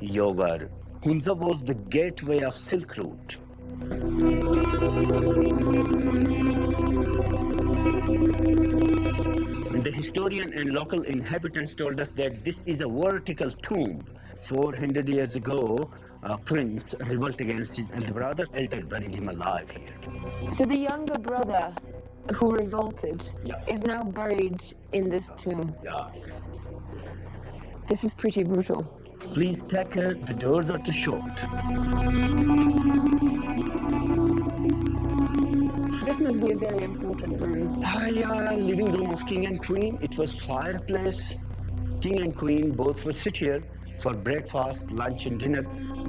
Yogar. Hunza was the gateway of Silk Route. The historian and local inhabitants told us that this is a vertical tomb. 400 years ago, a prince revolted against his elder brother and buried him alive here. So the younger brother who revolted Yeah. is now buried in this tomb. Yeah. This is pretty brutal. Please take care, the doors are too short. This must be a very important room. Yeah, living room of king and queen. It was fireplace. King and queen both would sit here for breakfast, lunch and dinner.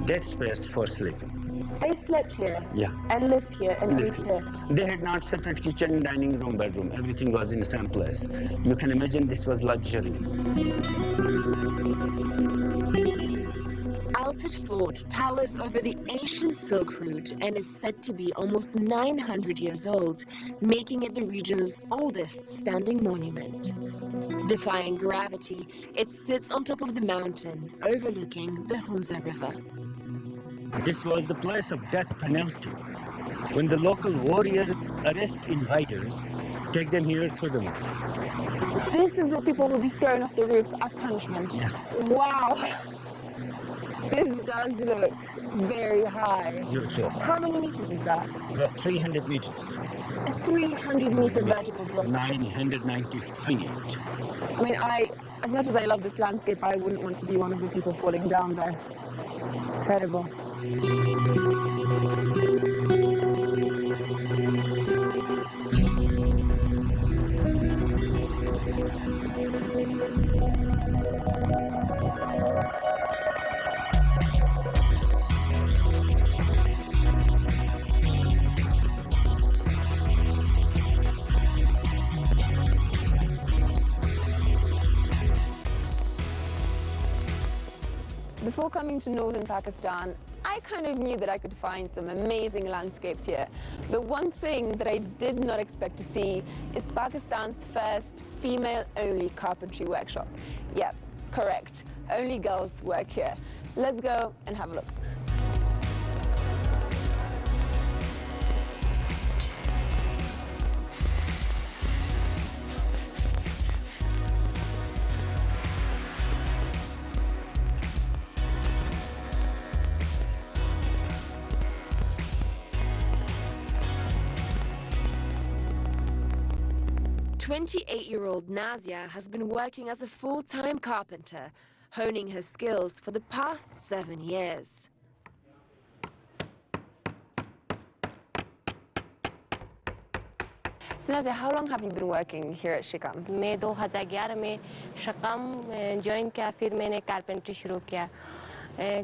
Dead space for sleeping. They slept here. Yeah. And lived here and ate here. They had not separate kitchen, dining room, bedroom. Everything was in the same place. You can imagine this was luxury. Alted Fort towers over the ancient Silk Route and is said to be almost 900 years old, making it the region's oldest standing monument. Defying gravity, it sits on top of the mountain, overlooking the Hunza River. This was the place of death penalty. When the local warriors arrest invaders, take them here, throw them off. This is where people will be thrown off the roof as punishment. Yes. Wow! This does look very high. Yes, sir. How many meters is that? About 300 meters. A 300-meter vertical drop. 990 feet. I mean, as much as I love this landscape, I wouldn't want to be one of the people falling down there. Incredible. Before coming to northern Pakistan, I kind of knew that I could find some amazing landscapes here. But one thing that I did not expect to see is Pakistan's first female-only carpentry workshop. Yep, correct. Only girls work here. Let's go and have a look. "28-year-old Nazia has been working as a full-time carpenter, honing her skills for the past 7 years. So Nazia, how long have you been working here at Shikam? मैं 2011 में शकाम join किया, फिर मैंने carpentry शुरू किया।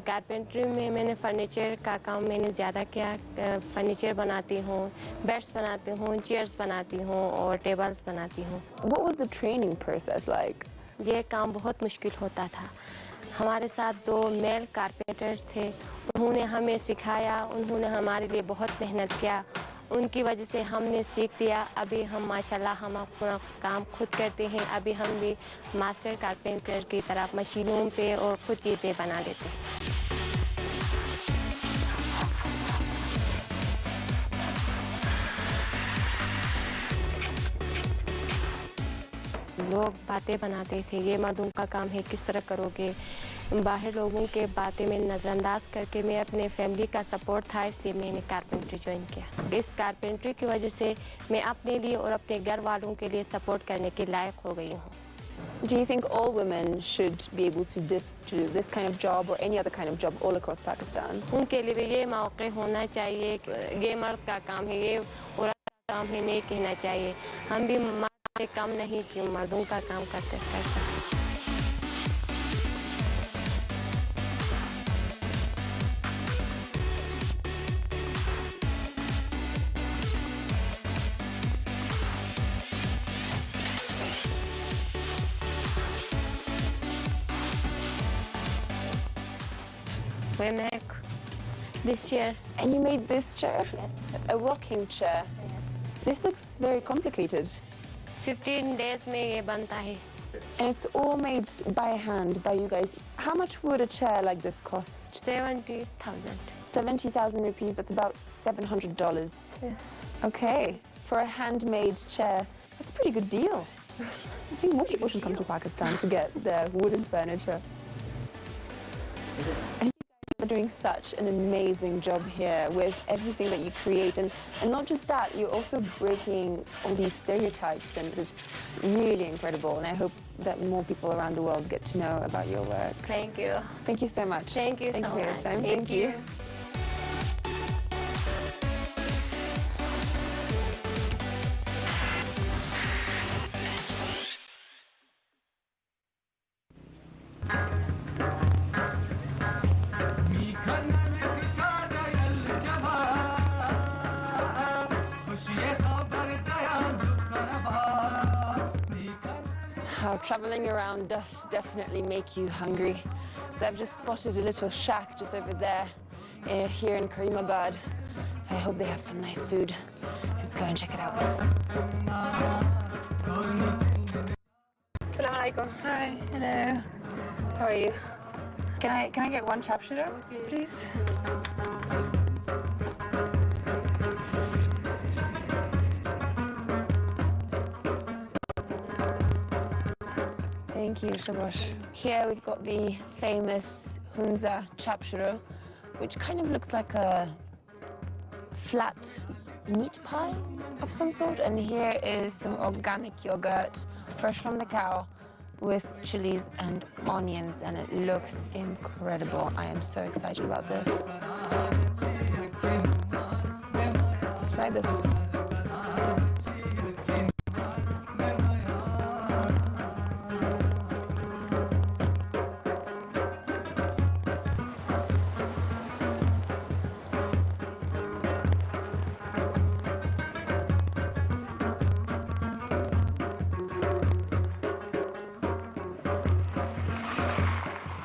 Carpentry में मैंने furniture का काम मैंने ज़्यादा किया। फर्नीचर बनाती हूँ, बेड्स बनाती हूँ, चेयर्स बनाती हूँ और टेबल्स बनाती हूँ। What was the training process like? ये काम बहुत मुश्किल होता था। हमारे साथ 2 मेल कारपेंटर्स थे, उन्होंने हमें सिखाया, उन्होंने हमारे लिए बहुत मेहनत किया। उनकी वजह से हमने सीख लिया। अभी हम माशाल्लाह हम अपना काम खुद करते हैं। अभी हम भी मास्टर कारपेंटर की तरफ मशीनों पे और खुद चीज़ें बना लेते हैं। लोग बातें बनाते थे, ये मर्दों का काम है, किस तरह करोगे। बाहर लोगों के बातें में नज़रअंदाज करके मैं अपने फैमिली का सपोर्ट था, इसलिए मैंने कारपेंट्री ज्वाइन किया। इस कारपेंट्री की वजह से मैं अपने लिए और अपने घर वालों के लिए सपोर्ट करने के लायक हो गई हूँ। Do you think all women should be able to do this kind of job or any other kind of job all across Pakistan? उनके लिए भी ये मौके होना चाहिए। ये मर्द का काम है, ये औरत का काम है, नहीं कहना चाहिए। हम भी मर्द से कम नहीं कि मर्दों का काम कर सकते। We make this chair. And you made this chair? Yes. A rocking chair? Yes. This looks very complicated. 15 days में ये बनता है। And it's all made by hand, by you guys. How much would a chair like this cost? 70,000. 70,000 rupees, that's about $700. Yes. Okay, for a handmade chair, that's a pretty good deal. I think more people should come to Pakistan to get their wooden furniture. And you guys are doing such an amazing job here with everything that you create. And not just that, you're also breaking all these stereotypes, and it's really incredible. And I hope that more people around the world get to know about your work. Thank you. Thank you so much. Thank you so for your much. time. Thank you. Traveling around does definitely make you hungry. So I've just spotted a little shack just over there, here in Karimabad. So I hope they have some nice food. Let's go and check it out. Assalamu alaikum. Hi. Hello. How are you? Can I get one chapshiro, please? Thank you, Shabash. Here we've got the famous Hunza chapshiro, which kind of looks like a flat meat pie of some sort. And here is some organic yogurt, fresh from the cow, with chilies and onions, and it looks incredible. I am so excited about this. Let's try this.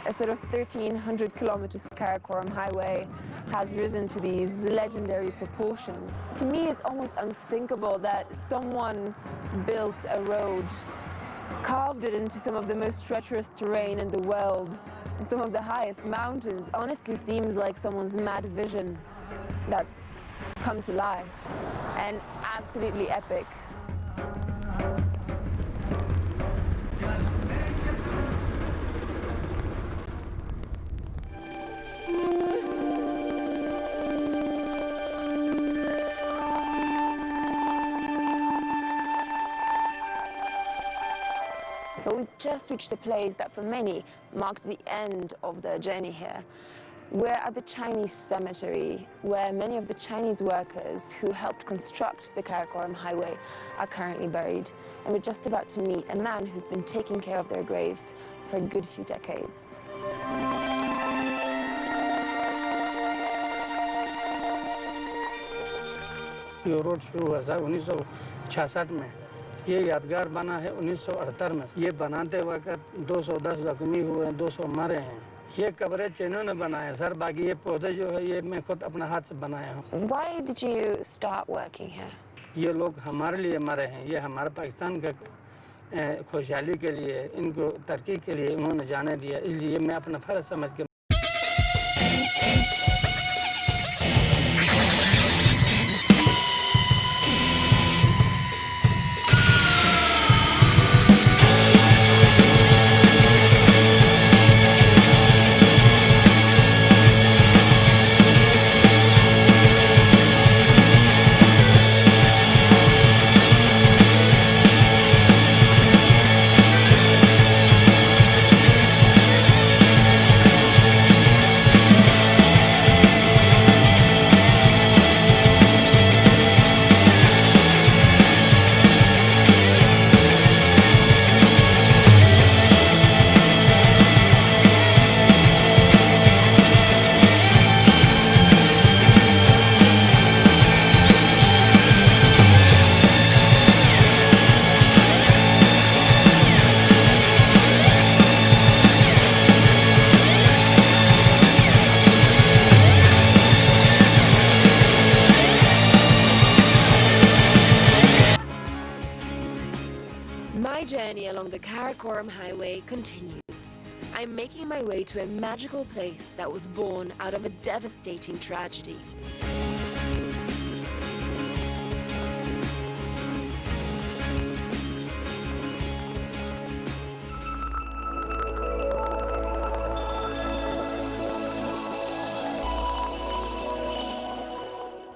A sort of 1,300 kilometers Karakoram highway has risen to these legendary proportions. To me, it's almost unthinkable that someone built a road, carved it into some of the most treacherous terrain in the world, and some of the highest mountains. Honestly, seems like someone's mad vision that's come to life, and absolutely epic. But we've just reached the place that for many marked the end of their journey here. We're at the Chinese cemetery, where many of the Chinese workers who helped construct the Karakoram highway are currently buried. And we're just about to meet a man who's been taking care of their graves for a good few decades. ये road शुरू हुआ था 1966 में। ये यादगार बना है 1978 में। ये बनाते वक्त 210 जख्मी हुए, 200 मरे हैं। ये कब्रें चीनों ने बनाया सर, बाकी ये पौधे जो है ये मैं खुद अपना हाथ से बनाया हूँ। Why did you start working here? ये लोग हमारे लिए मरे हैं, ये हमारे पाकिस्तान का खुशहाली के लिए, इनको तरक्की के लिए उन्होंने जाने दिया, इसलिए मैं अपना फर्ज समझ के the Karakoram Highway continues. I'm making my way to a magical place that was born out of a devastating tragedy.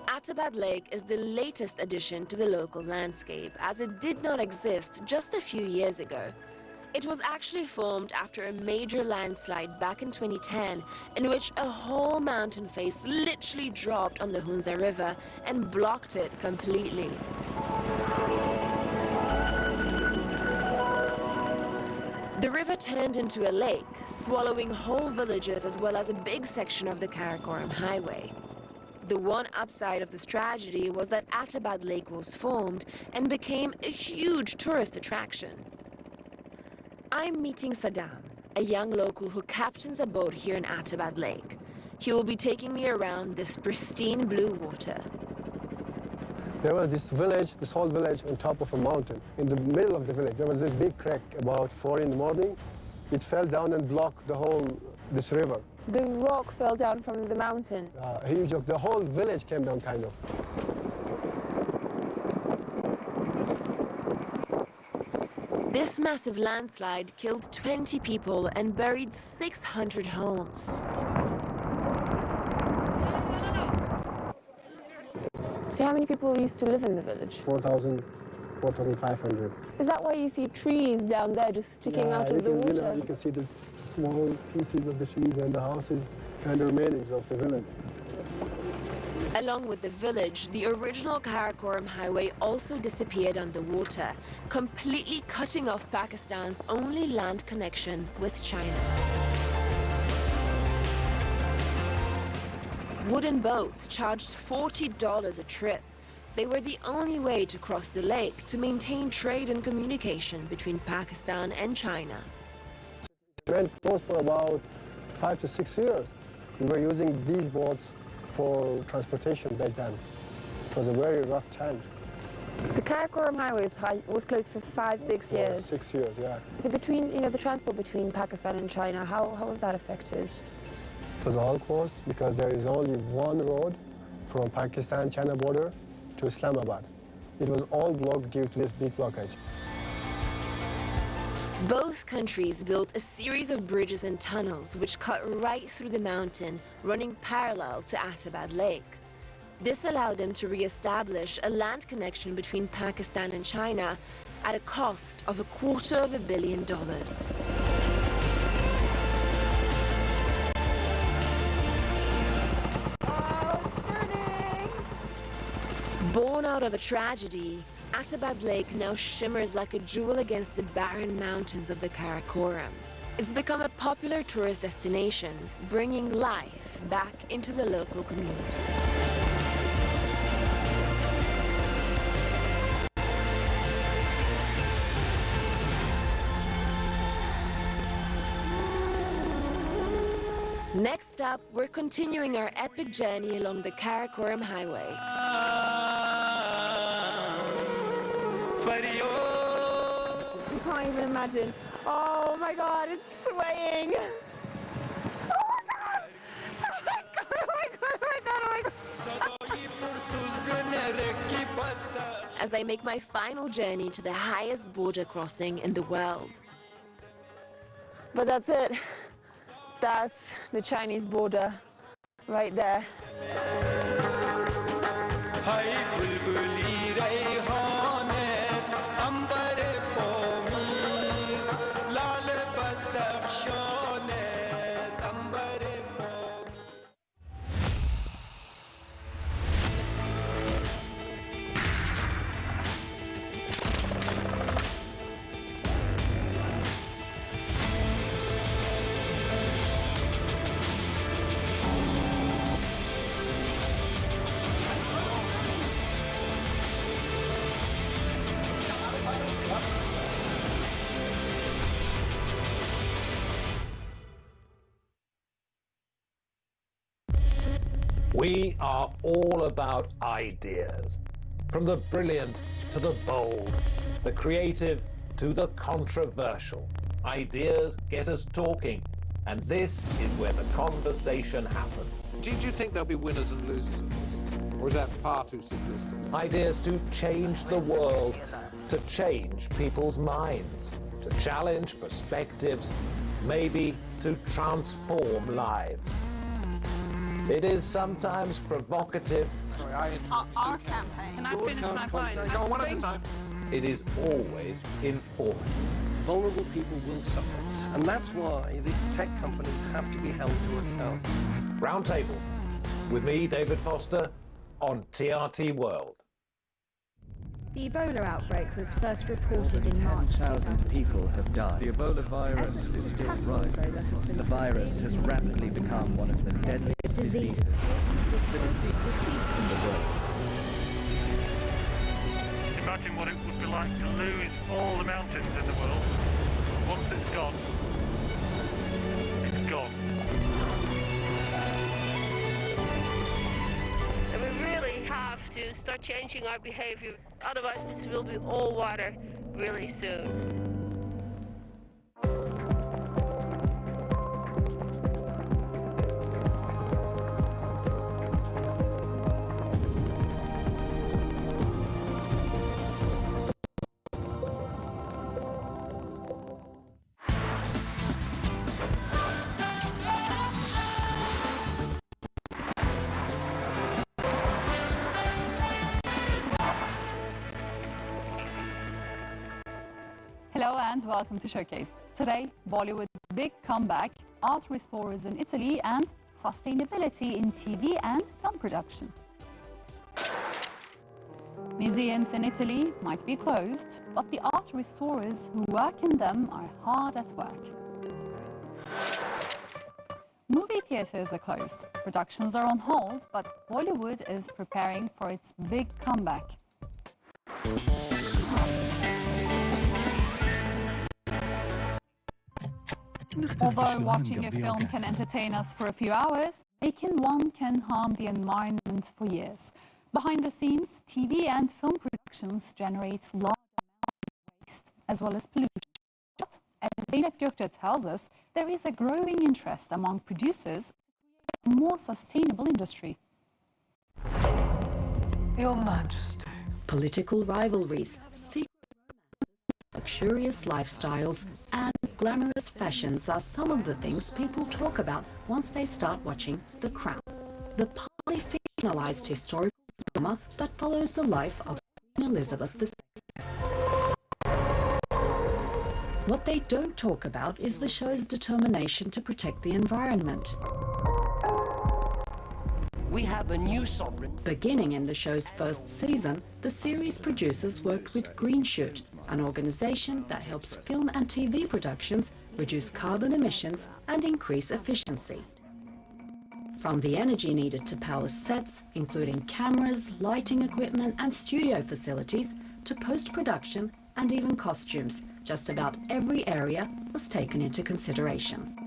Attabad Lake is the latest addition to the local landscape, as it did not exist just a few years ago. It was actually formed after a major landslide back in 2010, in which a whole mountain face literally dropped on the Hunza River and blocked it completely. The river turned into a lake, swallowing whole villages as well as a big section of the Karakoram Highway. The one upside of this tragedy was that Attabad Lake was formed and became a huge tourist attraction. I'm meeting Saddam, a young local who captains a boat here in Attabad Lake. He will be taking me around this pristine blue water. There was this village, this whole village on top of a mountain. In the middle of the village, there was a big crack about 4 in the morning. It fell down and blocked this river. The rock fell down from the mountain. Huge, the whole village came down, kind of. This massive landslide killed 20 people and buried 600 homes. So how many people used to live in the village? 4,500. Is that why you see trees down there just sticking out of the water? You can see the small pieces of the trees and the houses and the remainings of the village. Along with the village, the original Karakoram Highway also disappeared underwater, completely cutting off Pakistan's only land connection with China. Wooden boats charged $40 a trip. They were the only way to cross the lake to maintain trade and communication between Pakistan and China. It went closed for about 5 to 6 years. We were using these boats for transportation back then. It was a very rough time. The Karakoram Highway was closed for 5-6 years. 6 years, yeah. So between, the transport between Pakistan and China, how was that affected? It was all closed because there is only one road from Pakistan-China border to Islamabad. It was all blocked due to this big blockage. Both countries built a series of bridges and tunnels which cut right through the mountain, running parallel to Attabad Lake. This allowed them to re-establish a land connection between Pakistan and China at a cost of $250 million. Born out of a tragedy, Attabad Lake now shimmers like a jewel against the barren mountains of the Karakoram. It's become a popular tourist destination, bringing life back into the local community. Next up, we're continuing our epic journey along the Karakoram Highway. You can't even imagine. Oh my God, it's swaying. Oh my God! Oh my God, oh my God, oh my God, oh my God. As I make my final journey to the highest border crossing in the world. But that's it. That's the Chinese border right there. We are all about ideas, from the brilliant to the bold, the creative to the controversial. Ideas get us talking, and this is where the conversation happens. Do you think there'll be winners and losers of this? Or is that far too simplistic? Ideas to change the world, to change people's minds, to challenge perspectives, maybe to transform lives. It is sometimes provocative. Sorry, I interrupted. Our campaign. Can I finish my point? Go on, one at a time. It is always informative. Vulnerable people will suffer. And that's why the tech companies have to be held to account. Roundtable with me, David Foster, on TRT World. The Ebola outbreak was first reported in March. 10,000 people have died. The Ebola virus is still right. The virus has rapidly become one of the deadliest diseases in the world. Imagine what it would be like to lose all the mountains in the world. Once it's gone, it's gone. And we really have to start changing our behavior, otherwise this will be all water really soon. Hello and welcome to Showcase. Today, Bollywood's big comeback, art restorers in Italy and sustainability in TV and film production. Museums in Italy might be closed, but the art restorers who work in them are hard at work. Movie theaters are closed, productions are on hold, but Bollywood is preparing for its big comeback. Although watching a film can entertain us for a few hours, making one can harm the environment for years. Behind the scenes, TV and film productions generate large amounts of waste as well as pollution. But as Zeynep Gökçe tells us, there is a growing interest among producers to create a more sustainable industry. Your Majesty. Political rivalries, secret luxurious lifestyles, and glamorous fashions are some of the things people talk about once they start watching The Crown, the partly fictionalized historical drama that follows the life of Queen Elizabeth II. What they don't talk about is the show's determination to protect the environment. We have a new sovereign. Beginning in the show's first season, the series producers worked with Greenshoot, an organization that helps film and TV productions reduce carbon emissions and increase efficiency. From the energy needed to power sets, including cameras, lighting equipment and studio facilities, to post-production and even costumes, just about every area was taken into consideration.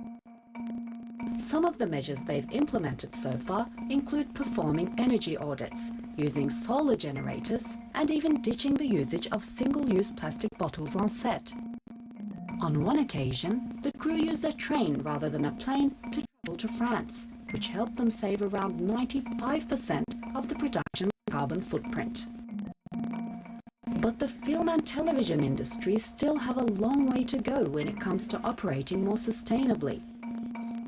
Some of the measures they've implemented so far include performing energy audits, using solar generators, and even ditching the usage of single-use plastic bottles on set. On one occasion, the crew used a train rather than a plane to travel to France, which helped them save around 95% of the production's carbon footprint. But the film and television industries still have a long way to go when it comes to operating more sustainably.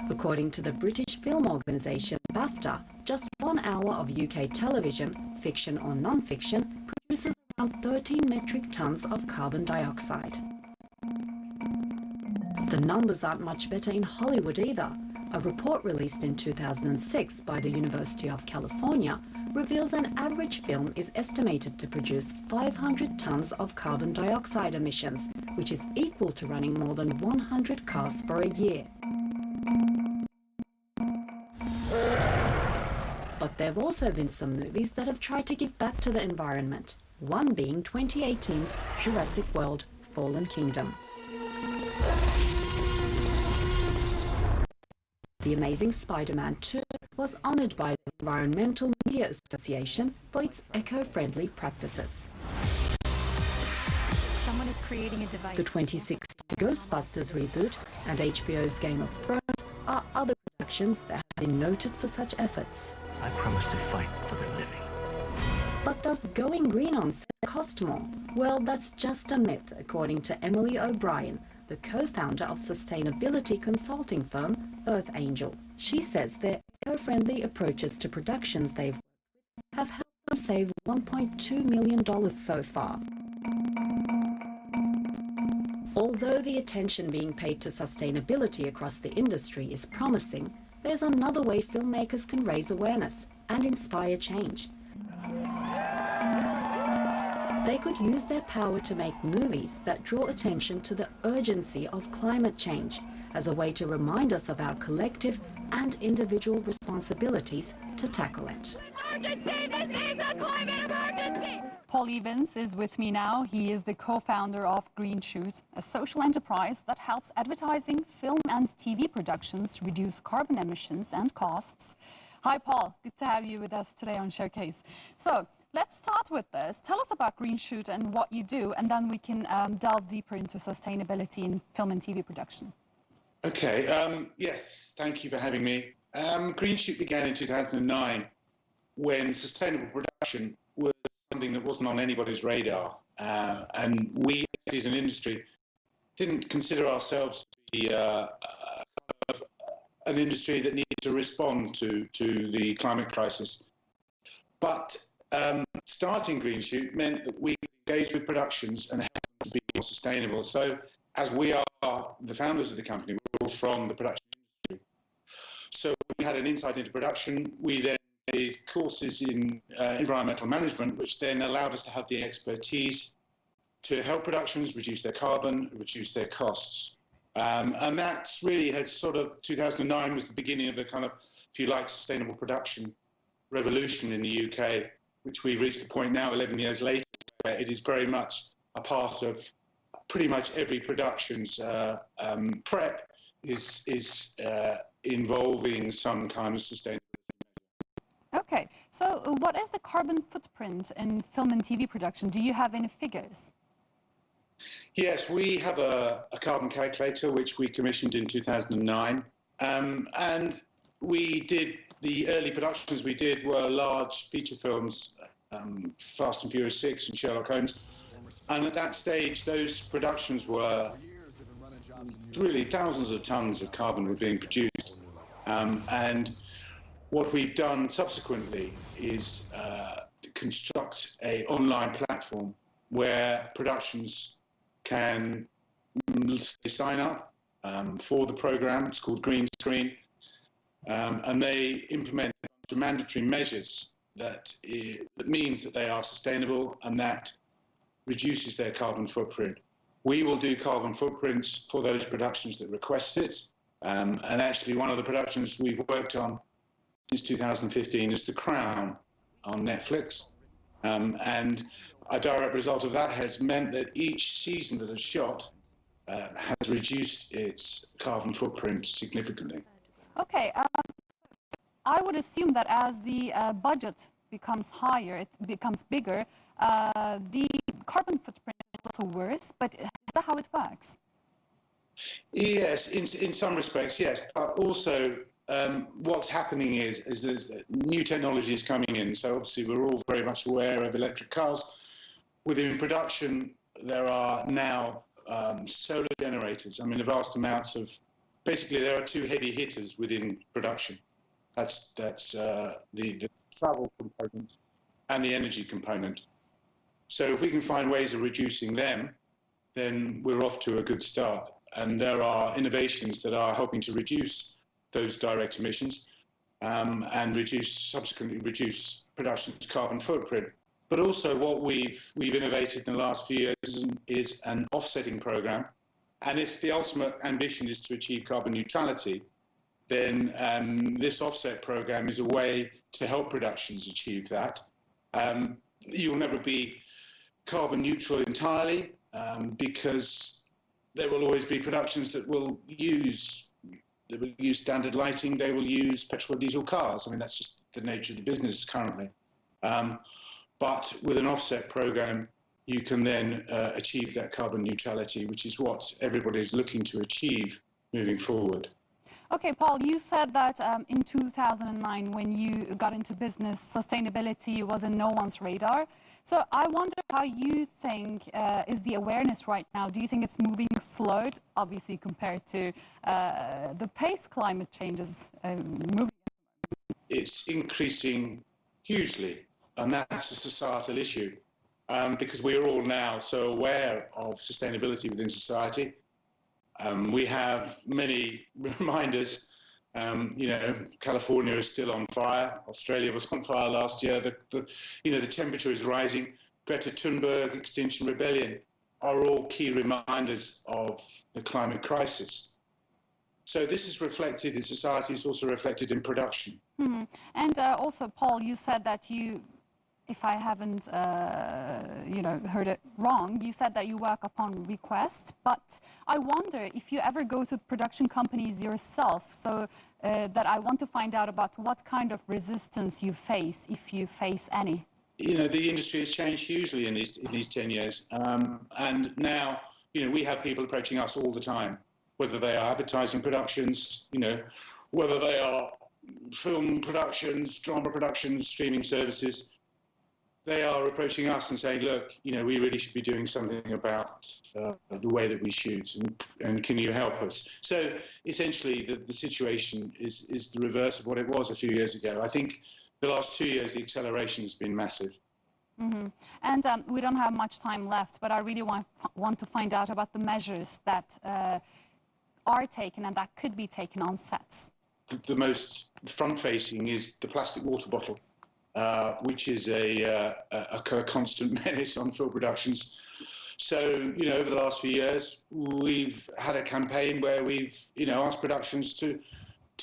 According to the British film organisation BAFTA, just 1 hour of UK television, fiction or non-fiction, produces around 13 metric tons of carbon dioxide. The numbers aren't much better in Hollywood either. A report released in 2006 by the University of California reveals an average film is estimated to produce 500 tons of carbon dioxide emissions, which is equal to running more than 100 cars for a year. But there have also been some movies that have tried to give back to the environment, one being 2018's Jurassic World: Fallen Kingdom. The Amazing Spider-Man 2 was honoured by the Environmental Media Association for its eco-friendly practices. Someone is is creating a divide. The 2016 Ghostbusters reboot and HBO's Game of Thrones are other productions that have been noted for such efforts. I promise to fight for the living. But does going green on set cost more? Well, that's just a myth, according to Emily O'Brien, the co-founder of sustainability consulting firm Earth Angel. She says their eco-friendly approaches to productions they've worked with have helped them save $1.2 million so far. Although the attention being paid to sustainability across the industry is promising, there's another way filmmakers can raise awareness and inspire change. They could use their power to make movies that draw attention to the urgency of climate change as a way to remind us of our collective and individual responsibilities to tackle it. Emergency! This is a climate emergency! Paul Evans is with me now. He is the co-founder of Green Shoot, a social enterprise that helps advertising, film and TV productions reduce carbon emissions and costs. Hi Paul, good to have you with us today on Showcase. So, let's start with this. Tell us about Green Shoot and what you do, and then we can delve deeper into sustainability in film and TV production. Okay, yes, thank you for having me. Green Shoot began in 2009 when sustainable production was something that wasn't on anybody's radar. And we, as an industry, didn't consider ourselves to be an industry that needed to respond to the climate crisis. But starting Green Shoot meant that we engaged with productions and helped them to be more sustainable. So as we are the founders of the company, we're all from the production industry. So we had an insight into production. We then did courses in environmental management, which then allowed us to have the expertise to help productions reduce their carbon, reduce their costs. And that's really had sort of, 2009 was the beginning of the kind of, if you like, sustainable production revolution in the UK, which we've reached the point now, 11 years later, where it is very much a part of pretty much every production's prep is involving some kind of sustainability. Okay, so what is the carbon footprint in film and TV production? Do you have any figures? Yes, we have a carbon calculator which we commissioned in 2009, and we did, the early productions we did were large feature films, Fast and Furious 6 and Sherlock Holmes, and at that stage those productions were really thousands of tons of carbon were being produced, and what we've done subsequently is construct an online platform where productions can sign up for the program. It's called Green Screen, and they implement mandatory measures that means that they are sustainable and that reduces their carbon footprint. We will do carbon footprints for those productions that request it, and actually one of the productions we've worked on since 2015 is The Crown on Netflix, and a direct result of that has meant that each season that is shot has reduced its carbon footprint significantly. Okay, I would assume that as the budget becomes higher, it becomes bigger, the carbon footprint is also worse, but is that how it works? Yes, in some respects, yes, but also what's happening is there's new technologies coming in. So obviously we're all very much aware of electric cars. Within production, there are now solar generators. I mean, vast amounts of, basically there are two heavy hitters within production. That's the travel component and the energy component. So if we can find ways of reducing them, then we're off to a good start. And there are innovations that are helping to reduce those direct emissions and subsequently reduce production's carbon footprint. But also what we've innovated in the last few years is an offsetting program. And if the ultimate ambition is to achieve carbon neutrality, then this offset program is a way to help productions achieve that. You'll never be carbon neutral entirely because there will always be productions that will use standard lighting, they will use petrol or diesel cars. I mean, that's just the nature of the business currently. But with an offset program, you can then achieve that carbon neutrality, which is what everybody is looking to achieve moving forward. Okay, Paul, you said that in 2009, when you got into business, sustainability was in no one's radar. So I wonder how you think is the awareness right now? Do you think it's moving slow, obviously, compared to the pace climate changes moving? It's increasing hugely, and that's a societal issue because we are all now so aware of sustainability within society. We have many reminders. You know, California is still on fire. Australia was on fire last year. The temperature is rising. Greta Thunberg, Extinction Rebellion are all key reminders of the climate crisis. So this is reflected in society. It's also reflected in production. Mm-hmm. And also, Paul, you said that you, if I haven't, heard it wrong, you said that you work upon request. But I wonder if you ever go to production companies yourself, so that I want to find out about what kind of resistance you face, if you face any. You know, the industry has changed hugely in these 10 years. And now, we have people approaching us all the time, whether they are advertising productions, whether they are film productions, drama productions, streaming services. They are approaching us and saying, look, we really should be doing something about the way that we shoot, and can you help us? So essentially, the situation is the reverse of what it was a few years ago. I think the last 2 years, the acceleration has been massive. Mm-hmm. And we don't have much time left, but I really want to find out about the measures that are taken and that could be taken on sets. The most front-facing is the plastic water bottle. Which is a constant menace on film productions. So, over the last few years, we've had a campaign where we've, asked productions to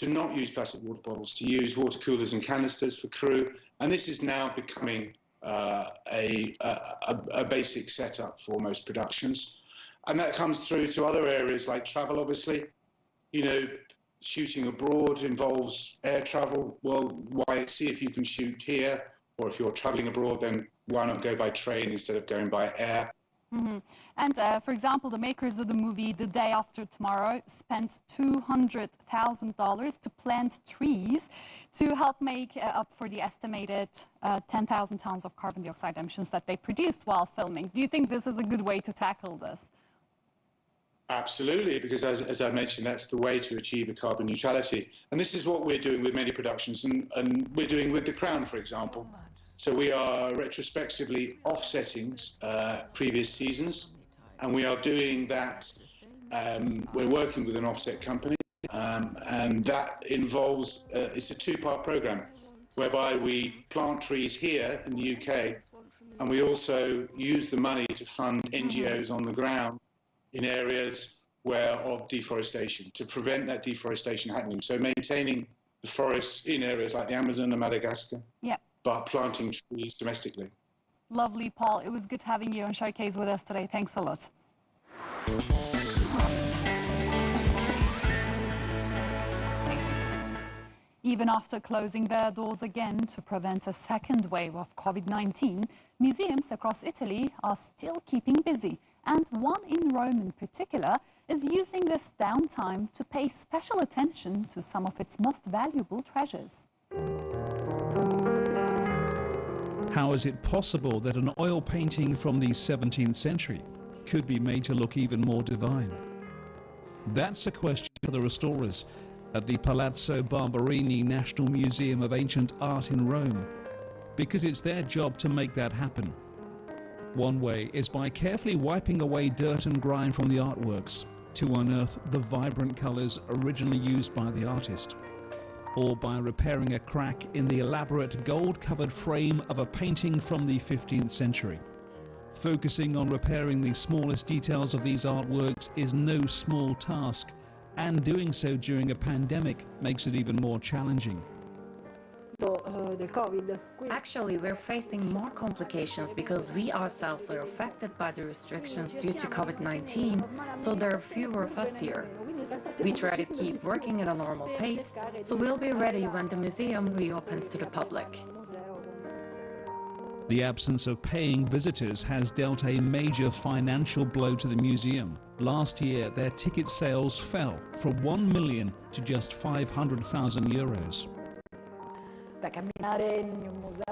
not use plastic water bottles, to use water coolers and canisters for crew. And this is now becoming a basic setup for most productions. And that comes through to other areas like travel, obviously. Shooting abroad involves air travel. Well, why see if you can shoot here, or if you're traveling abroad, then why not go by train instead of going by air? Mm-hmm. And for example, the makers of the movie The Day After Tomorrow spent $200,000 to plant trees to help make up for the estimated 10,000 tons of carbon dioxide emissions that they produced while filming. Do you think this is a good way to tackle this? Absolutely, because as I mentioned, that's the way to achieve a carbon neutrality. And this is what we're doing with many productions, and we're doing with The Crown, for example. So we are retrospectively offsetting previous seasons, and we are doing that. We're working with an offset company, and that involves, it's a two-part program, whereby we plant trees here in the UK, and we also use the money to fund NGOs on the ground in areas of deforestation, to prevent that deforestation happening. So maintaining the forests in areas like the Amazon and Madagascar, but planting trees domestically. Lovely, Paul. It was good having you on Showcase with us today. Thanks a lot. Even after closing their doors again to prevent a second wave of COVID-19, museums across Italy are still keeping busy. And one in Rome in particular is using this downtime to pay special attention to some of its most valuable treasures. How is it possible that an oil painting from the 17th century could be made to look even more divine? That's a question for the restorers at the Palazzo Barberini National Museum of Ancient Art in Rome, because it's their job to make that happen. One way is by carefully wiping away dirt and grime from the artworks to unearth the vibrant colors originally used by the artist, or by repairing a crack in the elaborate gold-covered frame of a painting from the 15th century. Focusing on repairing the smallest details of these artworks is no small task, and doing so during a pandemic makes it even more challenging. Actually, we're facing more complications because we ourselves are affected by the restrictions due to COVID-19, so there are fewer of us here. We try to keep working at a normal pace, so we'll be ready when the museum reopens to the public. The absence of paying visitors has dealt a major financial blow to the museum. Last year, their ticket sales fell from 1 million to just 500,000 euros.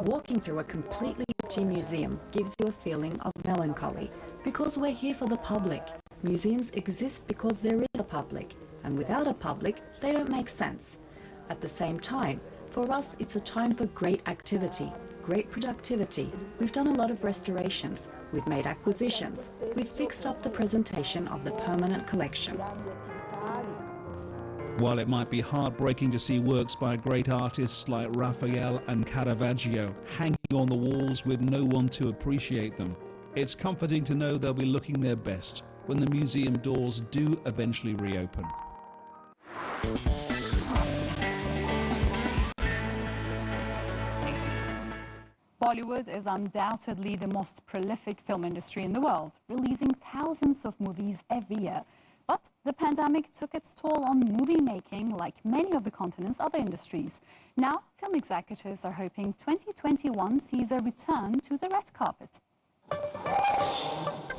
Walking through a completely empty museum gives you a feeling of melancholy because we're here for the public. Museums exist because there is a public, and without a public, they don't make sense. At the same time, for us, it's a time for great activity, great productivity. We've done a lot of restorations, we've made acquisitions, we've fixed up the presentation of the permanent collection. While it might be heartbreaking to see works by great artists like Raphael and Caravaggio hanging on the walls with no one to appreciate them, it's comforting to know they'll be looking their best when the museum doors do eventually reopen. Bollywood is undoubtedly the most prolific film industry in the world, releasing thousands of movies every year. But the pandemic took its toll on movie making, like many of the continent's other industries. Now, film executives are hoping 2021 sees a return to the red carpet.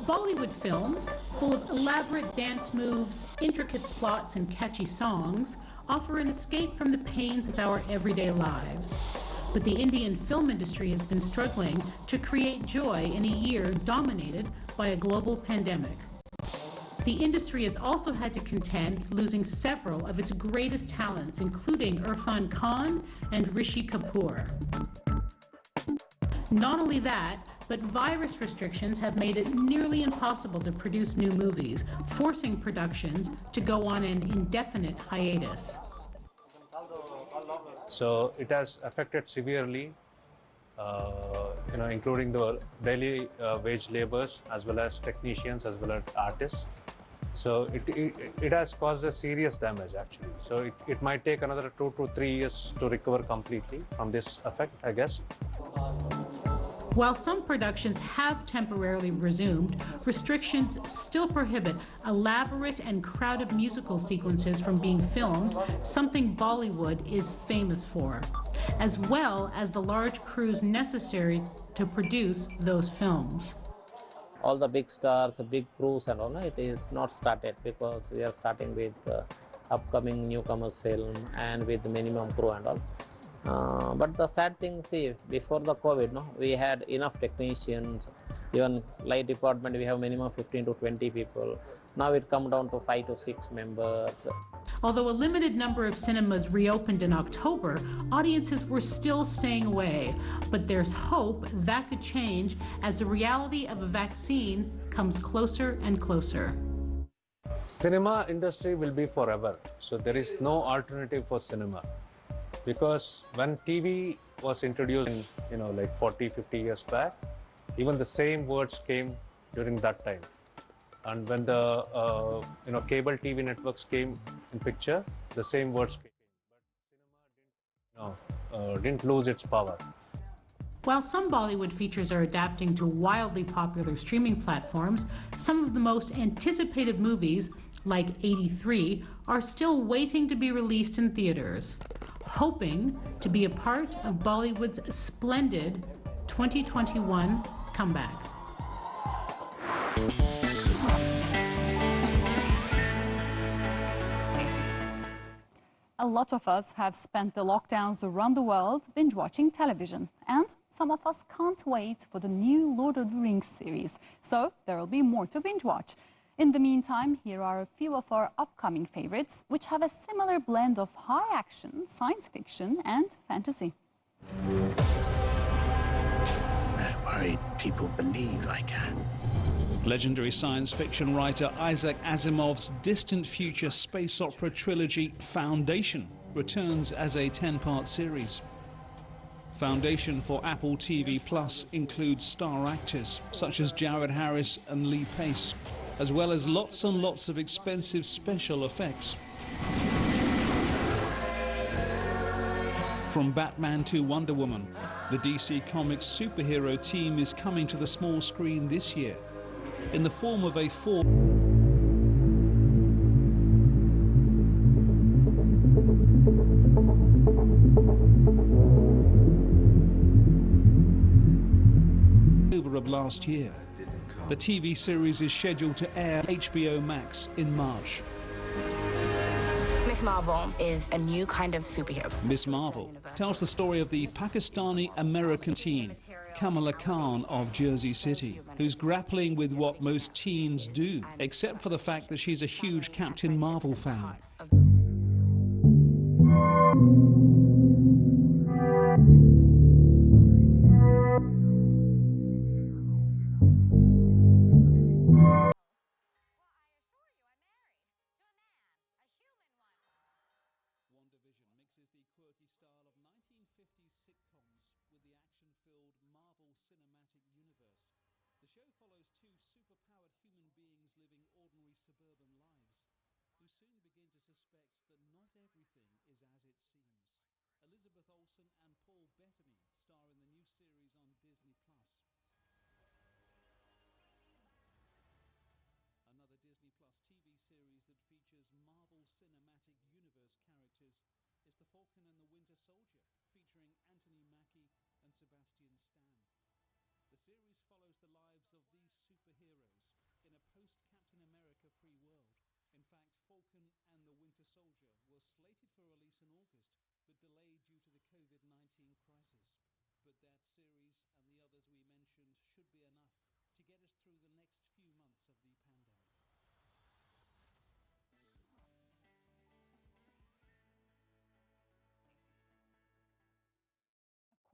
Bollywood films, full of elaborate dance moves, intricate plots, and catchy songs, offer an escape from the pains of our everyday lives. But the Indian film industry has been struggling to create joy in a year dominated by a global pandemic. The industry has also had to contend with losing several of its greatest talents, including Irfan Khan and Rishi Kapoor. Not only that, but virus restrictions have made it nearly impossible to produce new movies, forcing productions to go on an indefinite hiatus. So it has affected severely, including the daily wage laborers as well as technicians as well as artists. So it has caused a serious damage actually. So it might take another 2 to 3 years to recover completely from this effect, I guess. While some productions have temporarily resumed, restrictions still prohibit elaborate and crowded musical sequences from being filmed, something Bollywood is famous for, as well as the large crews necessary to produce those films. All the big stars, big crews and all, it is not started because we are starting with upcoming newcomers film and with minimum crew and all. But the sad thing, see, before the COVID, we had enough technicians. Even light department, we have minimum 15 to 20 people. Now it come down to 5 to 6 members. Although a limited number of cinemas reopened in October, audiences were still staying away. But there's hope that could change as the reality of a vaccine comes closer and closer. Cinema industry will be forever. So there is no alternative for cinema. Because when TV was introduced in, like 40, 50 years back, even the same words came during that time. And when the, cable TV networks came in picture, the same words came. But cinema didn't lose its power. While some Bollywood features are adapting to wildly popular streaming platforms, some of the most anticipated movies, like 83, are still waiting to be released in theaters, hoping to be a part of Bollywood's splendid 2021 comeback. A lot of us have spent the lockdowns around the world binge-watching television, and some of us can't wait for the new Lord of the Rings series, so there will be more to binge-watch. In the meantime, here are a few of our upcoming favorites, which have a similar blend of high action, science fiction, and fantasy. I'm worried people believe I can. Legendary science fiction writer Isaac Asimov's distant future space opera trilogy Foundation returns as a 10-part series. Foundation for Apple TV Plus includes star actors such as Jared Harris and Lee Pace, as well as lots and lots of expensive special effects. From Batman to Wonder Woman, the DC Comics superhero team is coming to the small screen this year in the form of a of last year. The TV series is scheduled to air HBO Max in March. Miss Marvel is a new kind of superhero. Miss Marvel tells the story of the Pakistani-American teen, Kamala Khan of Jersey City, who's grappling with what most teens do, except for the fact that she's a huge Captain Marvel fan. Elizabeth Olsen and Paul Bettany star in the new series on Disney+. Another Disney+ TV series that features Marvel Cinematic Universe characters is The Falcon and the Winter Soldier, featuring Anthony Mackie and Sebastian Stan. The series follows the lives of these superheroes in a post-Captain America free world. In fact, Falcon and the Winter Soldier were slated for release in August, but delayed due to the COVID-19 crisis. But that series and the others we mentioned should be enough to get us through the next few months of the pandemic.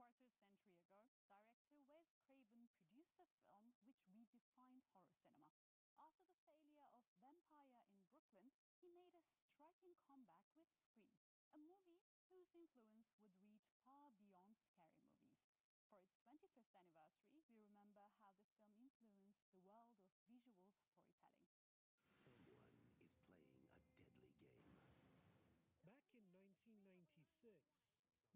A quarter century ago, director Wes Craven produced a film which redefined horror cinema. After the failure of Vampire in Brooklyn, he made a striking comeback with Scream, a movie whose influence would reach far beyond scary movies. For its 25th anniversary, we remember how the film influenced the world of visual storytelling. Someone is playing a deadly game. Back in 1996,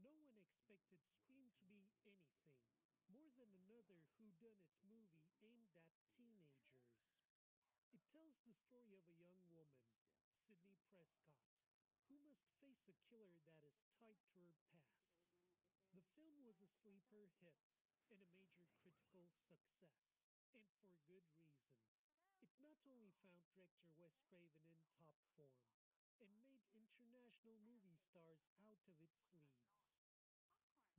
no one expected Scream to be anything more than another whodunit movie aimed at teenagers. It tells the story of a young woman, Sidney Prescott, who must face a killer that is tied to her past. The film was a sleeper hit and a major critical success, and for good reason. It not only found director Wes Craven in top form and made international movie stars out of its leads.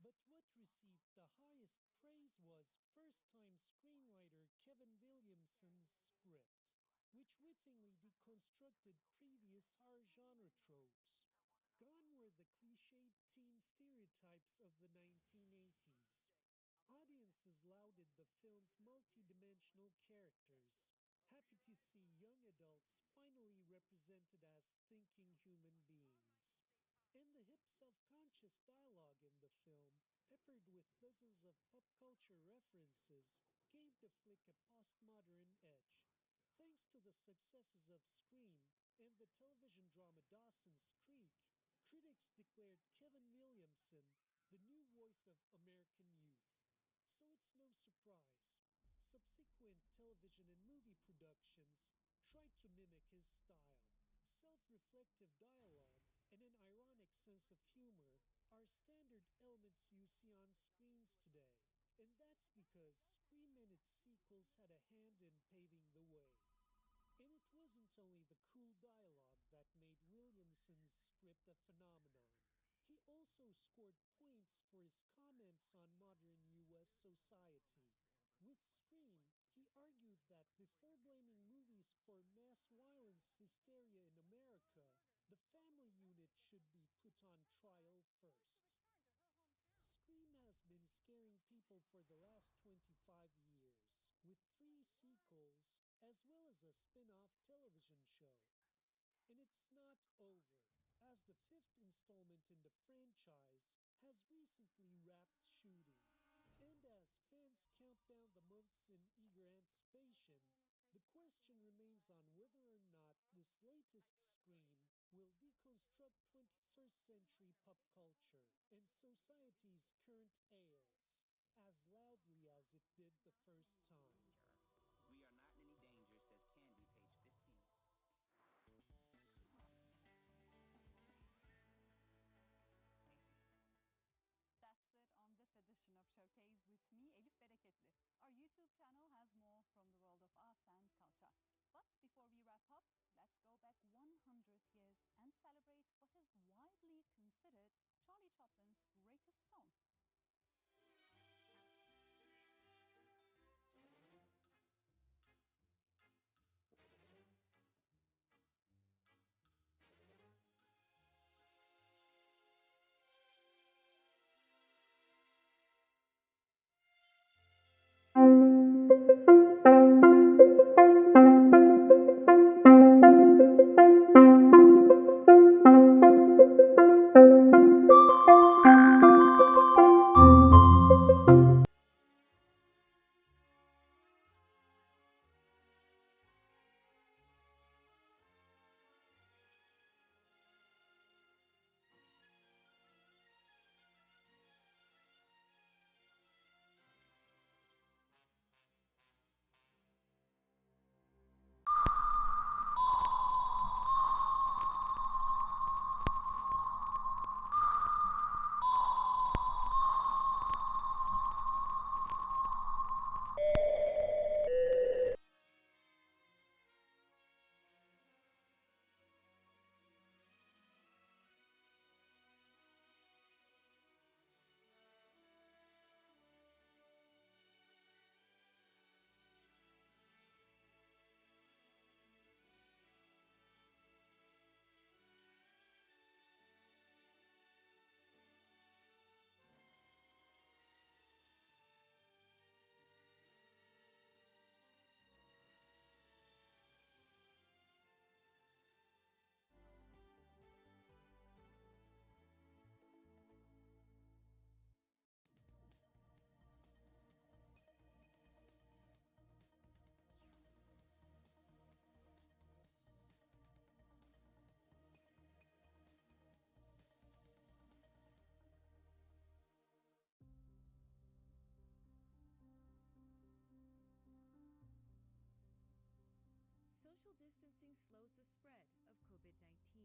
But what received the highest praise was first-time screenwriter Kevin Williamson's script, which wittingly deconstructed previous horror genre tropes. Gone were the cliched teen stereotypes of the 1980s. Audiences lauded the film's multi-dimensional characters, happy to see young adults finally represented as thinking human beings. And the hip self-conscious dialogue in the film, peppered with dozens of pop culture references, gave the flick a postmodern edge. Thanks to the successes of Scream and the television drama Dawson's Creek, critics declared Kevin Williamson the new voice of American youth. So it's no surprise. Subsequent television and movie productions tried to mimic his style. Self-reflective dialogue and an ironic sense of humor are standard elements you see on screens today. And that's because Scream and its sequels had a hand in paving the way. And it wasn't only the cool dialogue that made Williamson's script a phenomenon. He also scored points for his comments on modern U.S. society. With Scream, he argued that before blaming movies for mass violence hysteria in America, the family unit should be put on trial first. Scream has been scaring people for the last 25 years, with 3 sequels, as well as a spin-off television show. And it's not over, as the 5th installment in the franchise has recently wrapped shooting. And as fans count down the months in eager anticipation, the question remains on whether or not this latest Scream will deconstruct 21st century pop culture and society's current airs as loudly as it did the first time. We are not in any danger, says Candy, page 15. That's it on this edition of Showcase with me, Elif Bereketli. Are you YouTube channel has more from the world of arts and culture. But before we wrap up, let's go back 100 years and celebrate what is widely considered Charlie Chaplin's greatest film. Social distancing slows the spread of COVID-19.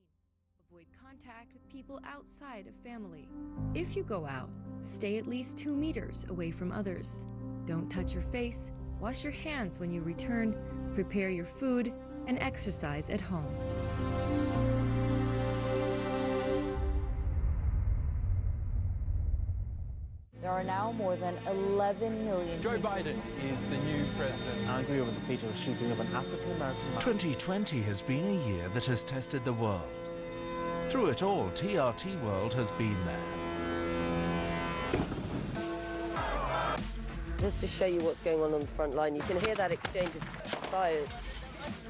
Avoid contact with people outside of family. If you go out, stay at least 2 meters away from others. Don't touch your face, wash your hands when you return, prepare your food, and exercise at home. There are now more than 11 million Joe Biden is the new president. Angry over the fatal shooting of an African-American man. 2020 has been a year that has tested the world. Through it all, TRT World has been there. Just to show you what's going on the front line, you can hear that exchange of fires.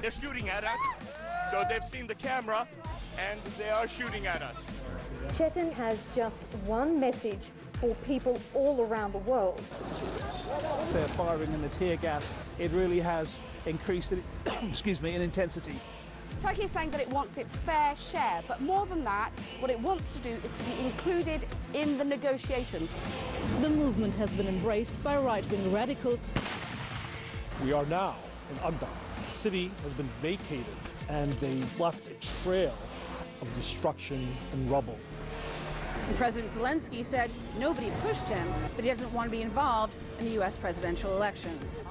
They're shooting at us, so they've seen the camera, and they are shooting at us. Chetan has just one message for people all around the world. They're firing and the tear gas, it really has increased in intensity. Turkey is saying that it wants its fair share, but more than that, what it wants to do is to be included in the negotiations. The movement has been embraced by right-wing radicals. We are now in Agdam. The city has been vacated and they left a trail of destruction and rubble. And President Zelensky said nobody pushed him, but he doesn't want to be involved in the U.S. presidential elections.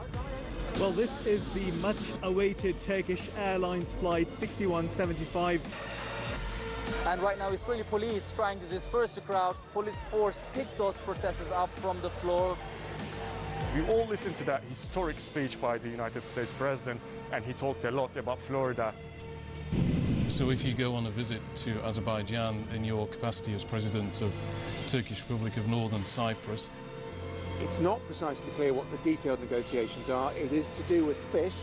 Well, this is the much-awaited Turkish Airlines flight 6175. And right now Israeli police trying to disperse the crowd. Police force picked those protesters up from the floor. We all listened to that historic speech by the United States President, and he talked a lot about Florida. So if you go on a visit to Azerbaijan in your capacity as President of Turkish Republic of Northern Cyprus, it's not precisely clear what the detailed negotiations are. It is to do with fish.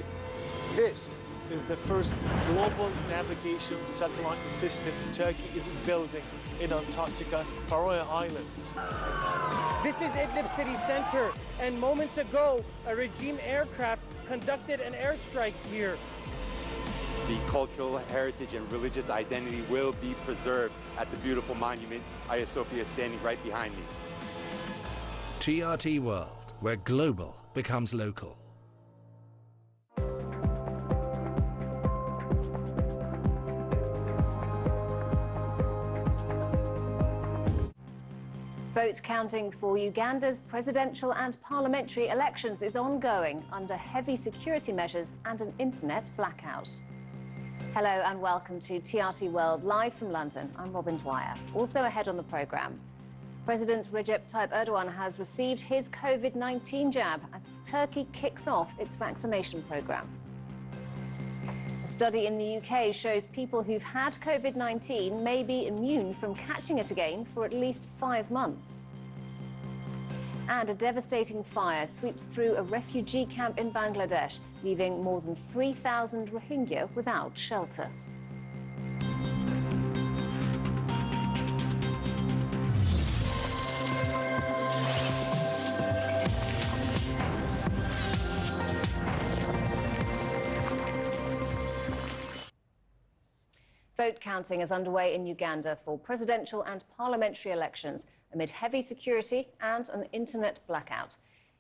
This is the first global navigation satellite system Turkey is building in Antarctica's Faroe Islands. This is Idlib city center, and moments ago, a regime aircraft conducted an airstrike here. The cultural heritage and religious identity will be preserved at the beautiful monument Hagia Sophia is standing right behind me. TRT World, where global becomes local. Vote counting for Uganda's presidential and parliamentary elections is ongoing under heavy security measures and an internet blackout. Hello and welcome to TRT World live from London. I'm Robin Dwyer. Also ahead on the programme, President Recep Tayyip Erdogan has received his COVID-19 jab as Turkey kicks off its vaccination programme. A study in the UK shows people who've had COVID-19 may be immune from catching it again for at least 5 months. And a devastating fire sweeps through a refugee camp in Bangladesh, leaving more than 3,000 Rohingya without shelter. Vote counting is underway in Uganda for presidential and parliamentary elections amid heavy security and an internet blackout.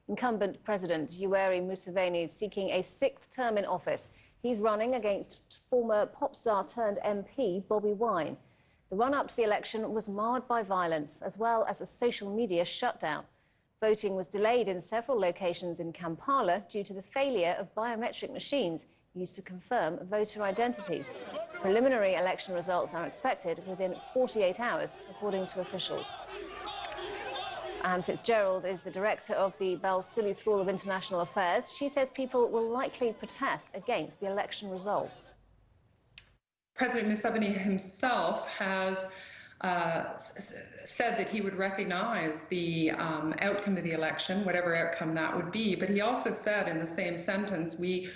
Incumbent President Yoweri Museveni is seeking a 6th term in office. He's running against former pop star turned MP Bobi Wine. The run-up to the election was marred by violence as well as a social media shutdown. Voting was delayed in several locations in Kampala due to the failure of biometric machines used to confirm voter identities. Preliminary election results are expected within 48 hours, according to officials. Anne Fitzgerald is the director of the Balsillie School of International Affairs. She says people will likely protest against the election results. President Museveni himself has said that he would recognize the outcome of the election, whatever outcome that would be. But he also said in the same sentence, we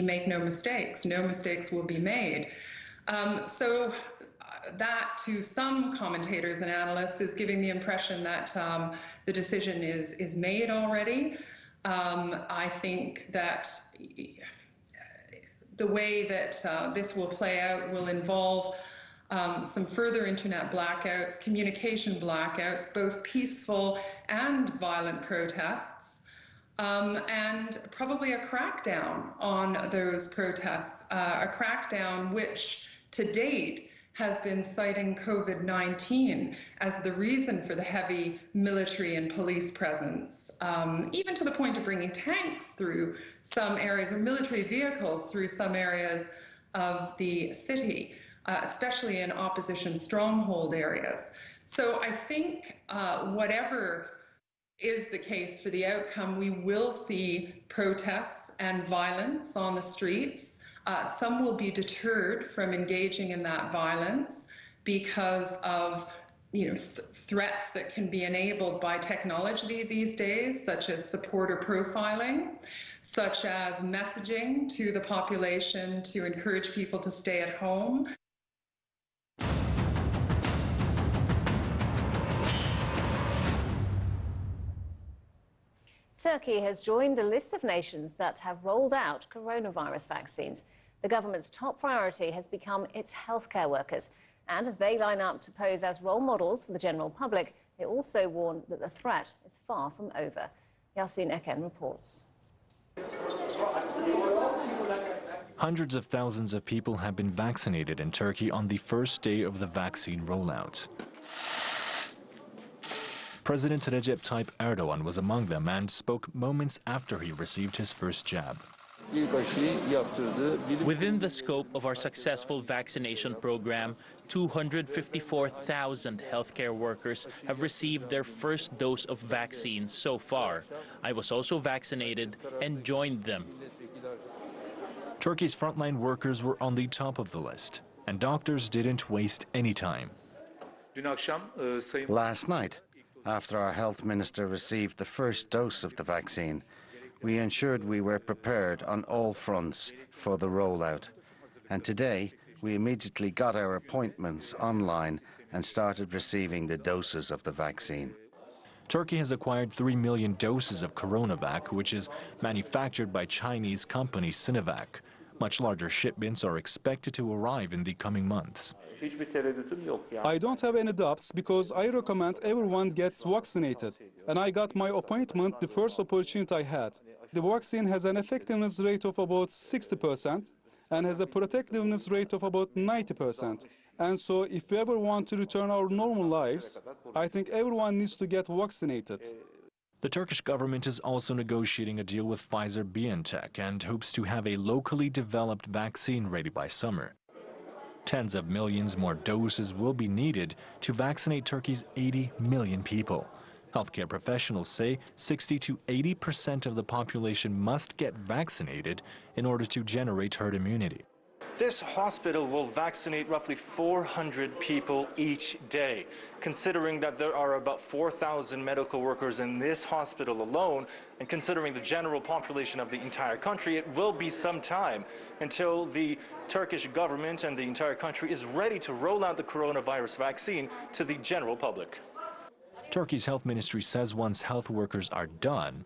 make no mistakes. No mistakes will be made. So that, to some commentators and analysts, is giving the impression that the decision is made already. I think that the way that this will play out will involve some further internet blackouts, communication blackouts, both peaceful and violent protests, and probably a crackdown on those protests, a crackdown which to date has been citing COVID-19 as the reason for the heavy military and police presence, even to the point of bringing tanks through some areas or military vehicles through some areas of the city, especially in opposition stronghold areas. So I think whatever is the case for the outcome, we will see protests and violence on the streets. Some will be deterred from engaging in that violence because of threats that can be enabled by technology these days, such as supporter profiling, such as messaging to the population to encourage people to stay at home. Turkey has joined a list of nations that have rolled out coronavirus vaccines. The government's top priority has become its healthcare workers. And as they line up to pose as role models for the general public, they also warn that the threat is far from over. Yasin Eken reports. Hundreds of thousands of people have been vaccinated in Turkey on the first day of the vaccine rollout. President Recep Tayyip Erdogan was among them and spoke moments after he received his first jab. Within the scope of our successful vaccination program, 254,000 healthcare workers have received their first dose of vaccine so far. I was also vaccinated and joined them. Turkey's frontline workers were on the top of the list, and doctors didn't waste any time. Last night, after our health minister received the first dose of the vaccine, we ensured we were prepared on all fronts for the rollout. And today, we immediately got our appointments online and started receiving the doses of the vaccine. Turkey has acquired 3 million doses of CoronaVac, which is manufactured by Chinese company Sinovac. Much larger shipments are expected to arrive in the coming months. I don't have any doubts because I recommend everyone gets vaccinated. And I got my appointment the first opportunity I had. The vaccine has an effectiveness rate of about 60% and has a protectiveness rate of about 90%. And so if we ever want to return our normal lives, I think everyone needs to get vaccinated. The Turkish government is also negotiating a deal with Pfizer-BioNTech and hopes to have a locally developed vaccine ready by summer. Tens of millions more doses will be needed to vaccinate Turkey's 80 million people. Healthcare professionals say 60 to 80% of the population must get vaccinated in order to generate herd immunity. This hospital will vaccinate roughly 400 people each day. Considering that there are about 4,000 medical workers in this hospital alone, and considering the general population of the entire country, it will be some time until the Turkish government and the entire country is ready to roll out the coronavirus vaccine to the general public. Turkey's health ministry says once health workers are done,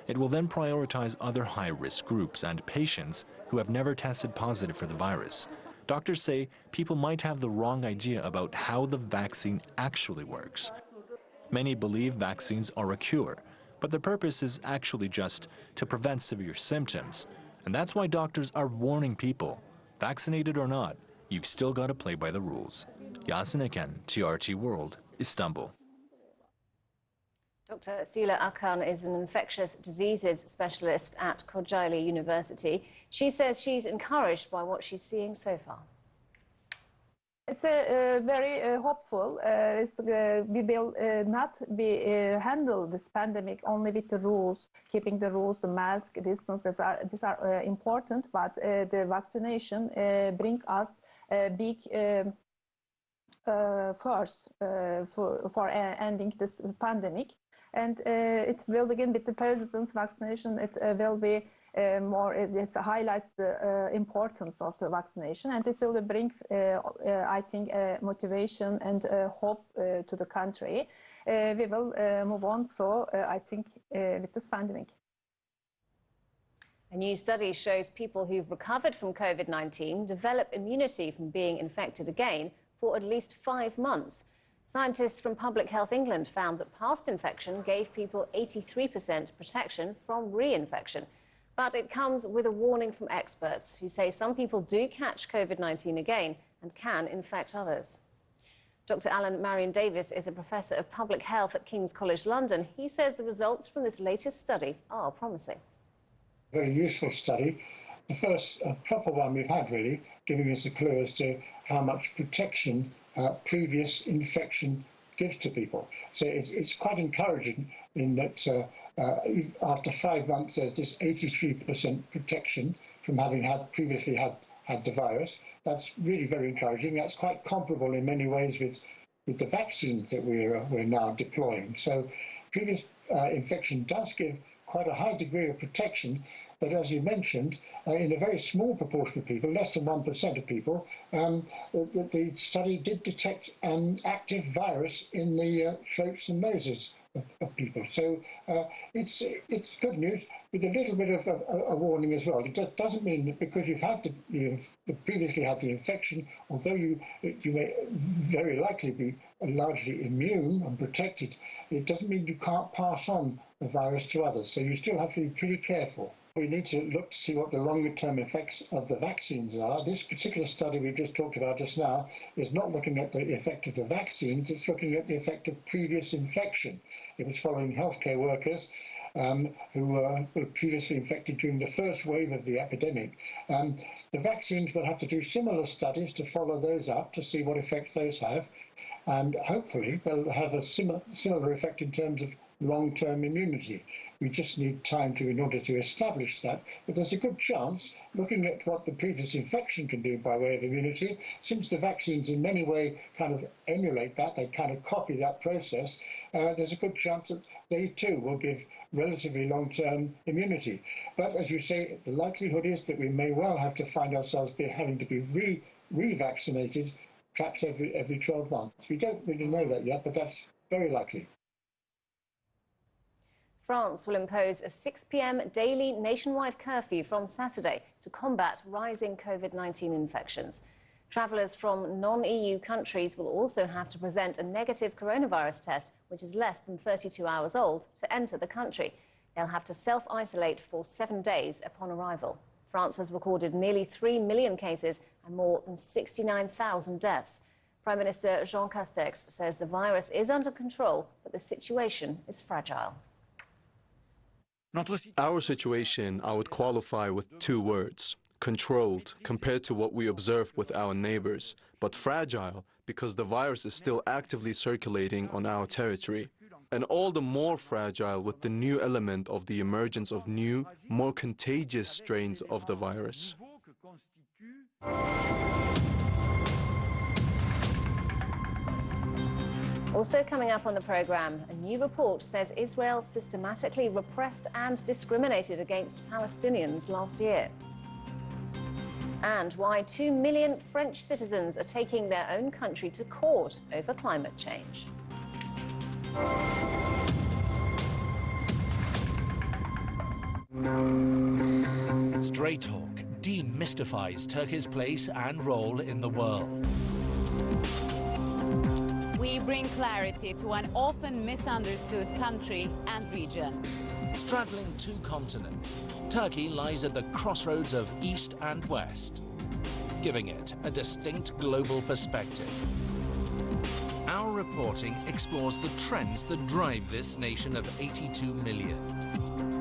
it will then prioritize other high-risk groups and patients who have never tested positive for the virus. Doctors say people might have the wrong idea about how the vaccine actually works. Many believe vaccines are a cure, but the purpose is actually just to prevent severe symptoms. And that's why doctors are warning people, vaccinated or not, you've still got to play by the rules. Yasin Eken, TRT World, Istanbul. Dr. Asila Akan is an infectious diseases specialist at Kocaeli University. She says she's encouraged by what she's seeing so far. It's very hopeful. We will not handle this pandemic only with the rules, keeping the rules, the mask, distance. These are important, but the vaccination brings us a big force for ending this pandemic. And it will begin with the president's vaccination. It will be more, it highlights the importance of the vaccination, and it will bring, I think, motivation and hope to the country. We will move on, so I think, with this pandemic. A new study shows people who've recovered from COVID-19 develop immunity from being infected again for at least 5 months. Scientists from Public Health England found that past infection gave people 83% protection from reinfection. But it comes with a warning from experts who say some people do catch COVID-19 again and can infect others. Dr. Alan Marion Davis is a professor of public health at King's College London. He says the results from this latest study are promising. Very useful study. The first proper one we've had, really, giving us a clue as to how much protection previous infection gives to people. So it's quite encouraging in that after 5 months there's this 83% protection from having previously had the virus. That's really very encouraging. That's quite comparable in many ways with the vaccines that we're now deploying. So previous infection does give quite a high degree of protection, but as you mentioned, in a very small proportion of people, less than 1% of people, the study did detect an active virus in the throats and noses of people. So it's good news with a little bit of a warning as well. It doesn't mean that because you've had previously had the infection, although you may very likely be largely immune and protected, it doesn't mean you can't pass on the virus to others. So you still have to be pretty careful. We need to look to see what the longer-term effects of the vaccines are. This particular study we just talked about just now is not looking at the effect of the vaccines, it's looking at the effect of previous infection. It was following healthcare workers who were previously infected during the first wave of the epidemic. The vaccines will have to do similar studies to follow those up to see what effects those have, and hopefully they'll have a similar effect in terms of long-term immunity. We just need time in order to establish that. But there's a good chance, looking at what the previous infection can do by way of immunity, since the vaccines in many ways kind of emulate that, they kind of copy that process, there's a good chance that they too will give relatively long-term immunity. But as you say, the likelihood is that we may well have to find ourselves having to be re-vaccinated perhaps every 12 months. We don't really know that yet, but that's very likely. France will impose a 6 p.m. daily nationwide curfew from Saturday to combat rising COVID-19 infections. Travellers from non-EU countries will also have to present a negative coronavirus test, which is less than 32 hours old, to enter the country. They'll have to self-isolate for 7 days upon arrival. France has recorded nearly 3 million cases and more than 69,000 deaths. Prime Minister Jean Castex says the virus is under control, but the situation is fragile. Our situation I would qualify with two words: controlled compared to what we observe with our neighbors, but fragile because the virus is still actively circulating on our territory. And all the more fragile with the new element of the emergence of new, more contagious strains of the virus. Also coming up on the programme, a new report says Israel systematically repressed and discriminated against Palestinians last year. And why 2 million French citizens are taking their own country to court over climate change. Straight Talk demystifies Turkey's place and role in the world. We bring clarity to an often misunderstood country and region. Straddling two continents, Turkey lies at the crossroads of East and West, giving it a distinct global perspective. Our reporting explores the trends that drive this nation of 82 million.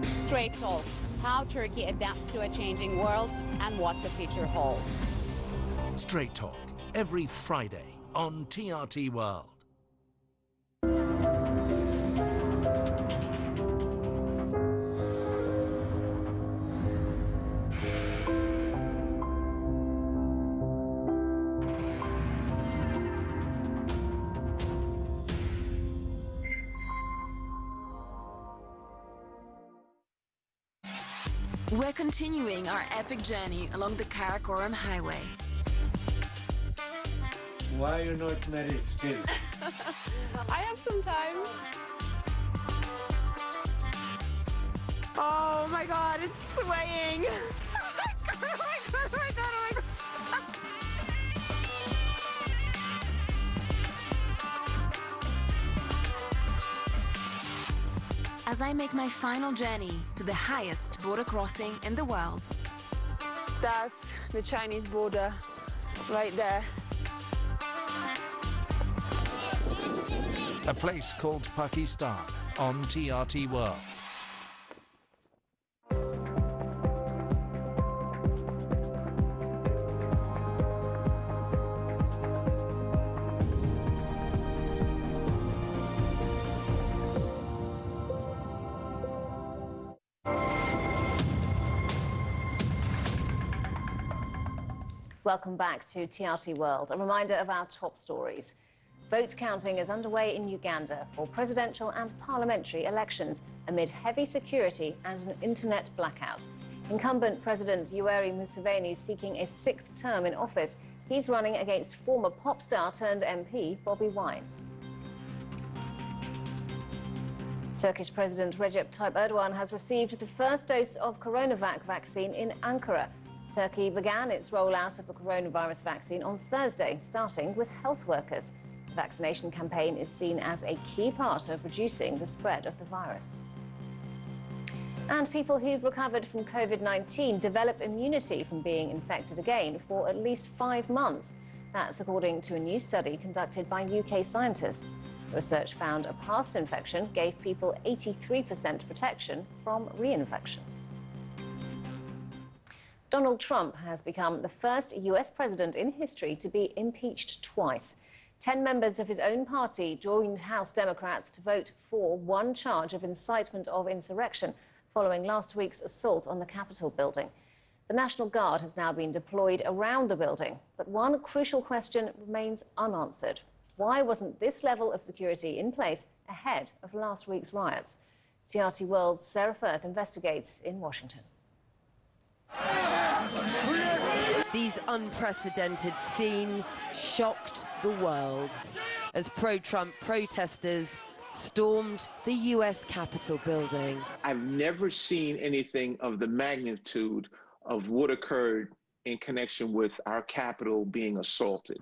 Straight Talk, how Turkey adapts to a changing world and what the future holds. Straight Talk, every Friday on TRT World. We're continuing our epic journey along the Karakoram Highway. Why are you not married still? I have some time. Oh my god, it's swaying. Oh my god, oh my god, oh my god, oh my god. As I make my final journey to the highest border crossing in the world. That's the Chinese border right there. A place called Pakistan on TRT World. Welcome back to TRT World. A reminder of our top stories. Vote counting is underway in Uganda for presidential and parliamentary elections amid heavy security and an internet blackout. Incumbent President Yoweri Museveni is seeking a sixth term in office. He's running against former pop star turned MP Bobi Wine. Turkish President Recep Tayyip Erdogan has received the first dose of CoronaVac vaccine in Ankara. Turkey began its rollout of the coronavirus vaccine on Thursday, starting with health workers. The vaccination campaign is seen as a key part of reducing the spread of the virus. And people who've recovered from COVID-19 develop immunity from being infected again for at least 5 months. That's according to a new study conducted by UK scientists. The research found a past infection gave people 83% protection from reinfection. Donald Trump has become the first US president in history to be impeached twice. 10 members of his own party joined House Democrats to vote for one charge of incitement of insurrection following last week's assault on the Capitol building. The National Guard has now been deployed around the building, but one crucial question remains unanswered. Why wasn't this level of security in place ahead of last week's riots? TRT World's Sarah Firth investigates in Washington. These unprecedented scenes shocked the world as pro-Trump protesters stormed the U.S. Capitol building. I've never seen anything of the magnitude of what occurred in connection with our Capitol being assaulted.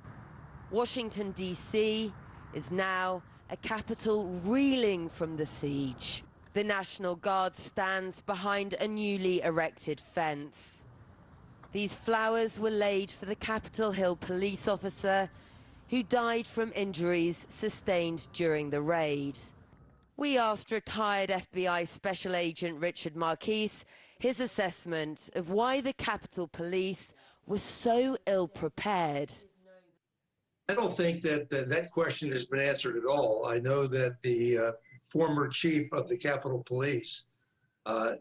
Washington, D.C. is now a capital reeling from the siege. The National Guard stands behind a newly erected fence. These flowers were laid for the Capitol Hill police officer who died from injuries sustained during the raid. We asked retired FBI Special Agent Richard Marquis his assessment of why the Capitol Police was so ill-prepared. I don't think that that question has been answered at all. I know that the former chief of the Capitol Police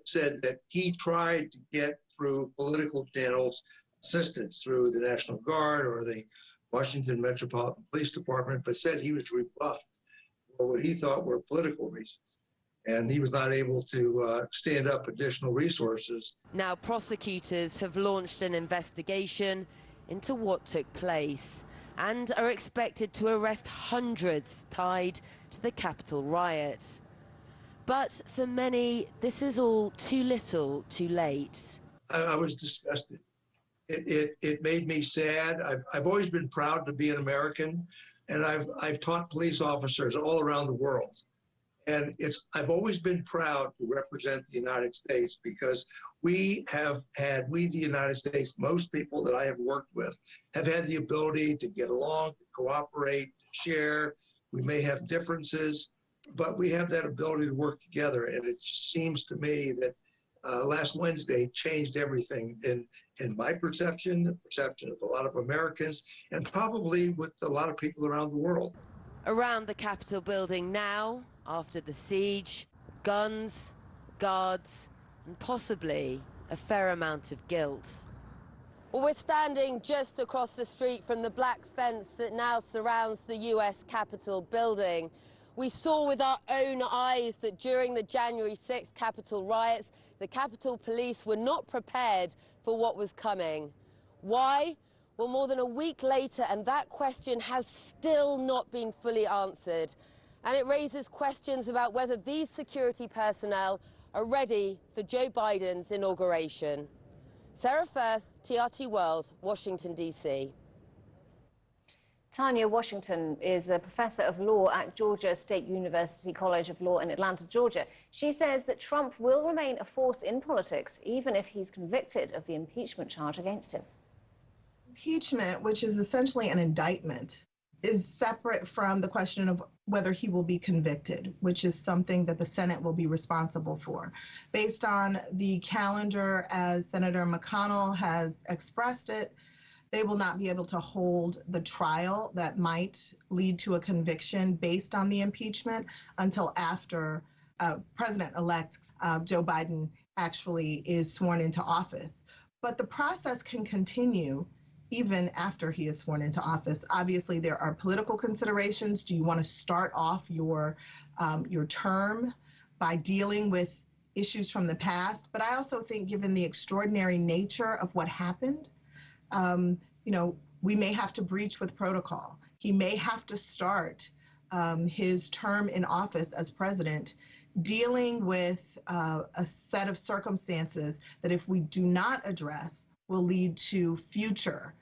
said that he tried to get through political channels assistance through the National Guard or the Washington Metropolitan Police Department, but said he was rebuffed for what he thought were political reasons. And he was not able to stand up additional resources. Now prosecutors have launched an investigation into what took place and are expected to arrest hundreds tied to the Capitol riot. But for many, this is all too little, too late. I was disgusted. It made me sad. I've always been proud to be an American, and I've taught police officers all around the world. And I've always been proud to represent the United States because the United States, most people that I have worked with have had the ability to get along, to cooperate, to share. We may have differences, but we have that ability to work together. And it just seems to me that last Wednesday changed everything in my perception, the perception of a lot of Americans, and probably with a lot of people around the world. Around the Capitol building now, after the siege, guns, guards, and possibly a fair amount of guilt. Well, we're standing just across the street from the black fence that now surrounds the US Capitol building. We saw with our own eyes that during the January 6th Capitol riots, the Capitol Police were not prepared for what was coming. Why? Well, more than a week later, and that question has still not been fully answered. And it raises questions about whether these security personnel are ready for Joe Biden's inauguration. Sarah Firth, TRT World, Washington, D.C. Tanya Washington is a professor of law at Georgia State University College of Law in Atlanta, Georgia. She says that Trump will remain a force in politics, even if he's convicted of the impeachment charge against him. Impeachment, which is essentially an indictment, is separate from the question of whether he will be convicted, which is something that the Senate will be responsible for. Based on the calendar, as Senator McConnell has expressed it, they will not be able to hold the trial that might lead to a conviction based on the impeachment until after President-elect Joe Biden actually is sworn into office. But the process can continue even after he is sworn into office. Obviously, there are political considerations. Do you want to start off your term by dealing with issues from the past? But I also think, given the extraordinary nature of what happened, we may have to breach with protocol. He may have to start his term in office as president dealing with a set of circumstances that, if we do not address, will lead to future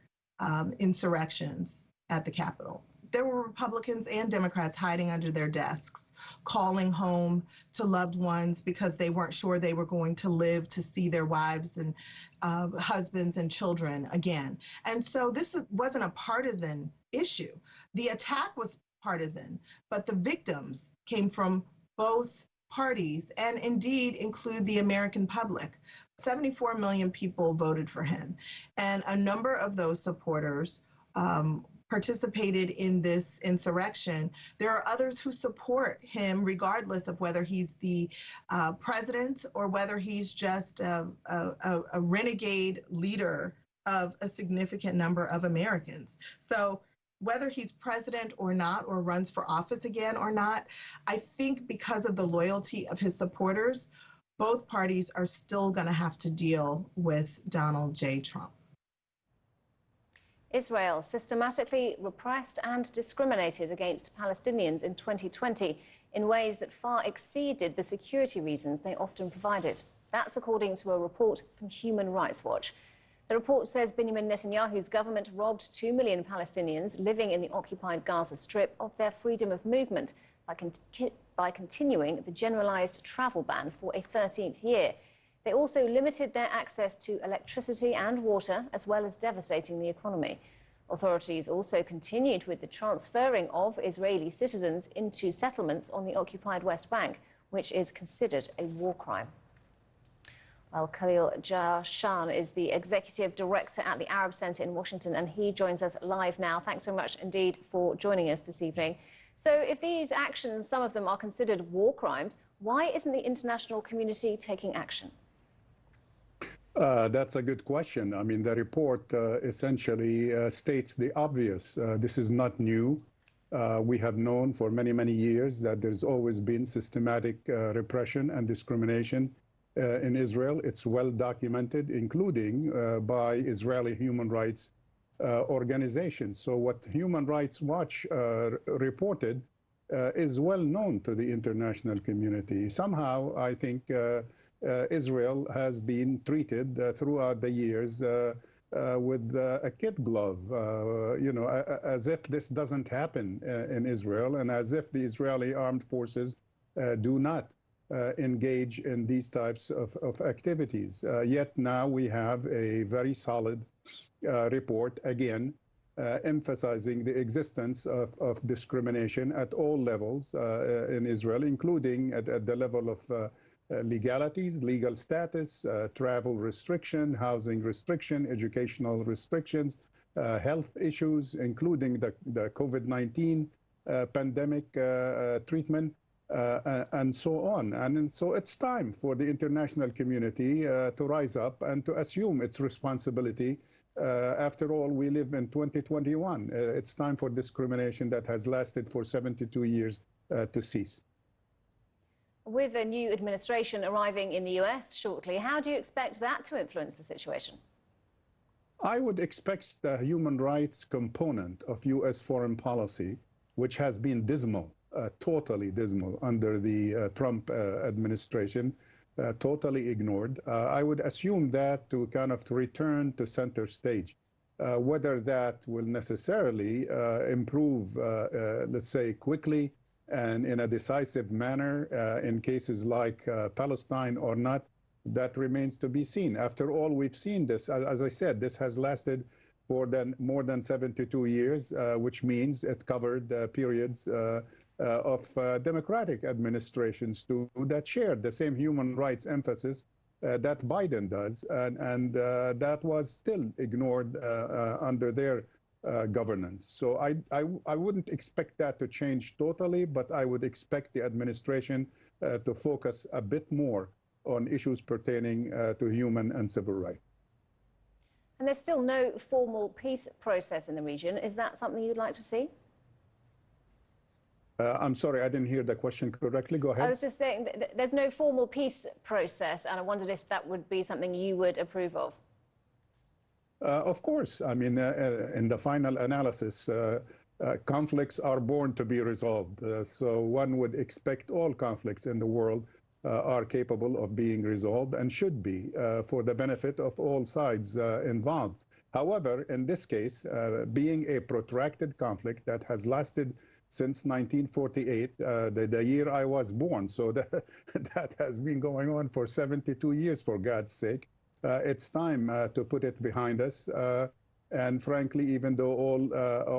insurrections at the Capitol. There were Republicans and Democrats hiding under their desks, calling home to loved ones because they weren't sure they were going to live to see their wives and husbands and children again. And so this wasn't a partisan issue. The attack was partisan, but the victims came from both parties and indeed include the American public. 74 million people voted for him, and a number of those supporters participated in this insurrection. There are others who support him regardless of whether he's the president or whether he's just a renegade leader of a significant number of Americans. So whether he's president or not, or runs for office again or not, I think because of the loyalty of his supporters, both parties are still going to have to deal with Donald J. Trump. Israel systematically repressed and discriminated against Palestinians in 2020 in ways that far exceeded the security reasons they often provided. That's according to a report from Human Rights Watch. The report says Benjamin Netanyahu's government robbed 2 million Palestinians living in the occupied Gaza Strip of their freedom of movement by continuing the generalized travel ban for a 13th year. They also limited their access to electricity and water, as well as devastating the economy. Authorities also continued with the transferring of Israeli citizens into settlements on the occupied West Bank, which is considered a war crime. Well, Khalil Jashan is the Executive Director at the Arab Center in Washington, and he joins us live now. Thanks so much indeed for joining us this evening. So if these actions, some of them are considered war crimes, why isn't the international community taking action? That's a good question. I mean, the report essentially states the obvious. This is not new. We have known for many, many years that there's always been systematic repression and discrimination in Israel. It's well documented, including by Israeli human rights organizations. So what Human Rights Watch reported is well known to the international community. Somehow, I think Israel has been treated throughout the years with a kid glove, as if this doesn't happen in Israel, and as if the Israeli armed forces do not engage in these types of activities. Yet now we have a very solid report, again, emphasizing the existence of discrimination at all levels in Israel, including at the level of legalities, legal status, travel restriction, housing restriction, educational restrictions, health issues, including the COVID-19 pandemic treatment, and so on. And so it's time for the international community to rise up and to assume its responsibility. After all, we live in 2021. It's time for discrimination that has lasted for 72 years to cease. With a new administration arriving in the US shortly, how do you expect that to influence the situation? I would expect the human rights component of US foreign policy, which has been dismal, totally dismal under the Trump administration, totally ignored. I would assume that to kind of return to center stage. Whether that will necessarily improve, let's say, quickly and in a decisive manner in cases like Palestine or not, that remains to be seen. After all, we've seen this. As I said, this has lasted for more than 72 years, which means it covered periods of democratic administrations too that shared the same human rights emphasis that Biden does, and that was still ignored under their governance. So I wouldn't expect that to change totally, but I would expect the administration to focus a bit more on issues pertaining to human and civil rights. And there's still no formal peace process in the region. Is that something you'd like to see? I'm sorry, I didn't hear the question correctly. Go ahead. I was just saying that there's no formal peace process, and I wondered if that would be something you would approve of. Of course. I mean, in the final analysis, conflicts are born to be resolved. So one would expect all conflicts in the world are capable of being resolved and should be for the benefit of all sides involved. However, in this case, being a protracted conflict that has lasted since 1948, the year I was born, so that has been going on for 72 years, for God's sake. It's time to put it behind us. And frankly, even though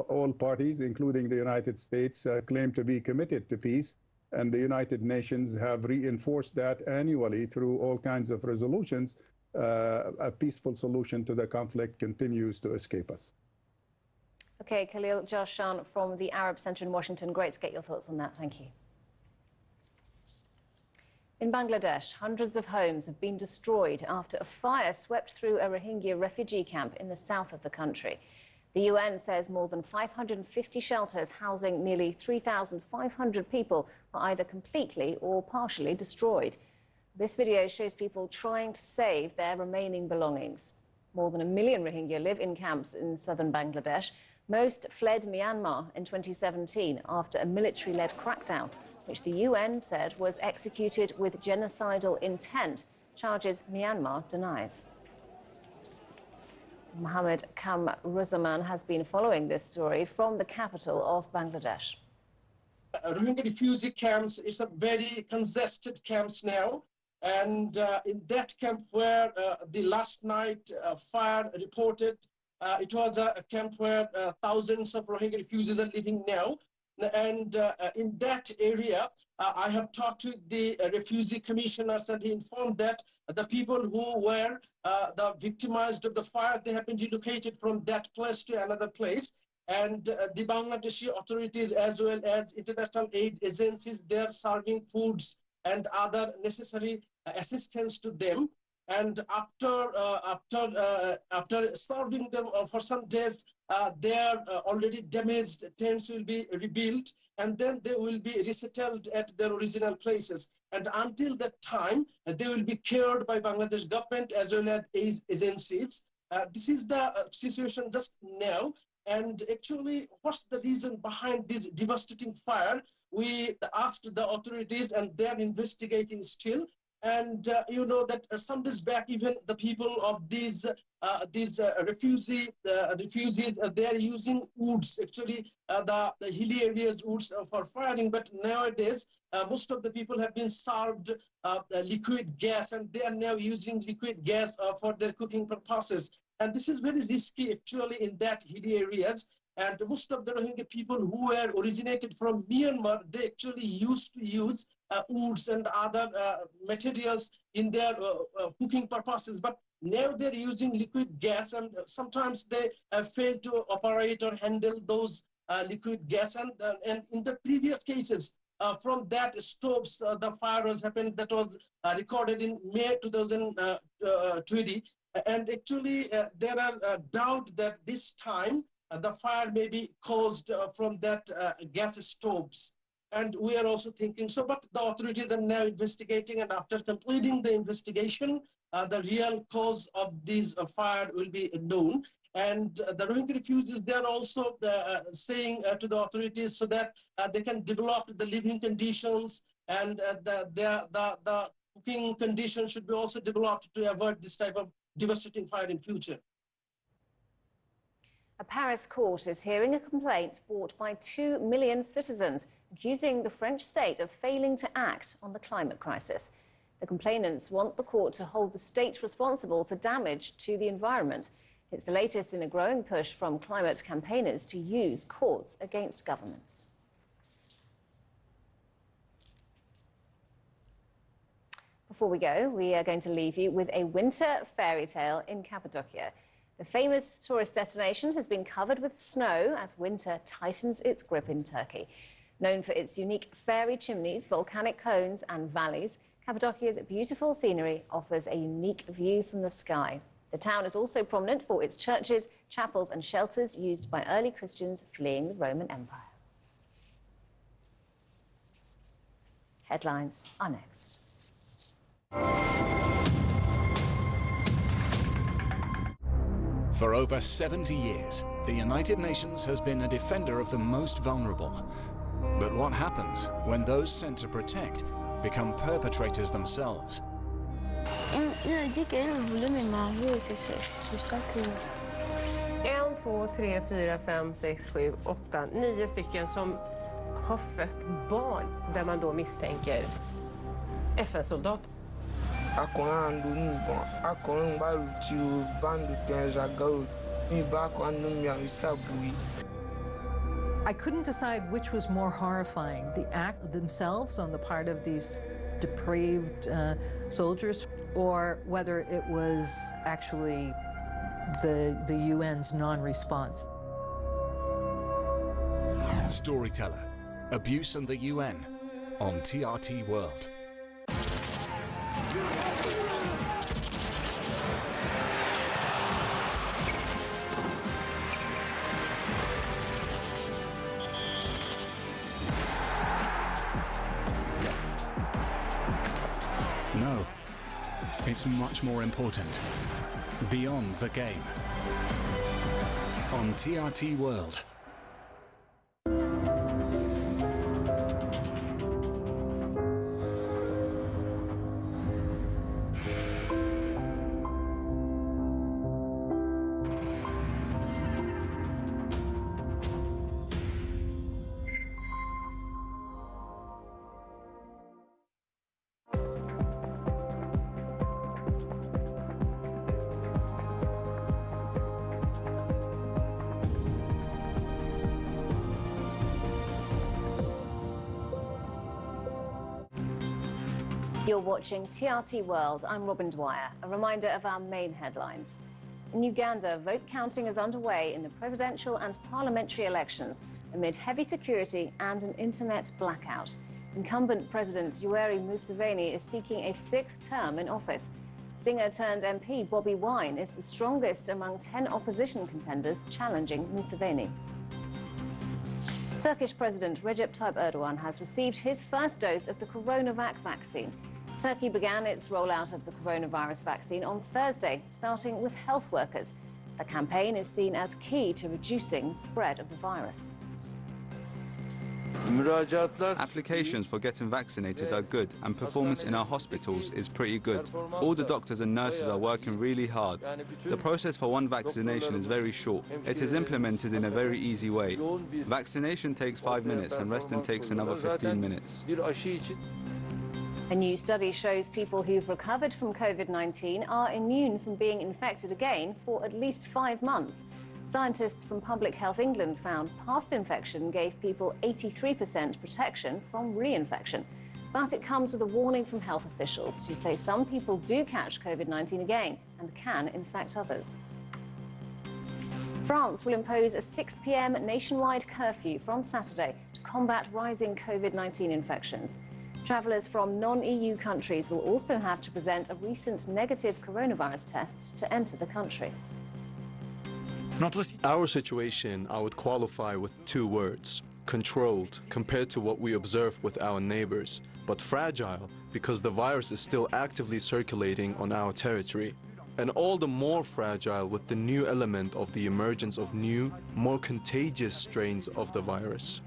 all parties, including the United States, claim to be committed to peace, and the United Nations have reinforced that annually through all kinds of resolutions, a peaceful solution to the conflict continues to escape us. Okay, Khalil Jashan from the Arab Center in Washington. Great to get your thoughts on that. Thank you. In Bangladesh, hundreds of homes have been destroyed after a fire swept through a Rohingya refugee camp in the south of the country. The UN says more than 550 shelters housing nearly 3,500 people are either completely or partially destroyed. This video shows people trying to save their remaining belongings. More than 1 million Rohingya live in camps in southern Bangladesh. Most fled Myanmar in 2017 after a military-led crackdown, which the UN said was executed with genocidal intent, charges Myanmar denies. Mohammed Kamruzaman has been following this story from the capital of Bangladesh. Rohingya refugee camps is a very congested camps now. And in that camp where the last night fire reported It was a camp where thousands of Rohingya refugees are living now. And in that area, I have talked to the refugee commissioners, and he informed that the people who were the victimized of the fire, they have been relocated from that place to another place. And the Bangladeshi authorities, as well as international aid agencies, they are serving foods and other necessary assistance to them. And after serving them for some days, their already damaged tents will be rebuilt, and then they will be resettled at their original places. And until that time, they will be cared by Bangladesh government as well as aid agencies. This is the situation just now. And actually, what's the reason behind this devastating fire? We asked the authorities, and they're investigating still. And you know that some days back, even the people of these refugees, they are using woods, actually the hilly areas woods for firing. But nowadays, most of the people have been served liquid gas, and they are now using liquid gas for their cooking purposes. And this is very risky, actually, in that hilly areas. And most of the Rohingya people who were originated from Myanmar, they actually used to use woods and other materials in their cooking purposes. But now they're using liquid gas, and sometimes they fail to operate or handle those liquid gas. And in the previous cases, from that stoves, the fire was happened. That was recorded in May 2020. And actually, there are doubt that this time the fire may be caused from that gas stoves. And we are also thinking so, but the authorities are now investigating, and after completing the investigation, the real cause of this fire will be known. And the Rohingya refugees, they are also saying to the authorities so that they can develop the living conditions, and the cooking conditions should be also developed to avoid this type of devastating fire in future. A Paris court is hearing a complaint brought by 2 million citizens accusing the French state of failing to act on the climate crisis. The complainants want the court to hold the state responsible for damage to the environment. It's the latest in a growing push from climate campaigners to use courts against governments. Before we go, we are going to leave you with a winter fairy tale in Cappadocia. The famous tourist destination has been covered with snow as winter tightens its grip in Turkey. Known for its unique fairy chimneys, volcanic cones and valleys, Cappadocia's beautiful scenery offers a unique view from the sky. The town is also prominent for its churches, chapels and shelters used by early Christians fleeing the Roman Empire. Headlines are next. For over 70 years, the United Nations has been a defender of the most vulnerable. But what happens when those sent to protect become perpetrators themselves? Il a dit qu'elle voulait me marier, c'est ça que... 1, 2, 3, 4, 5, 6, 7, 8, 9 stycken som har fött barn där man då misstänker FN-soldat. I couldn't decide which was more horrifying, the act themselves on the part of these depraved soldiers, or whether it was actually the UN's non-response. Storyteller, Abuse and the UN on TRT World. No, it's much more important. Beyond the game. On TRT World. You're watching TRT World. I'm Robin Dwyer. A reminder of our main headlines. In Uganda, vote counting is underway in the presidential and parliamentary elections amid heavy security and an internet blackout. Incumbent President Yoweri Museveni is seeking a sixth term in office. Singer-turned-MP Bobi Wine is the strongest among 10 opposition contenders challenging Museveni. Turkish President Recep Tayyip Erdogan has received his first dose of the CoronaVac vaccine. Turkey began its rollout of the coronavirus vaccine on Thursday, starting with health workers. The campaign is seen as key to reducing the spread of the virus. Applications for getting vaccinated are good, and performance in our hospitals is pretty good. All the doctors and nurses are working really hard. The process for one vaccination is very short. It is implemented in a very easy way. Vaccination takes 5 minutes and resting takes another 15 minutes. A new study shows people who've recovered from COVID-19 are immune from being infected again for at least 5 months. Scientists from Public Health England found past infection gave people 83% protection from reinfection. But it comes with a warning from health officials who say some people do catch COVID-19 again and can infect others. France will impose a 6 p.m. nationwide curfew from Saturday to combat rising COVID-19 infections. Travellers from non-EU countries will also have to present a recent negative coronavirus test to enter the country. Our situation I would qualify with 2 words: controlled compared to what we observe with our neighbors, but fragile because the virus is still actively circulating on our territory. And all the more fragile with the new element of the emergence of new, more contagious strains of the virus.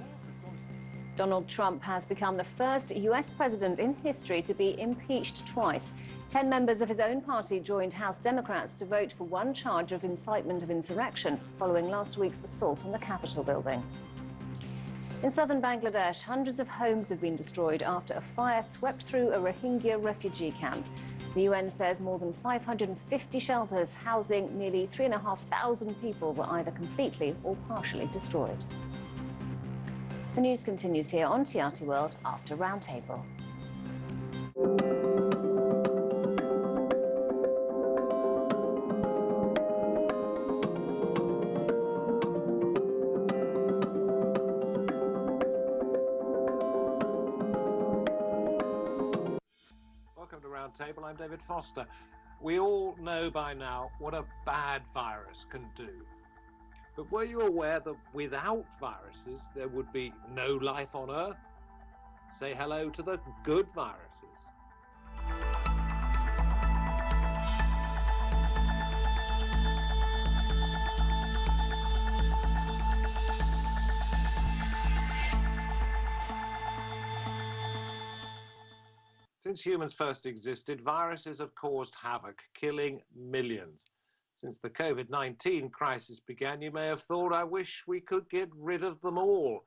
Donald Trump has become the first US president in history to be impeached twice. 10 members of his own party joined House Democrats to vote for one charge of incitement of insurrection following last week's assault on the Capitol building. In southern Bangladesh, hundreds of homes have been destroyed after a fire swept through a Rohingya refugee camp. The UN says more than 550 shelters housing nearly 3,500 people were either completely or partially destroyed. The news continues here on TRT World after Roundtable. Welcome to Roundtable. I'm David Foster. We all know by now what a bad virus can do. But were you aware that without viruses, there would be no life on Earth? Say hello to the good viruses. Since humans first existed, viruses have caused havoc, killing millions. Since the COVID-19 crisis began, you may have thought, I wish we could get rid of them all.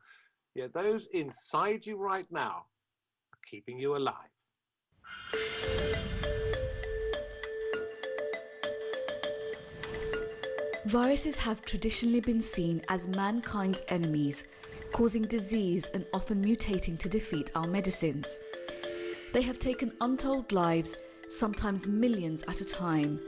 Yet those inside you right now are keeping you alive. Viruses have traditionally been seen as mankind's enemies, causing disease and often mutating to defeat our medicines. They have taken untold lives, sometimes millions at a time.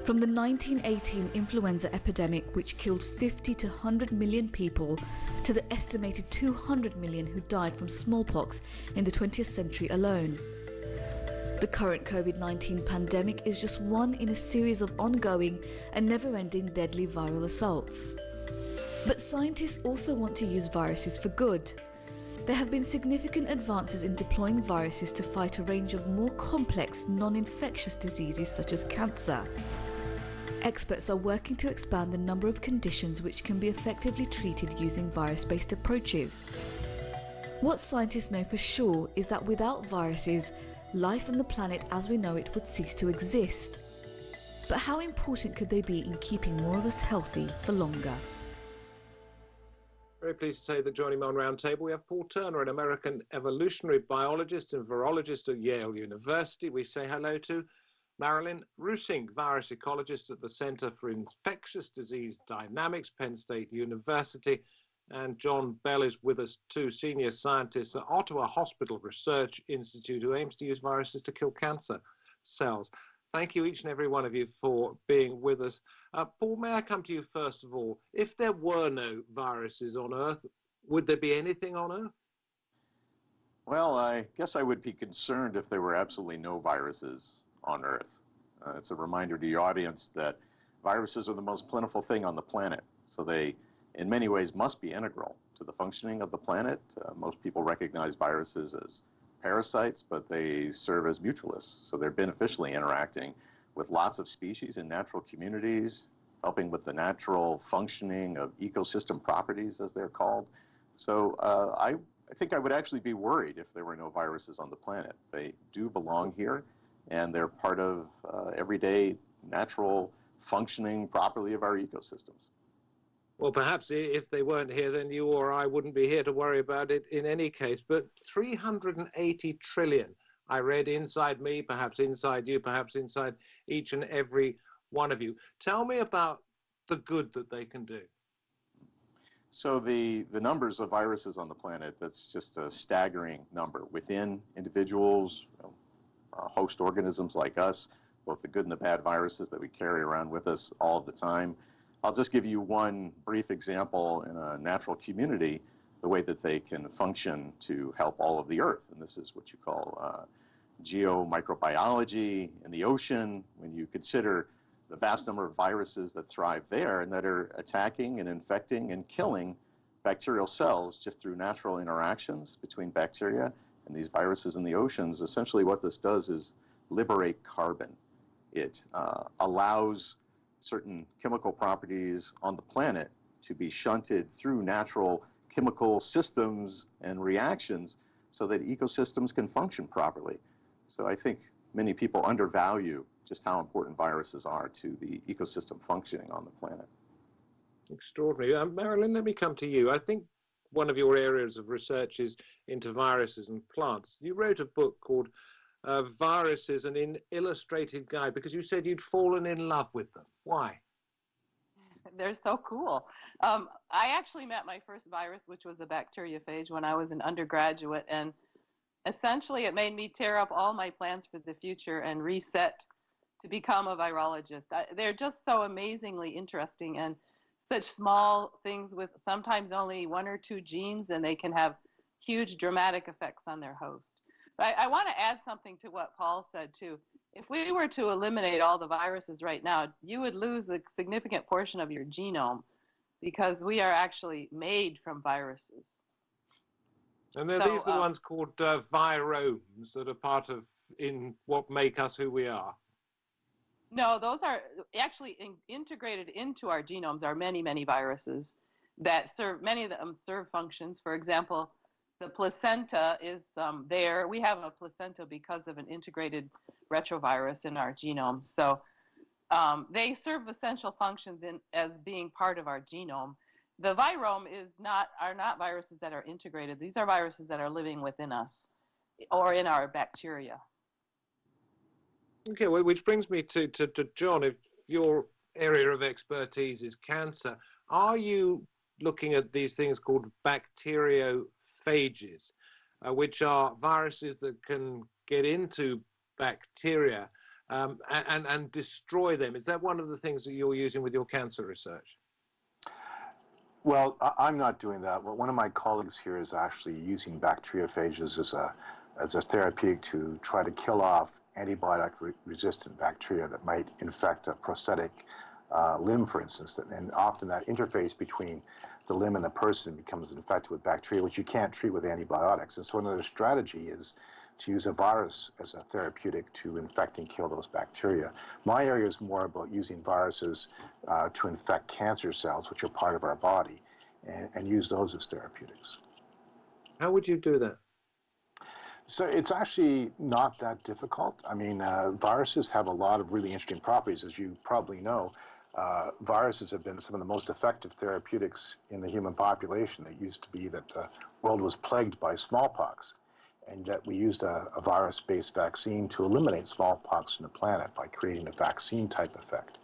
From the 1918 influenza epidemic, which killed 50 to 100 million people, to the estimated 200 million who died from smallpox in the 20th century alone. The current COVID-19 pandemic is just one in a series of ongoing and never-ending deadly viral assaults. But scientists also want to use viruses for good. There have been significant advances in deploying viruses to fight a range of more complex, non-infectious diseases such as cancer. Experts are working to expand the number of conditions which can be effectively treated using virus-based approaches. What scientists know for sure is that without viruses, life on the planet as we know it would cease to exist. But how important could they be in keeping more of us healthy for longer? Very pleased to say that joining me on Roundtable, we have Paul Turner, an American evolutionary biologist and virologist at Yale University. We say hello to Marilyn Rusing, virus ecologist at the Center for Infectious Disease Dynamics, Penn State University, And John Bell is with us too, senior scientist at Ottawa Hospital Research Institute, who aims to use viruses to kill cancer cells. Thank you, each and every one of you, for being with us. Paul, may I come to you first of all? If there were no viruses on Earth, would there be anything on Earth? Well, I guess I would be concerned if there were absolutely no viruses on Earth. It's a reminder to your audience that viruses are the most plentiful thing on the planet, so they, in many ways, must be integral to the functioning of the planet. Most people recognize viruses as parasites, but they serve as mutualists, so they're beneficially interacting with lots of species in natural communities, helping with the natural functioning of ecosystem properties, as they're called. So I think I would actually be worried if there were no viruses on the planet. They do belong here, and they're part of everyday natural functioning properly of our ecosystems. Well, perhaps if they weren't here, then you or I wouldn't be here to worry about it in any case. But 380 trillion, I read, inside me, perhaps inside you, perhaps inside each and every one of you. Tell me about the good that they can do. So the numbers of viruses on the planet, that's just a staggering number. Within individuals, host organisms like us, both the good and the bad viruses that we carry around with us all of the time. I'll just give you one brief example in a natural community, the way that they can function to help all of the Earth. And this is what you call geomicrobiology in the ocean. When you consider the vast number of viruses that thrive there and that are attacking and infecting and killing bacterial cells just through natural interactions between bacteria and these viruses in the oceans, essentially what this does is liberate carbon. It allows certain chemical properties on the planet to be shunted through natural chemical systems and reactions so that ecosystems can function properly. So I think many people undervalue just how important viruses are to the ecosystem functioning on the planet. Extraordinary. Marilyn, let me come to you. I think one of your areas of research is into viruses and plants. You wrote a book called Viruses, an Illustrated Guide, because you said you'd fallen in love with them. Why? They're so cool. I actually met my first virus, which was a bacteriophage, when I was an undergraduate, and essentially it made me tear up all my plans for the future and reset to become a virologist. They're just so amazingly interesting, and such small things with sometimes only 1 or 2 genes, and they can have huge dramatic effects on their host. But I want to add something to what Paul said too. If we were to eliminate all the viruses right now, you would lose a significant portion of your genome, because we are actually made from viruses. And these are the ones called viromes that are part of in what make us who we are. No, those are actually integrated into our genomes are many, many viruses that serve, many of them serve functions. For example, the placenta is there. We have a placenta because of an integrated retrovirus in our genome. So they serve essential functions as being part of our genome. The virome are not viruses that are integrated. These are viruses that are living within us or in our bacteria. Okay, well, which brings me to John. If your area of expertise is cancer, are you looking at these things called bacteriophages, which are viruses that can get into bacteria and destroy them? Is that one of the things that you're using with your cancer research? Well, I'm not doing that. Well, one of my colleagues here is actually using bacteriophages as a therapeutic to try to kill off antibiotic-resistant bacteria that might infect a prosthetic limb, for instance. And often that interface between the limb and the person becomes infected with bacteria, which you can't treat with antibiotics. And so another strategy is to use a virus as a therapeutic to infect and kill those bacteria. My area is more about using viruses to infect cancer cells, which are part of our body, and use those as therapeutics. How would you do that? So it's actually not that difficult. I mean, viruses have a lot of really interesting properties. As you probably know, viruses have been some of the most effective therapeutics in the human population. It used to be that the world was plagued by smallpox, and that we used a virus-based vaccine to eliminate smallpox from the planet by creating a vaccine-type effect.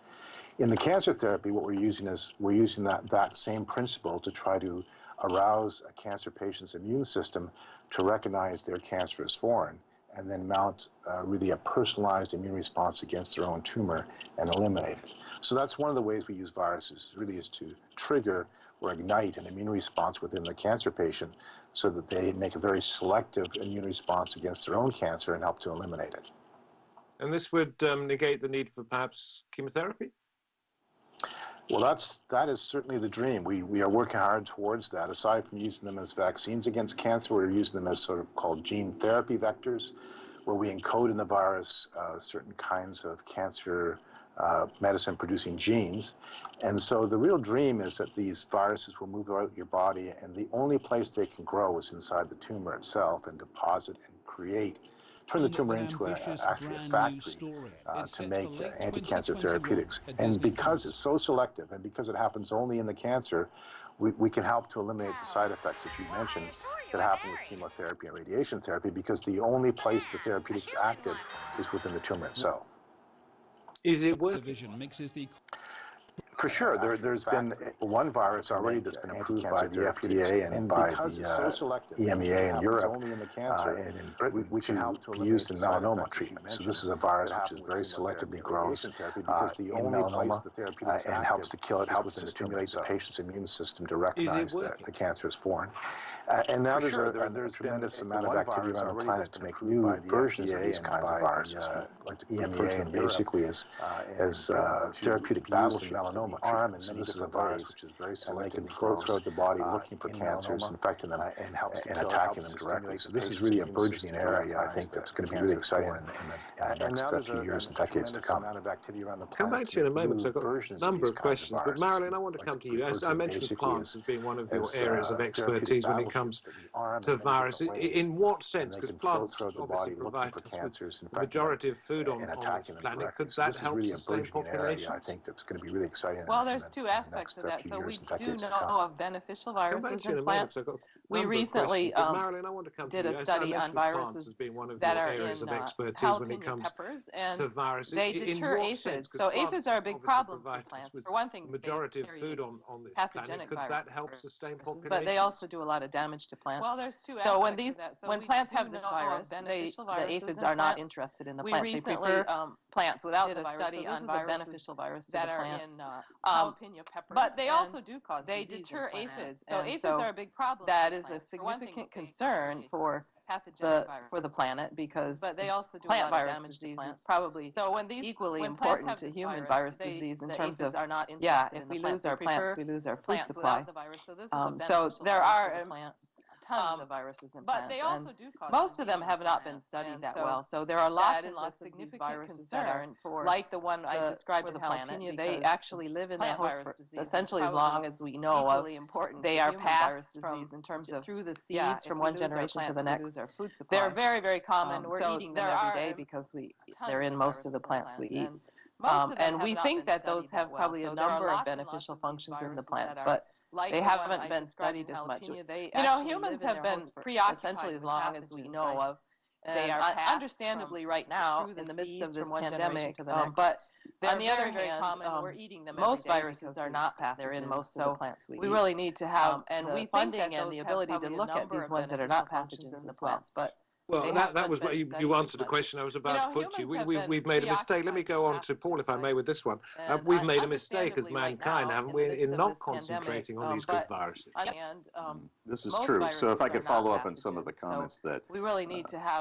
In the cancer therapy, what we're using is that same principle to try to arouse a cancer patient's immune system to recognize their cancer as foreign, and then mount really a personalized immune response against their own tumor and eliminate it. So that's one of the ways we use viruses, really, is to trigger or ignite an immune response within the cancer patient so that they make a very selective immune response against their own cancer and help to eliminate it. And this would negate the need for perhaps chemotherapy? Well, that is certainly the dream. We are working hard towards that. Aside from using them as vaccines against cancer, we're using them as sort of called gene therapy vectors, where we encode in the virus certain kinds of cancer medicine-producing genes. And so the real dream is that these viruses will move out your body, and the only place they can grow is inside the tumor itself and deposit and turn the tumor into actually a factory to make anti-cancer therapeutics. And because it's so selective and because it happens only in the cancer, we can help to eliminate the side effects that you mentioned that happen with chemotherapy and radiation therapy, because the only place the therapeutic is active is within the tumor itself. Is it worth For sure. There's been one virus already that's been approved by the FDA and by the EMEA in Europe, and in Britain, we can help to be used in melanoma treatment. So this is a virus which is very selectively grows in melanoma and helps to kill it, helps to stimulate the patient's immune system to recognize that the cancer is foreign. And now there's a tremendous amount of activity around the planet to make new versions of these kinds of viruses. Like to EMEA and basically as therapeutic battles for melanoma arm, and this is a virus which is very selective and flow throughout the body, looking for cancers, infecting them, and attacking them directly. So this is really a burgeoning area, I think, that's going to be really exciting in the next few years and decades to come. Come back to you in a moment, because I've got a number of questions. But Marilyn, I want to come to you. As I mentioned plants as being one of your areas of expertise when it comes to viruses. In what sense? Because plants obviously provide us with the majority of food on this planet. Could that help sustain populations? I think that's going to be really exciting. Well, there's two aspects of that. So we do know of beneficial viruses in plants. We recently did a study on viruses that are in jalapeno peppers, and they deter aphids. So aphids are a big problem for plants. For one thing, the majority of food on this planet, could that help sustain populations? But they also do a lot of damage to plants. Well, there's two aspects. So when plants have this virus, the aphids are not interested in the plants. They prefer plants without the virus. So this is a beneficial virus to the plants. Jalapeno peppers. But they also do cause disease. They deter aphids. So aphids are a big problem. That is a significant concern for the planet, because plant virus disease is probably equally important to human virus disease in terms of, if we lose our plants, we lose our food supply. So there are tons of viruses in plants, and most of them have not been studied that well. So there are lots and lots of these viruses that are, like the one I described in jalapeno, they actually live in the host for essentially as long as we know of. They are passed in terms of through the seeds from one generation to the next. They're very, very common. We're eating them every day because they're in most of the plants we eat. And we think that those have probably a number of beneficial functions in the plants, but they haven't been studied as much. Humans have been preoccupied essentially as long as we know of. They are understandably right now in the midst of this pandemic, but on the other hand, most viruses are not pathogens. They're in most of the plants we eat. We really need to have the funding and the ability to look at these ones that are not pathogens in the plants. But well, that was what you answered the question I was about to put to you. We've made a mistake. Let me go on to Paul, if I may, with this one. We've made a mistake as mankind, haven't we, in not concentrating on these good viruses? This is true. So if I could follow up on some of the comments that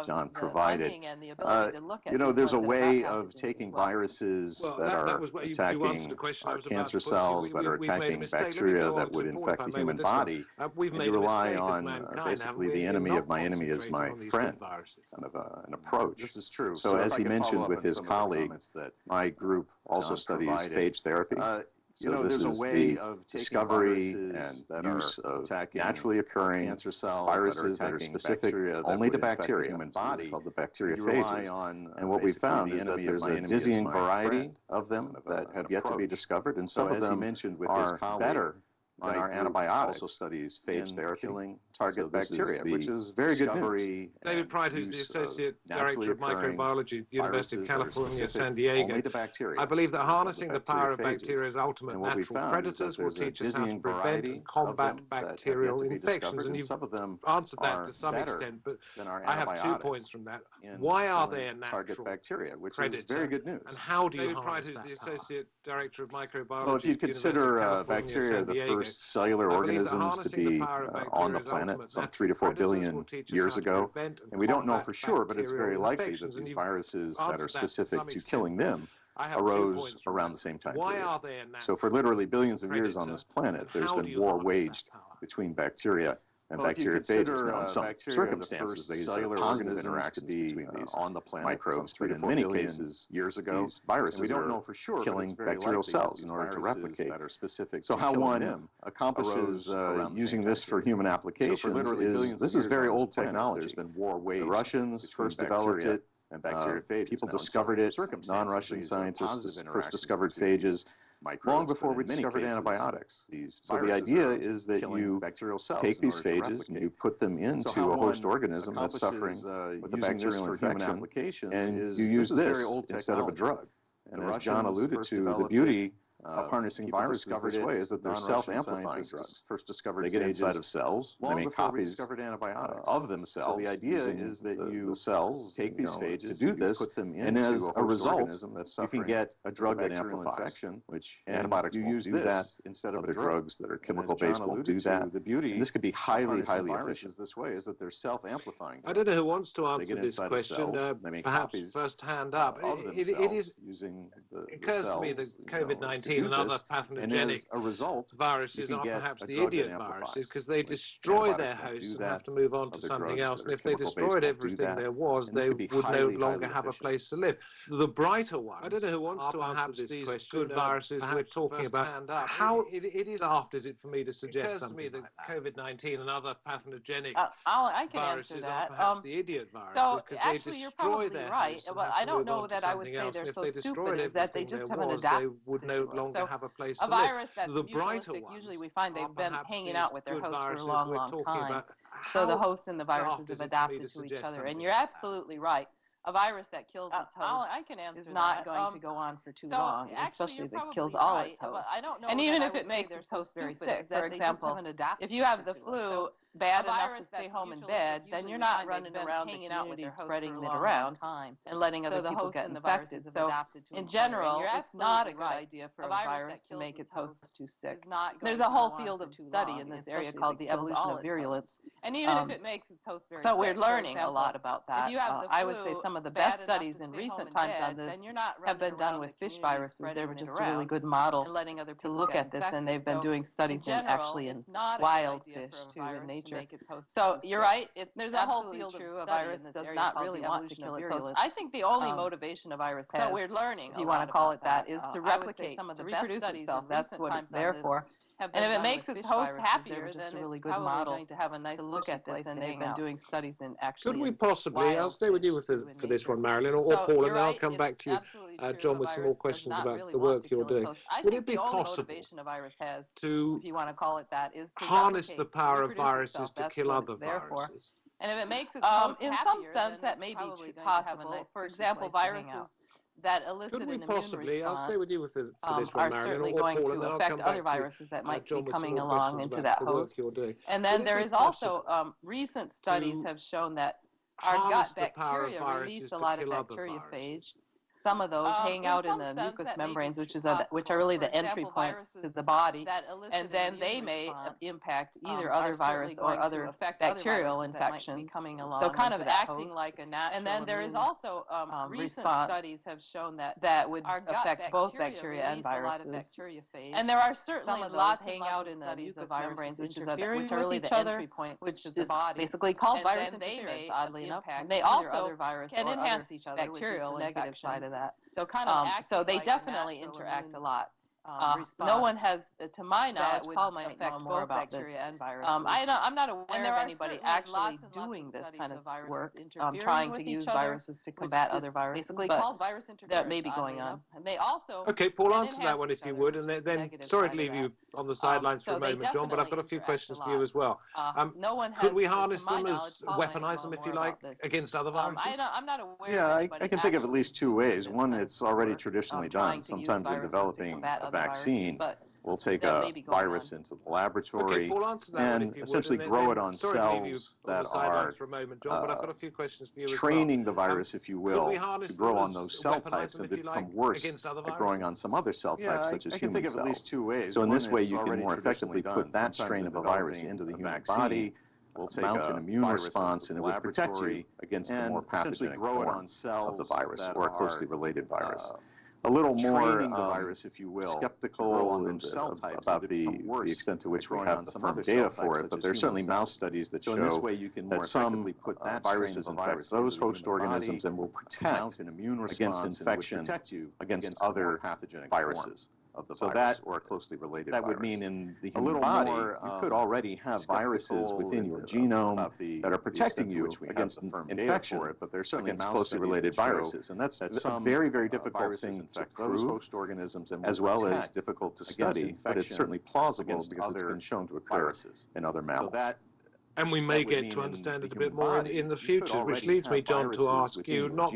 John provided. There's a way of taking viruses that are attacking our cancer cells, that are attacking bacteria that would infect the human body, and you rely on basically the enemy of my enemy is my friend. Kind of an approach. This is true. So as he mentioned with his colleagues, that my group also studies phage therapy. So this is the discovery and use of naturally occurring cancer cells, viruses that are specific only to bacteria, human body, called the bacteriophages. And what we found is that there's a dizzying variety of them that have yet to be discovered, and some of them are better than our antibiotics. Also studies phage therapy, target bacteria, which is very good news. David Pride, who's the Associate Director of Microbiology at the University of California, San Diego. I believe that harnessing the power of bacteria's ultimate natural predators will teach us how to prevent and combat bacterial infections. And you've answered that to some extent, but I have 2 points from that. Why are there natural bacteria, which predators? is very good news. And how do you harness that? David Pride, who's the Associate Director of Microbiology. Well, if you consider bacteria the first cellular organisms to be on the planet some 3 to 4 billion years ago, and we don't know for sure, but it's very likely that these viruses that are specific to killing them arose around the same time period. So for literally billions of years on this planet, there's been war waged between bacteria and bacteriophages. Now, in some circumstances, these positive interactions between these on the planet microbes, but in many cases, years ago, these viruses we don't know for sure killing bacterial cells in order to replicate. That are specific. So how one accomplishes using this for human applications is this is very old technology. There's been war waged. The Russians first developed it. And bacteriophages. People discovered it. Non-Russian scientists first discovered phages long before we discovered antibiotics. So the idea is that you take these phages and you put them into a host organism that's suffering with a bacterial infection, and you use this instead of a drug. And as John alluded to, the beauty of harnessing viruses this way is that they're self-amplifying drugs. First discovered they get inside of cells, they make copies of themselves. So the idea is that you cells take these phages to do this, and as a result, you can get a drug that amplifies, which antibiotics won't do that. Instead of the drugs that are chemical-based won't do that. The beauty, and this could be highly efficient this way, is that they're self-amplifying. I don't know who wants to answer this question. Perhaps first hand up. It is using the occurs to me that COVID-19 and other pathogenic viruses are perhaps the idiot viruses because they destroy their hosts and have to move on to something else. And if they destroyed everything there was, they would no longer have a place to live. The brighter ones, I don't know who wants to answer this question. Good viruses we're talking about. How it is daft is it for me to suggest something that COVID-19 and other pathogenic viruses are perhaps the idiot viruses because they destroy their hosts. Well, I don't know that I would say they're so stupid as that they just haven't adapted. They would no longer have a place to live. A virus that's mutualistic, usually we find they've been hanging out with their host for a long, long time. So the host and the viruses have adapted to each other. And you're absolutely right. A virus that kills its host is not going to go on for too long, especially if it kills all its hosts. And even if it makes its host very sick, for example, if you have the flu bad enough to stay home in bed, then you're not running around hanging out with your spreading it around and letting other people get infected. So in general, it's not a good idea for a virus to make its host too sick. There's a whole field of study in this area called the evolution of virulence. And even if it makes its host very sick, so we're learning a lot about that. I would say some of the best studies in recent times on this have been done with fish viruses. They were just a really good model to look at this, and they've been doing studies in wild fish too in nature. So you're right. There's a whole field of study. A virus does not really want to kill its host. I think the only motivation a virus has, so we're learning, if you want to call it that, is to replicate, to reproduce itself. That's what it's there for. And if it makes its host happier, then it's a really good model going to have a nice to look at this. And they've been doing studies in actually. Could we possibly? I'll stay with you for this one, Marilyn, or Paul, and then I'll come back to you, John, with some more questions about the work you're doing. Would it be possible to, if you want to call it that, is to harness the power of viruses to kill other viruses? And if it makes its host in some sense, that may be possible. For example, viruses that elicit an immune response I'll stay with you for this one, are certainly going to affect other viruses that might be coming along into that host. And then there is also recent studies have shown that our gut bacteria release a lot of bacteriophage. Some of those hang out in the mucous membranes, which are really the entry points to the body, and then they may impact either other virus or other bacterial infections. So kind of acting like a natural. And then there is also recent studies have shown that would affect both bacteria and viruses. And there are certainly lots hang out in the mucous membranes, which are really the entry points, which is basically called virus interference, oddly enough. And they also can enhance each other, bacterial negative side of that. So kind of so they definitely interact a lot. No one has, to my knowledge, Paul might know more about this. And viruses. I'm not aware And there of are anybody certainly actually lots and doing lots of this studies kind of of viruses work, interfering trying with to each use other, viruses to which combat is other viruses. basically but called virus interference. that may be oddly going on. enough. And they also Okay, Paul, can answer that enhance one each if you other, would, which and is then the negative sorry side to of leave you that. on the sidelines so for a they moment, John, but I've got a few definitely questions interact for a you as well. No one Could has, we to harness my them knowledge, as Paul might weaponize know them, if more you like, about this. against other viruses? I'm not aware Yeah, of I anybody can think of at actually least two ways. doing One, this it's kind of already work, traditionally trying done. to use Sometimes in viruses to developing combat a other viruses, vaccine, but we'll take that may a be going virus on. into the laboratory Okay, Paul, answer that one and if you would, essentially and grow then it on sorry to leave you cells on that the sidelines are for a moment, John, but I've got a few questions for you as well. training the virus, if you Could will, we harness to grow them on as those cell weaponize types them, and if you become like, worse against other at growing viruses? on some other cell types, such as I can human think of cells. at least two ways. So in One, this way, it's you can already more effectively traditionally put that done. strain of a Sometimes virus developing into the a human vaccine, body, will take mount a an immune virus response, into and it the will protect you laboratory against the and more essentially pathogenic grow it form on cells of the virus that or a closely are, related virus. A little more training the virus, if you will, skeptical about the extent to which we have the firm data for it, but there are certainly mouse studies that show that some viruses infect those host organisms and will protect against infection against other pathogenic viruses. So that, or a closely related virus. That would mean in the human body, you could already have viruses within your genome that are protecting you against infection, but there are certainly against closely related viruses, and that's a very, very difficult thing to prove, host organisms as well as difficult to study, but it's certainly plausible because it's been shown to occur in other mammals. And we may get to understand it a bit more in the future, which leads me, John, to ask you not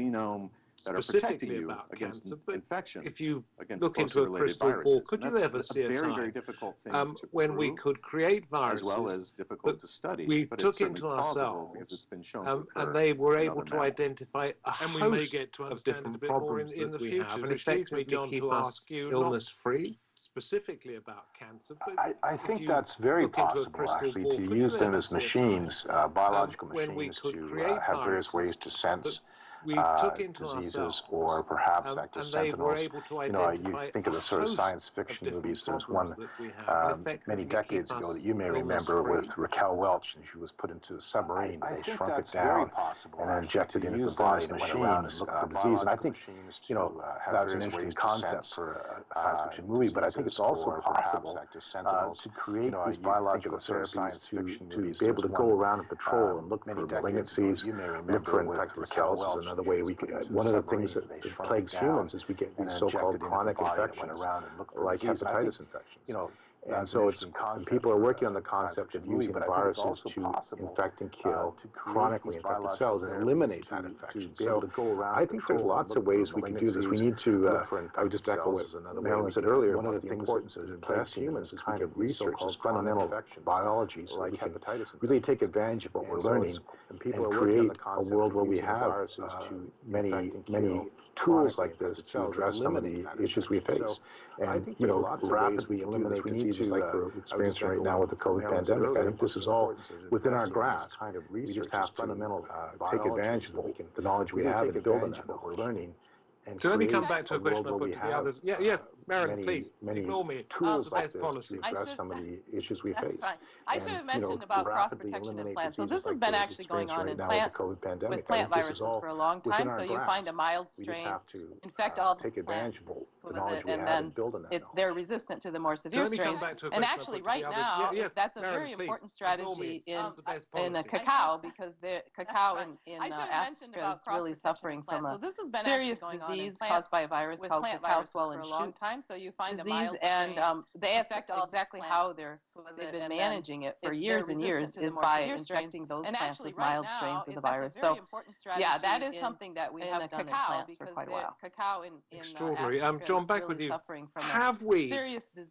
that are protecting you about against cancer, but infection. If you against look into a crystal ball, could you ever see a very, time very difficult thing to when we prove, could create viruses as well as difficult to study, we but took it's certainly into plausible ourselves, because it's been shown to occur and they were in able other to mammals. identify a and we host may get to of understand different it a bit more problems in the that we future, have, and which leads me, John, keep to us ask you illness-free. specifically about cancer. But I think that's very possible, actually, to use them as machines, biological machines, to have various ways to sense we took into diseases or perhaps act as sentinels. You know, you think of the sort of science fiction movies. There's one many decades ago that you may remember with Raquel Welch, and she was put into a submarine. They shrunk it down and then injected it into the body and went around and looked for disease. And I think, you know, that was an interesting concept for a science fiction movie, but I think it's also possible to create these biological therapies to be able to go around and patrol and look for malignancies, look for infected cells. Is another way we could. One of the things that plagues humans is we get these so-called chronic infections, like hepatitis infections. You know, and so it's people are working on the concept of using viruses to infect and kill chronically infected cells and eliminate that infection. So I think there's lots of ways we can do this. We need to. I would just echo what Marilyn said earlier. One of the importance of plagues humans is kind of research, is fundamental biology, so like hepatitis, really take advantage of what we're learning and create a world where we have many tools like this to address some of the issues we face. And, you know, rapidly eliminate diseases like we're experiencing right now with the COVID pandemic. I think this is all within our grasp. We just have to take advantage of the knowledge we have and build on that, what we're learning. So let me come back to a question I put to the others. Yeah, Marilyn, please, ignore me. Tools like this to address some of the issues we face. I should have mentioned about cross-protection in plants. So this has been actually going on in plants with plant viruses for a long time. So you find a mild strain, infect all the plants with it, and then they're resistant to the more severe strains. And actually, right now, that's a very important strategy in cacao, because the cacao in Africa is really suffering from a serious disease caused by a virus called cacao swell and shoot so you find disease, and that's exactly how they've been managing it for years and years, is by infecting those plants with mild strains of the virus. So yeah, that is something that we have done in plants for quite a while. Extraordinary. John, back with you. Have we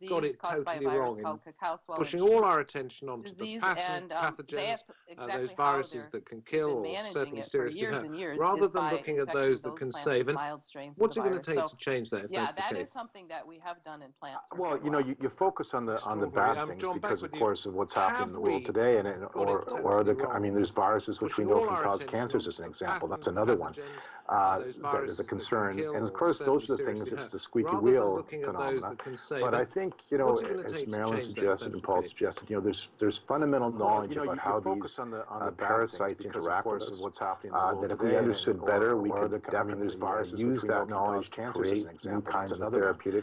got it totally wrong in pushing all our attention onto the pathogens, those viruses that can kill or certainly seriously hurt, rather than looking at those that can save? And what's it going to take to change that? Yeah, that is something that we have done in plants. Well, you know, you focus on the bad things because, of course, of what's happening in the world today, or other. I mean, there's viruses which we know can cause cancers, as an example. That's another one that is a concern. And of course, those are the things. It's the squeaky wheel phenomena. But I think, you know, as Marilyn suggested and Paul suggested, you know, there's fundamental knowledge about how these parasites interact with us. That if we understood better, we could definitely use that knowledge to create new kinds of therapeutics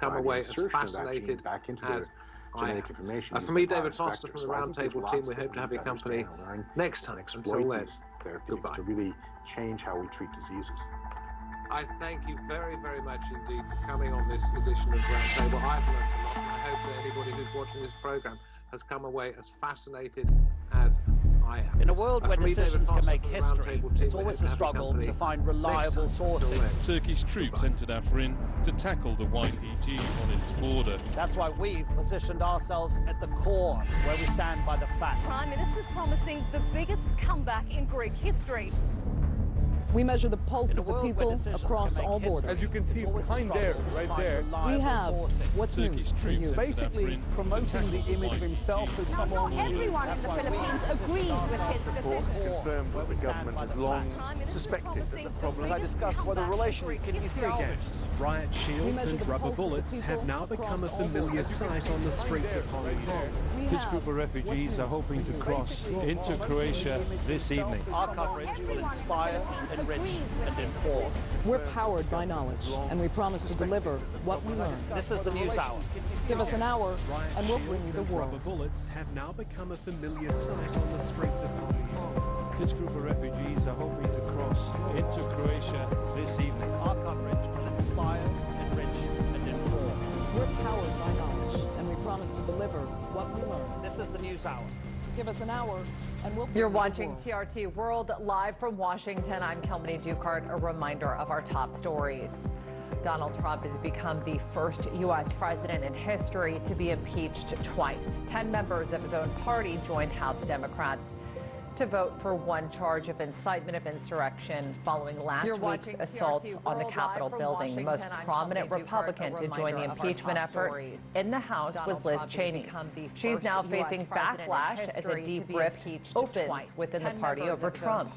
come by the away as insertion of that gene fascinated back into their as I genetic am. information. For me, David Foster from the Roundtable team, we hope to have your company next time. Until then, therapeutics to really change how we treat diseases. I thank you very, very much indeed for coming on this edition of Roundtable. I've learned a lot, and I hope that anybody who's watching this program has come away as fascinated as I am. In a world where decisions can make history, it's always a struggle to find reliable sources. Turkish troops entered Afrin to tackle the YPG on its border. That's why we've positioned ourselves at the core, where we stand by the facts. Prime Minister's promising the biggest comeback in Greek history. We measure the pulse of the people across all borders. As you can see behind there, right there, we have what's news for you. Basically promoting the image of himself as someone Not everyone in the Philippines agrees with his report has decision. confirmed what the government has long suspected, that the problem. I discussed whether relations can be salvaged. Yes, riot shields and rubber bullets have now become a familiar sight on the streets of Hong Kong. This group of refugees are hoping to cross into Croatia this evening. Our coverage will inspire, enrich, and inform. We're powered by knowledge, and we promise to deliver what we learn. This is the News Hour. Give us an hour, and we'll bring you the world. Rubber bullets have now become a familiar sight on the streets of Hong Kong. This group of refugees are hoping to cross into Croatia this evening. Our coverage will inspire, enrich, and inform. We're powered by knowledge, and we promise to deliver what we learn. This is the News Hour. Give us an hour, and we'll bring You're you the watching world. TRT World live from Washington. I'm Kelmany Dukart. A reminder of our top stories. Donald Trump has become the first U.S. president in history to be impeached twice. 10 members of his own party joined House Democrats to vote for one charge of incitement of insurrection following last week's assault on the Capitol building. The most prominent Republican to join the impeachment effort in the House was Liz Cheney. She's now facing backlash as a deep rift opens within the party over Trump.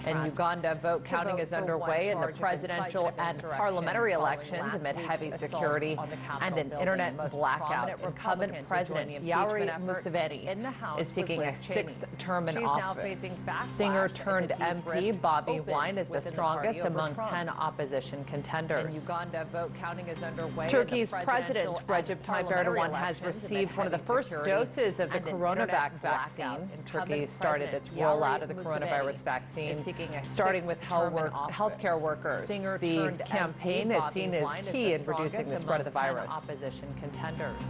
In Uganda, vote counting is underway in the presidential and parliamentary elections amid heavy security and an internet blackout. Incumbent President Yoweri Museveni is seeking a sixth term in office. Singer turned MP Bobby Wine is the strongest among 10 opposition contenders. In Uganda, vote counting is underway. Turkey's President Recep Tayyip Erdogan has received one of the first doses of the CoronaVac vaccine. Turkey started its rollout of the coronavirus vaccine, starting with healthcare workers. The campaign is seen as key in reducing the spread of the virus. Opposition contenders.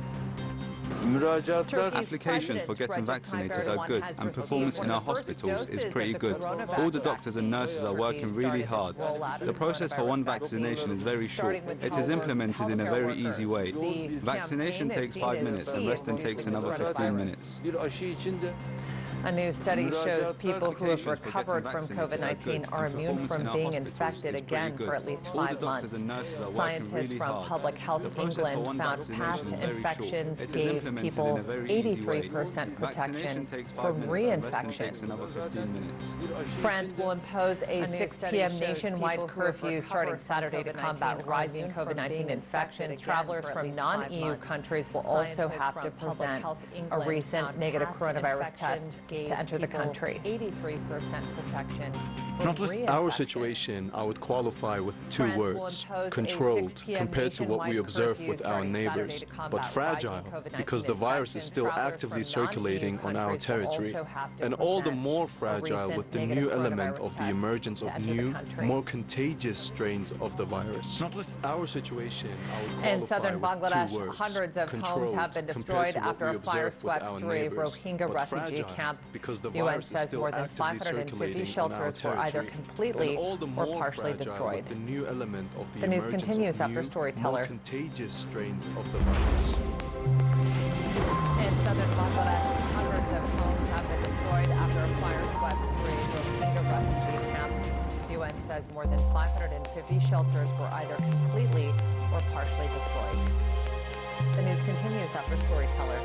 Applications for getting vaccinated are good, and performance in our hospitals is pretty good. All the doctors and nurses are working really hard. The process for one vaccination is very short. It is implemented in a very easy way. Vaccination takes 5 minutes and resting takes another 15 minutes. A new study shows people who have recovered from COVID-19 are immune from being infected again for at least 5 months. Scientists from Public Health England found past infections gave people 83% protection from reinfection. France will impose a 6 p.m. nationwide curfew starting Saturday to combat rising COVID-19 infections. Travelers from non-EU countries will also have to present a recent negative coronavirus test to enter the country. 83% protection. Our situation, I would qualify with two words: controlled compared to what we observe with our neighbors, but fragile because the virus is still actively circulating on our territory, and all the more fragile with the new element of the emergence of new, more contagious strains of the virus. Our situation, I would qualify in southern with Bangladesh, two words: hundreds of homes have been destroyed after a fire swept through a Rohingya refugee camp. Because the UN virus is says still more than actively 550 circulating shelters on our were territory, either completely and all the or more partially fragile destroyed. with the new element of the The news emergence continues of after new, Storyteller. more contagious strains of the virus. In southern Bangladesh, hundreds of homes have been destroyed after a fire swept through a Rohingya refugee camp. The UN says more than 550 shelters were either completely or partially destroyed. The news continues after Storyteller.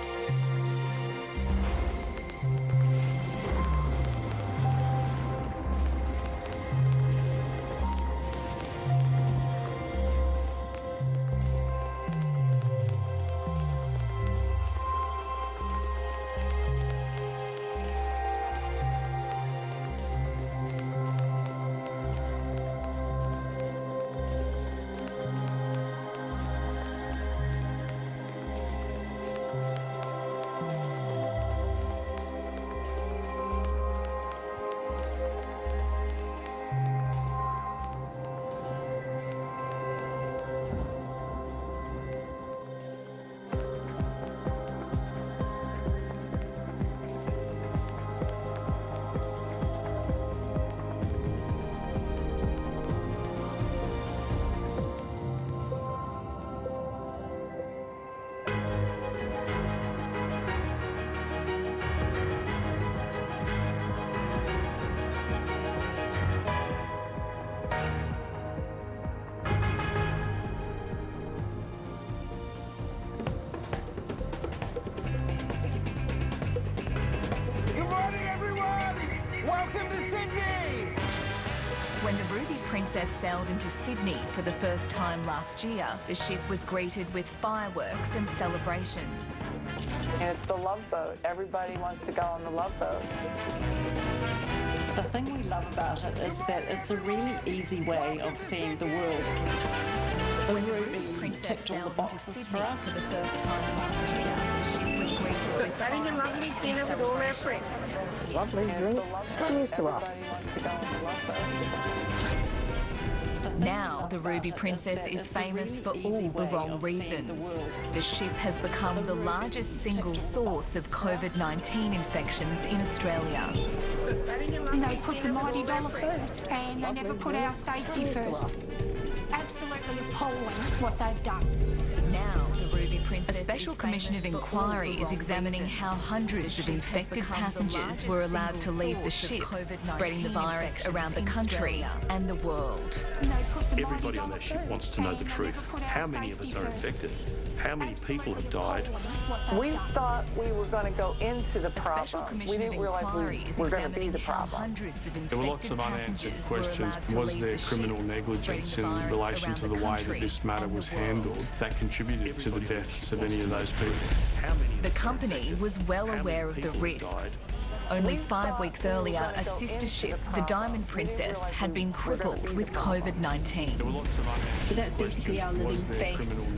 Princess sailed into Sydney for the first time last year, the ship was greeted with fireworks and celebrations. And it's the Love Boat. Everybody wants to go on the Love Boat. The thing we love about it is that it's a really easy way of seeing the world. Ruby ticked all the boxes for us. For the first time last year, the ship was greeted with Having a lovely dinner with all our friends. Lovely drinks. Cheers to us. Now, the Ruby Princess is famous for all the wrong reasons. The ship has become the largest single source of COVID-19 infections in Australia. And they put the mighty dollar first, and they never put our safety first. Absolutely appalling what they've done. Now, the Ruby Princess A special commission of inquiry is examining how hundreds of infected passengers were allowed to leave the ship, spreading the virus around the country and the world. Everybody on that ship wants to know the truth. How many of us are infected? How many people have died? We thought we were going to go into the problem. We didn't realize we were going to be the problem. There were lots of unanswered questions. Was there criminal negligence in relation to the way that this matter was handled that contributed to the deaths of any of those people? The company was well aware of the risks. Only 5 weeks earlier, a sister ship, the Diamond Princess, had been crippled with COVID-19. So that's basically our living space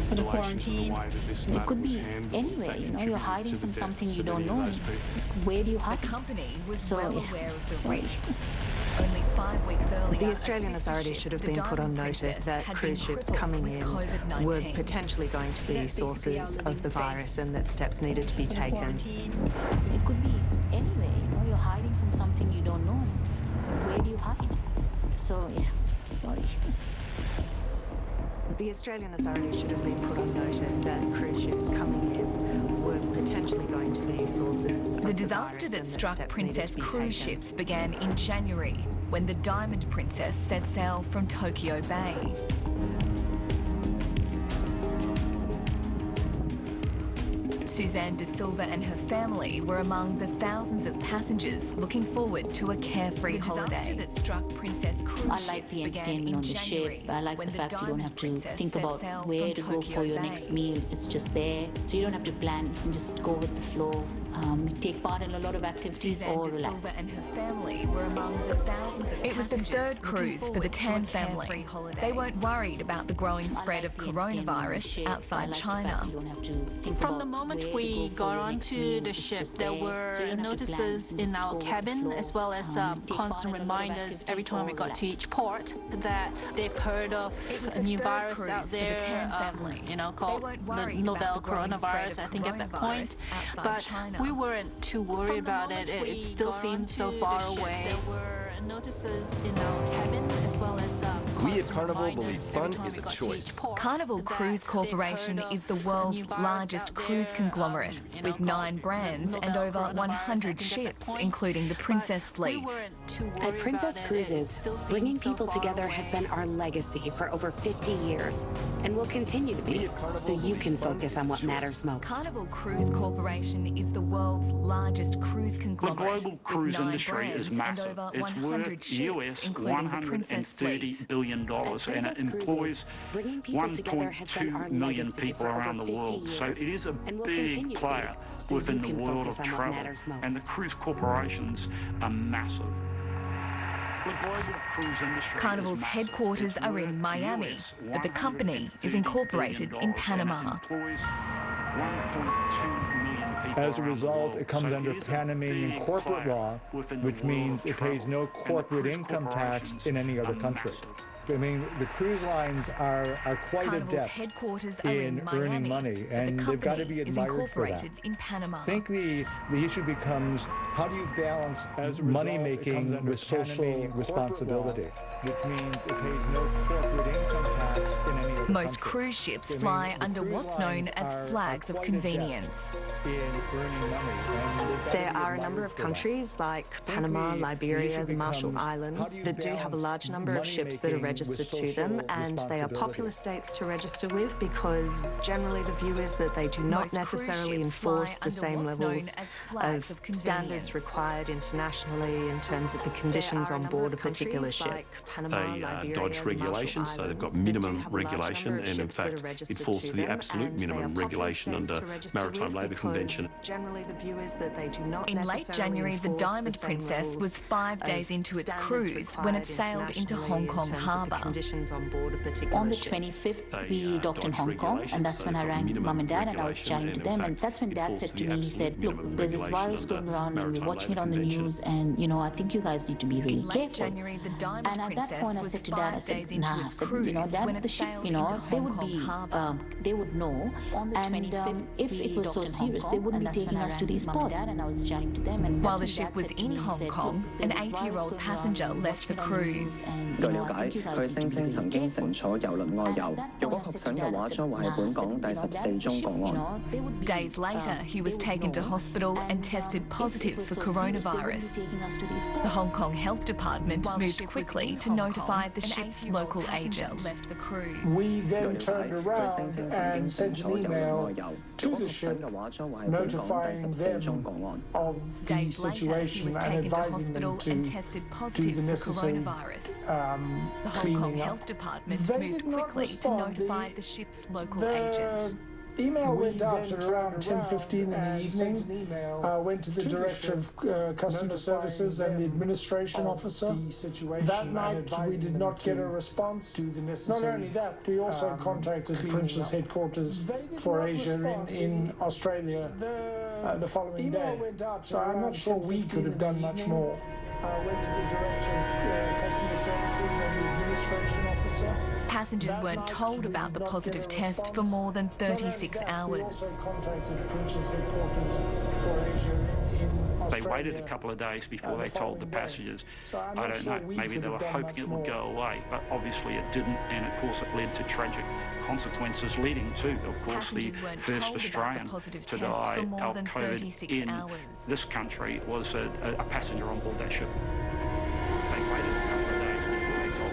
for the quarantine. It could be anywhere, you know, you're hiding from something you don't know. Where do you hide? The company was well aware of the risks. Only 5 weeks earlier, the Australian authorities should have been put on notice that cruise ships coming in were potentially going to be sources of the virus and that steps needed to be taken. It could be anywhere, you know, you're hiding from something you don't know. Where do you hide? So, yeah, sorry. The Australian authorities should have been put on notice that cruise ships coming in were potentially going to be sources of the disaster that struck Princess cruise ships began in January, when the Diamond Princess set sail from Tokyo Bay. Suzanne De Silva and her family were among the thousands of passengers looking forward to a carefree holiday. The disaster that struck Princess cruise I like the entertainment on the ship. I like the fact you don't have to think about where to go for your next meal. It's just there. So you don't have to plan. You can just go with the flow. Take part in a lot of activities or relax. Suzanne De Silva and her family were among the thousands of It was the third cruise for the Tan family. They weren't worried about the growing spread of coronavirus outside China. From the moment we got onto the ship, there were notices in our cabin as well as constant reminders every time we got to each port that they've heard of a new virus out there, you know, called the novel coronavirus, I think at that point. But we weren't too worried about it. It still seemed so far away. There were notices in our cabin as well as we at Carnival believe fun is a choice. Carnival Cruise Corporation is the world's largest cruise conglomerate, with 9 brands and over 100 ships, including the Princess fleet. At Princess Cruises, bringing people together has been our legacy for over 50 years, and will continue to be, so you can focus on what matters most. Carnival Cruise Corporation is the world's largest cruise conglomerate. The global cruise industry is massive. It's worth US $130 billion and it employs 1.2 million people around the world. So it is a big player within the world of travel, and the cruise corporations are massive. Carnival's headquarters are in Miami, but the company is incorporated in Panama. As a result, it comes under Panamanian corporate law, which means it pays no corporate income tax in any other country. I mean, the cruise lines are quite adept in earning money, and they've got to be admired for that. I think the issue becomes, how do you balance money making with social responsibility, which means it pays no corporate income tax in any other Most cruise ships fly under what's known as flags of convenience. There are a number of countries like Panama, Liberia, the Marshall Islands that do have a large number of ships that are registered register to them, and they are popular states to register with because generally the view is that they do not necessarily enforce the same levels of standards required internationally in terms of the conditions on board a particular ship. They dodge regulation, so they've got minimum regulation, and in fact it falls to the absolute minimum regulation under Maritime Labour Convention. Generally the view is that they do not In late January, the Diamond Princess was 5 days into its cruise when it sailed into Hong Kong harbour. On the 25th, we docked in Hong Kong, and that's when I rang Mum and Dad and I was chatting to them, and that's when Dad said to me, he said, look, there's this virus going around and we're watching it on the news, and, you know, I think you guys need to be really careful. January, the Diamond and at that Princess point I was said to Dad, I 5 said, days into nah, I its said, cruise you know, Dad, when the it ship, sailed you know, into they Hong would Kong be, harbour. they would know, On the and 25th, if it was so serious, they wouldn't be taking us to these spots. And I was chatting to them, and while the ship was in Hong Kong, an 80-year-old passenger left the cruise. 據了解，佢聲稱曾經乘坐郵輪外遊，若果確診嘅話，將會係本港第14宗個案。 Days later, he was taken to hospital and tested positive for coronavirus. The Hong Kong Health Department moved quickly to notify the ship's local agent. Left the cruise. We then turned around and sent an email to the ship notifying them of the situation and advising them to do the necessary The Hong Kong Health Department moved quickly to notify the ship's local agent. Email went out at around 10:15 in the evening. Went to the Director of Customer Services and the Administration Officer. That night we did not get a response. Not only that, we also contacted Prince's headquarters for Asia in Australia the following day. So I'm not sure we could have done much more. Went to the Director of Customer Services and the Administration Officer. Passengers weren't told about the positive test for more than 36 hours. They waited a couple of days before they told the passengers. I don't know, maybe they were hoping it would go away, but obviously it didn't, and of course it led to tragic consequences, leading to, of course, the first Australian to die of COVID in this country was a passenger on board that ship.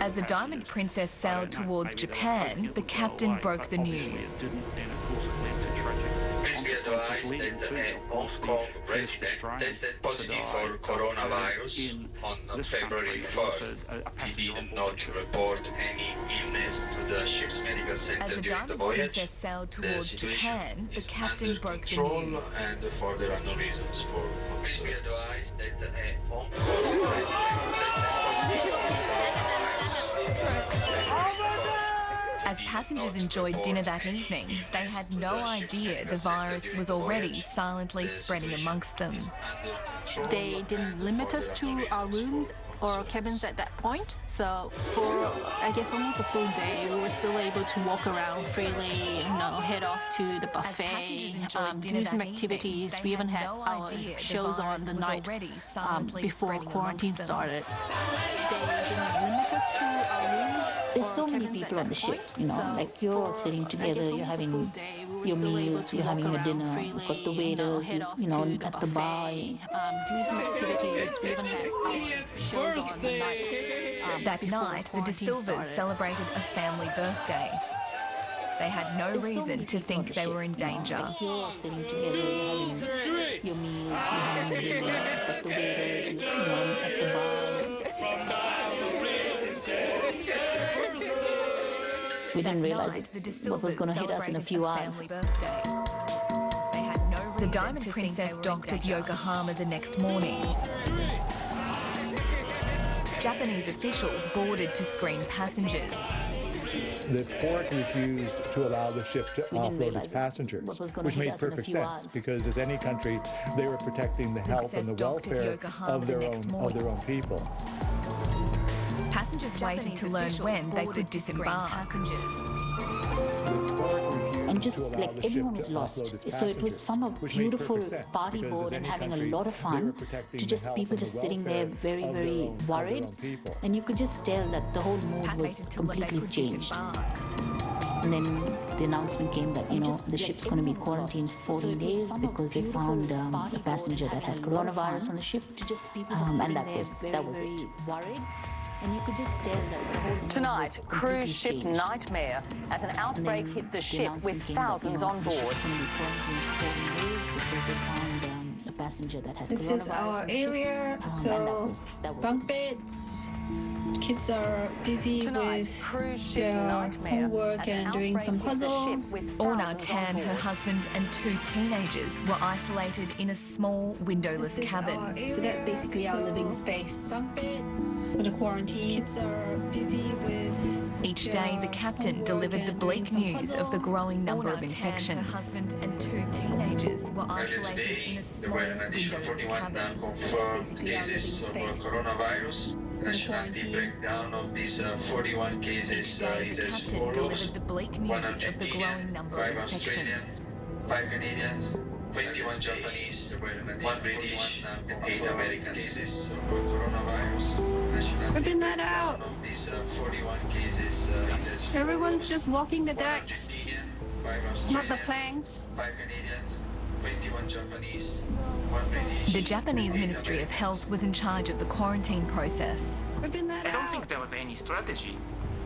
As the Diamond Princess sailed towards Japan, the captain broke the news. Please be advised that a Hong Kong resident tested positive for coronavirus on February 1st. He did not report any illness to the ship's medical center during the voyage. As the Diamond Princess sailed towards Japan, the captain broke the news. And for there are no reasons for concern. Please be advised that a Hong Kong resident tested positive for As passengers enjoyed dinner that evening, they had no idea the virus was already silently spreading amongst them. They didn't limit us to our rooms or cabins at that point, so for I guess almost a full day we were still able to walk around freely, you know, head off to the buffet, do some activities. We even had our shows on the night before quarantine started. They didn't limit us to our rooms. There's so many people on the ship, you know, like you're all sitting together, you're having your meals, you're having your dinner, you've got the waiters, you know, at the bar. Do some activities. We even had shows on the night. That night, the De Silvas celebrated a family birthday. They had no reason to think they were in danger. You're all sitting together, you're having your meals, you're having your dinner, you've got the waiters, you know, at the bar. We didn't realize what was going to hit us in a few hours. The Diamond Princess docked at Yokohama the next morning. Japanese officials boarded to screen passengers. The port refused to allow the ship to offload its passengers, which made perfect sense because, as any country, they were protecting the health and the welfare of their own people. Passengers waited to learn when they could disembark. And just like everyone was lost. So it was from a beautiful party board and having a lot of fun to just people just sitting there very, very worried. And you could just tell that the whole mood was completely changed. And then the announcement came that, you know, the ship's going to be quarantined for 14 days because they found a passenger that had coronavirus on the ship. And that was it. And you could just tell that the whole Tonight, cruise ship nightmare as an outbreak hits a ship with thousands on board. A passenger that had This is our area, so bunk beds. Kids are busy Tonight, with cruise ship their nightmare homework as an and doing some outbreak hits a ship puzzles. with Orna thousands on Tan, her board. husband, and 2 teenagers were isolated in a small windowless This is cabin. our area, so that's basically our living space. Bunk beds for the quarantine. Kids are busy with Each day, the captain homework delivered the and bleak doing some news of the puzzles. growing number Orna of Tan, infections. her husband, and 2 teenagers were Earlier isolated in today, a there small were an additional windowless 41 cabin. confirmed cases of coronavirus. Nationality breakdown of these 41 cases Each day, is the as captain follows: delivered the bleak news 1 of the Argentinian, growing number 5 of Australians, infections. 5 Canadians, 21 Japanese, 1 British, and 8 American cases of coronavirus. Ripping that out. Of these 41 cases is as Everyone's just walking the decks, Argentinian, 5 not Australians, the planks. 5 Canadians, 21 Japanese, 1 British. The Japanese Ministry of Health was in charge of the quarantine process. Ripping that I don't out. think there was any strategy.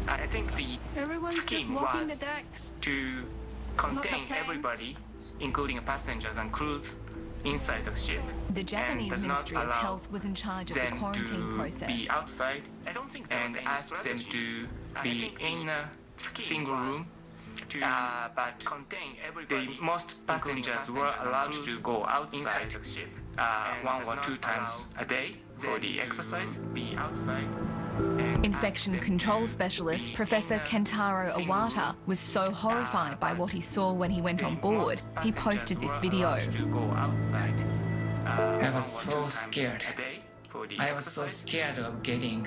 I think the Everyone's just scheme walking the was decks. to contain everybody, including passengers and crews, inside the ship. The Japanese does not Ministry of allow Health was in charge of the them quarantine to process. be outside and ask them to be in a single room. But the most passengers were allowed to go outside the ship 1 or 2 times a day for the exercise. Be outside. Infection control specialist Professor Kentaro Iwata was so horrified by what he saw when he went on board, he posted this video. I was so scared. I was so scared of getting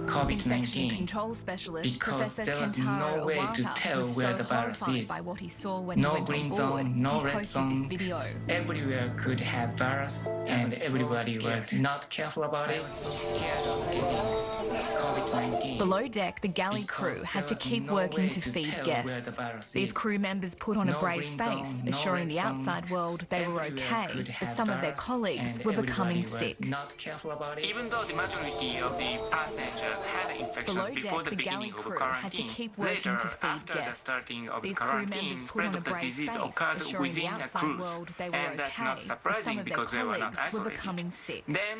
COVID-19 control specialist because Professor there was Kentaro no way to Iwata tell was where so the virus horrified is. by what he saw when No he went green on board, zone, no he red posted zone. this video. Everywhere could have virus, and everybody was not careful about it. COVID-19. Below deck, the galley crew had to keep working to feed guests. These crew members put on a brave face, assuring the outside world they were okay, but some of their colleagues were becoming sick. Even though the majority of the passengers had infections Below before deck, the the galley beginning of crew had to quarantine, keep working later, to feed after the guests. starting of the These crew quarantine, members put spread on a of the brave disease face, occurred assuring the within a outside cruise. world they were And that's okay, not but some surprising of their because they were not colleagues were isolated. becoming sick. Then,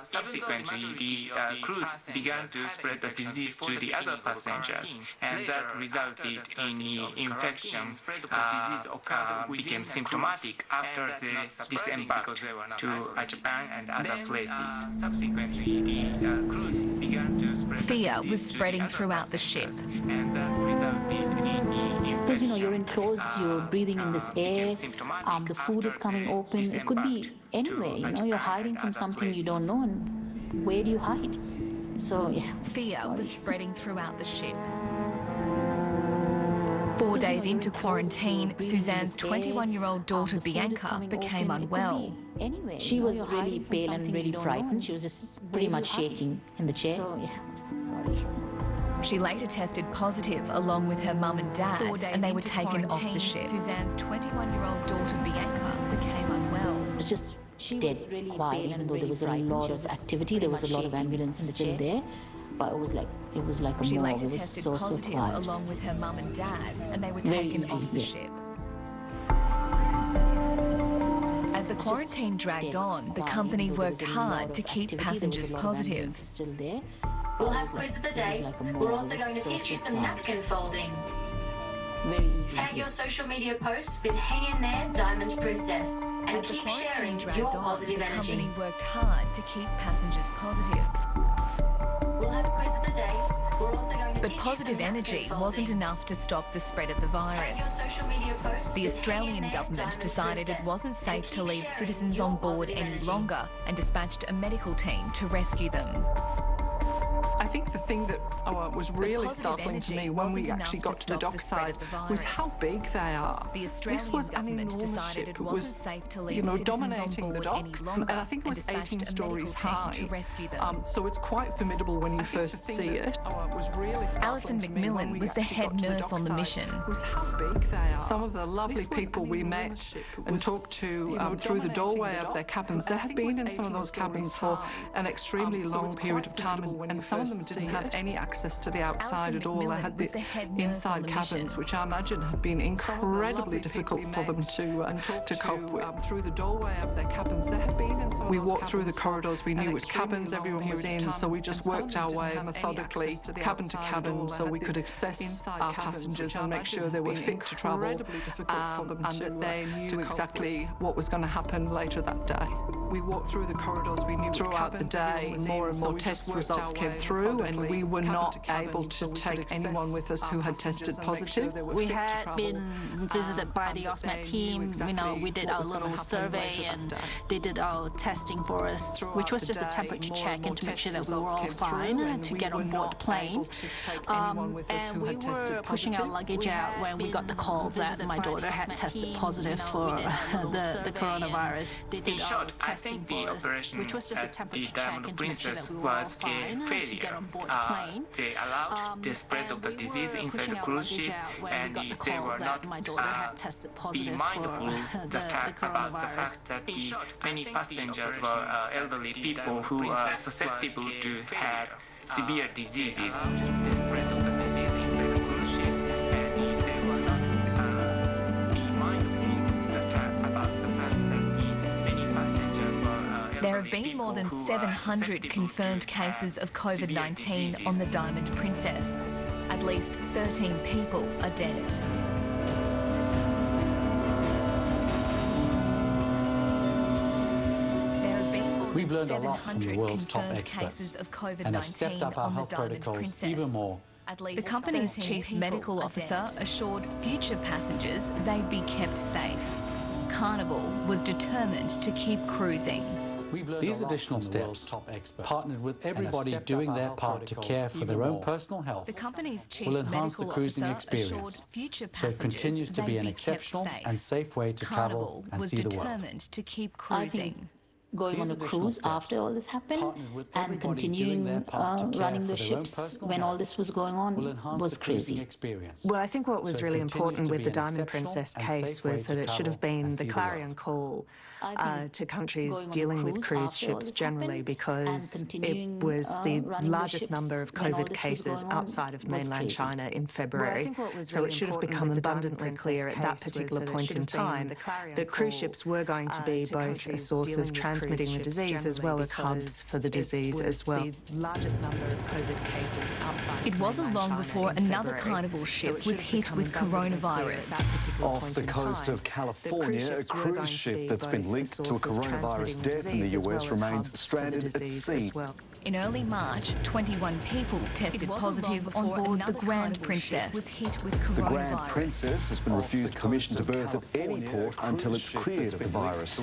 subsequently, the crews began to spread the disease to the other passengers, and that resulted in the infection became symptomatic after they disembarked to Japan and other places. Subsequently, the crews began to spread Fear was spreading throughout the ship. and that resulted in Because you're enclosed, you're breathing in this air, the food is coming open. It could be anywhere, you're hiding from something you don't know, and where do you hide? So, yeah. Fear was spreading throughout the ship. 4 days into quarantine, Suzanne's 21-year-old daughter Bianca became unwell. She was really pale and really frightened. She was just pretty much shaking in the chair. So, yeah, sorry. She later tested positive along with her mum and dad, and they were taken off the ship. Suzanne's 21-year-old daughter Bianca became unwell. It was just dead quiet, even though there was a lot of activity. There was a lot of ambulances still there, but it was like a She morgue. later It was tested so positive quiet. along with her mum and dad, and they were Very taken eerie, off the yeah. ship. As the quarantine dragged on, the company worked hard to keep passengers positive. Still there. We'll have quiz of the day. We're also going to teach you some napkin folding. Tag your social media posts with Hang In There Diamond Princess and As the keep quarantine sharing dragged your on, positive the energy. company worked hard to keep passengers positive. We'll have quiz of the day. We're also going to But teach positive you some energy napkin wasn't folding. enough to stop the spread of the Tag virus. your social media posts The with Australian Hang In There government Diamond decided it Princess wasn't and safe to keep leave sharing citizens your on board positive any energy. longer and dispatched a medical team to rescue them. I think the thing that was really positive startling to energy me when wasn't we enough actually to got to the stop the spread dockside of the was virus. how big they are. The This Australian was an government enormous decided ship. it wasn't safe to leave you know, citizens on dominating the board dock, any longer, and I think it was dispatched 18 a stories medical high. team to rescue them. So it's quite formidable when you first see it. Was really Alison startling to me when McMillan we was the actually head got to the nurse on the dockside mission. was how big they are. Some of the lovely people we met and talked to through the doorway of their cabins. They had been in some of those cabins for an extremely long period of time, and some of of them didn't have any access to the outside at all. They had the inside cabins, which I imagine had been incredibly difficult for them to cope with. Through the doorway of their cabins, there had been in some of we walked through the corridors, we knew which cabins everyone was in, so we just worked our way methodically, cabin to cabin, so we could assess our passengers and make sure they were fit to travel, and that they knew exactly what was going to happen later that day. We walked through the corridors, we knew throughout the day more and more test results came through, and we were not able to take anyone with us who had tested positive. We had been visited by the OSMAT team. We did our little survey and they did our testing for us, which was just a temperature check and to make sure that we were all fine to get on board the plane. And we were pushing our luggage out when we got the call that my daughter had tested positive for the coronavirus. In short, I think the operation at the Diamond Princess was a failure. They allowed the spread of the disease inside the cruise ship, and they were not be mindful about the fact that many passengers were elderly people who are susceptible to have severe diseases. The spread of the disease inside the cruise ship, and they were not be mindful about the fact that many passengers were There have been more than 700 confirmed cases of COVID-19 on the Diamond Princess. At least 13 people are dead. We've learned a lot from the world's top experts and have stepped up our health protocols even more. The company's chief medical officer assured future passengers they'd be kept safe. Carnival was determined to keep cruising. These additional steps, partnered with everybody doing their part to care for their own personal health, will enhance the cruising experience, so it continues to be an exceptional and safe way to travel and see the world. To keep cruising. Going on a cruise after all this happened and continuing running the ships when all this was going on was crazy. Well, I think what was really important with the Diamond Princess case was that it should have been the clarion call to countries dealing with cruise ships generally, because it was the largest number of COVID cases outside of mainland China in February. So it should have become abundantly clear at that particular point in time that cruise ships were going to be both a source of transmitting the disease as well as hubs for the disease as well. It wasn't long before another Carnival ship was hit with coronavirus. Off the coast of California, a cruise ship that's been linked to a coronavirus death in the US remains stranded at sea. In early March, 21 people tested positive on board the Grand Princess. The Grand Princess has been refused permission to berth at any port until it's cleared of the virus.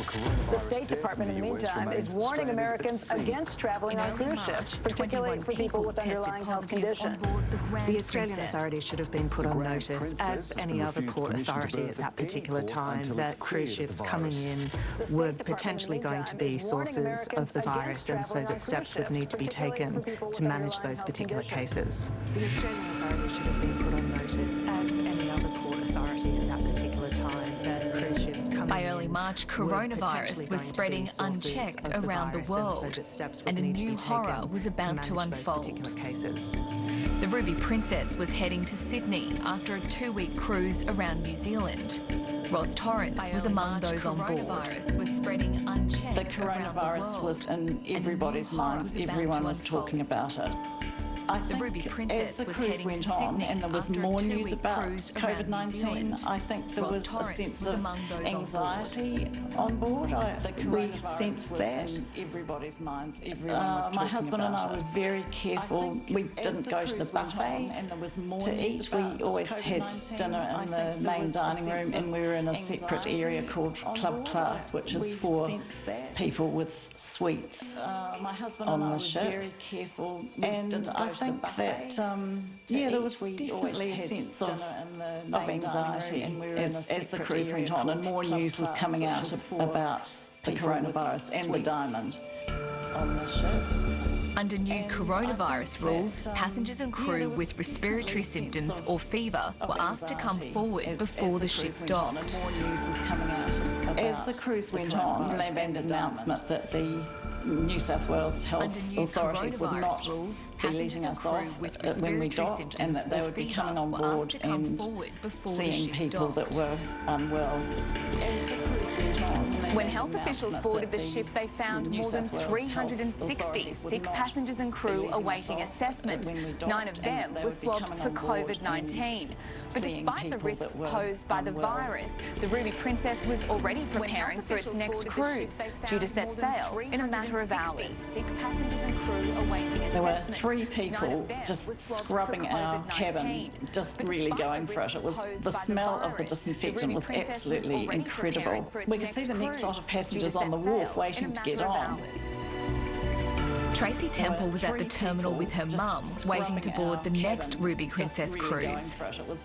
The State Department, in the meantime, is warning Americans against traveling on cruise ships, particularly for people with underlying health conditions. The Australian authorities should have been put on notice, as any other port authority at that particular time, that cruise ships coming in were potentially going to be sources of the virus, and so that steps would need to be taken to manage those particular cases. The Australian authorities should have been put on notice, as any other port authority at that particular time, that cruise ships coming By early March, coronavirus was spreading unchecked around the world, and a new horror was about to unfold. The Ruby Princess was heading to Sydney after a 2-week cruise around New Zealand. Ross Torrance was among those on board. Was spreading unchecked. The coronavirus was in everybody's minds. Everyone was talking about it. I think as the cruise went on and there was more news about COVID-19, I think there was a sense of anxiety on board. We sensed that. Everybody's minds. My husband and I were very careful. We didn't go to the buffet to eat. We always had dinner in the main dining room, and we were in a separate area called Club Class, which is for people with suites on the ship. And I think that, there was definitely a sense of anxiety as the cruise went on, and more news was coming out about the coronavirus and the Diamond on the ship. Under new coronavirus rules, passengers and crew with respiratory symptoms or fever were asked to come forward before the ship docked. As the cruise went on, they made an announcement that the New South Wales health authorities would not be letting us off when we docked, and that they would be coming on board and seeing people that were unwell. As the cruise went on, when health officials boarded the ship, they found more than 360 sick passengers and crew awaiting assessment. 9 of them were swabbed for COVID-19. But despite the risks posed by the virus, the Ruby Princess was already preparing for its next cruise, due to set sail in a matter of hours. There were 3 people just scrubbing our cabin, just really going for it. It was, the smell of the disinfectant was absolutely incredible. We could see the next lot of passengers on the wharf waiting to get on. Tracy Temple was at the terminal with her mum, waiting to board the next Ruby Princess cruise.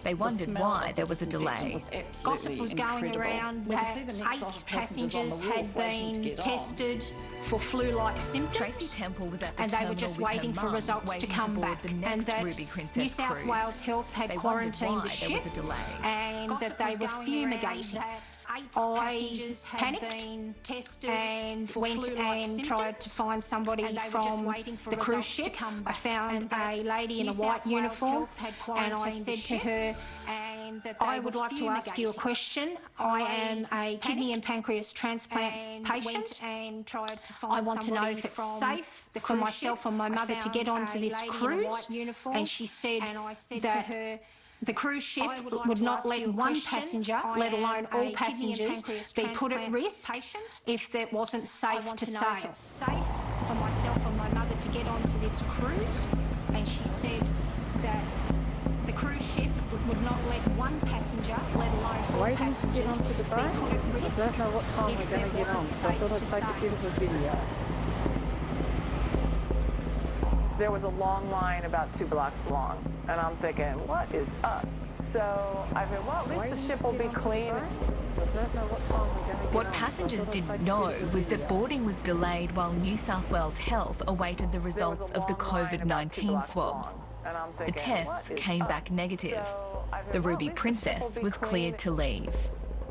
They wondered why there was a delay. Gossip was going around that 8 passengers had been tested for flu-like symptoms. Tracy Temple was at the and they were just waiting for results to come back, and that New South Wales Health had quarantined the ship, and that they were fumigating. I panicked and went and tried to find somebody from the cruise ship. I found a lady in a white uniform, and I said to her, I would like to ask you a question. I am a kidney and pancreas transplant patient. I want to know if it's safe for myself and my mother to get onto this cruise. And she said that the cruise ship would not let one passenger, let alone all passengers, be put at risk if it wasn't safe to sail. If it's safe for myself and my mother to get onto this cruise. And she said that the cruise ship would not let one passenger, let alone all passengers, be put at risk. I don't know what time we're going to get on, so I thought I'd take a bit of a video. There was a long line about 2 blocks long, and I'm thinking, what is up? So I thought, well, at least the ship will be clean. What passengers didn't know was that boarding was delayed while New South Wales Health awaited the results of the COVID-19 swabs. The tests came back negative. The Ruby Princess was cleared to leave.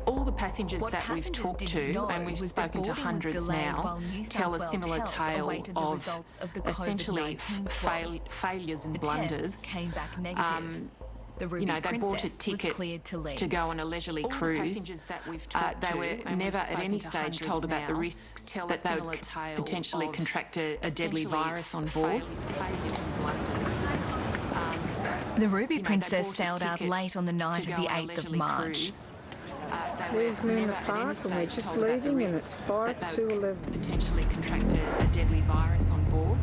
All the passengers that we've talked to, and we've spoken to hundreds now, tell a similar tale of essentially failures and blunders. You know, they bought a ticket to go on a leisurely cruise. They were never at any stage told about the risks that they would potentially contract a deadly virus on board. The Ruby Princess sailed out late on the night of the 8th of March. There's me in the park and we're just leaving, and it's 5 to 11. Potentially contract a deadly virus on board.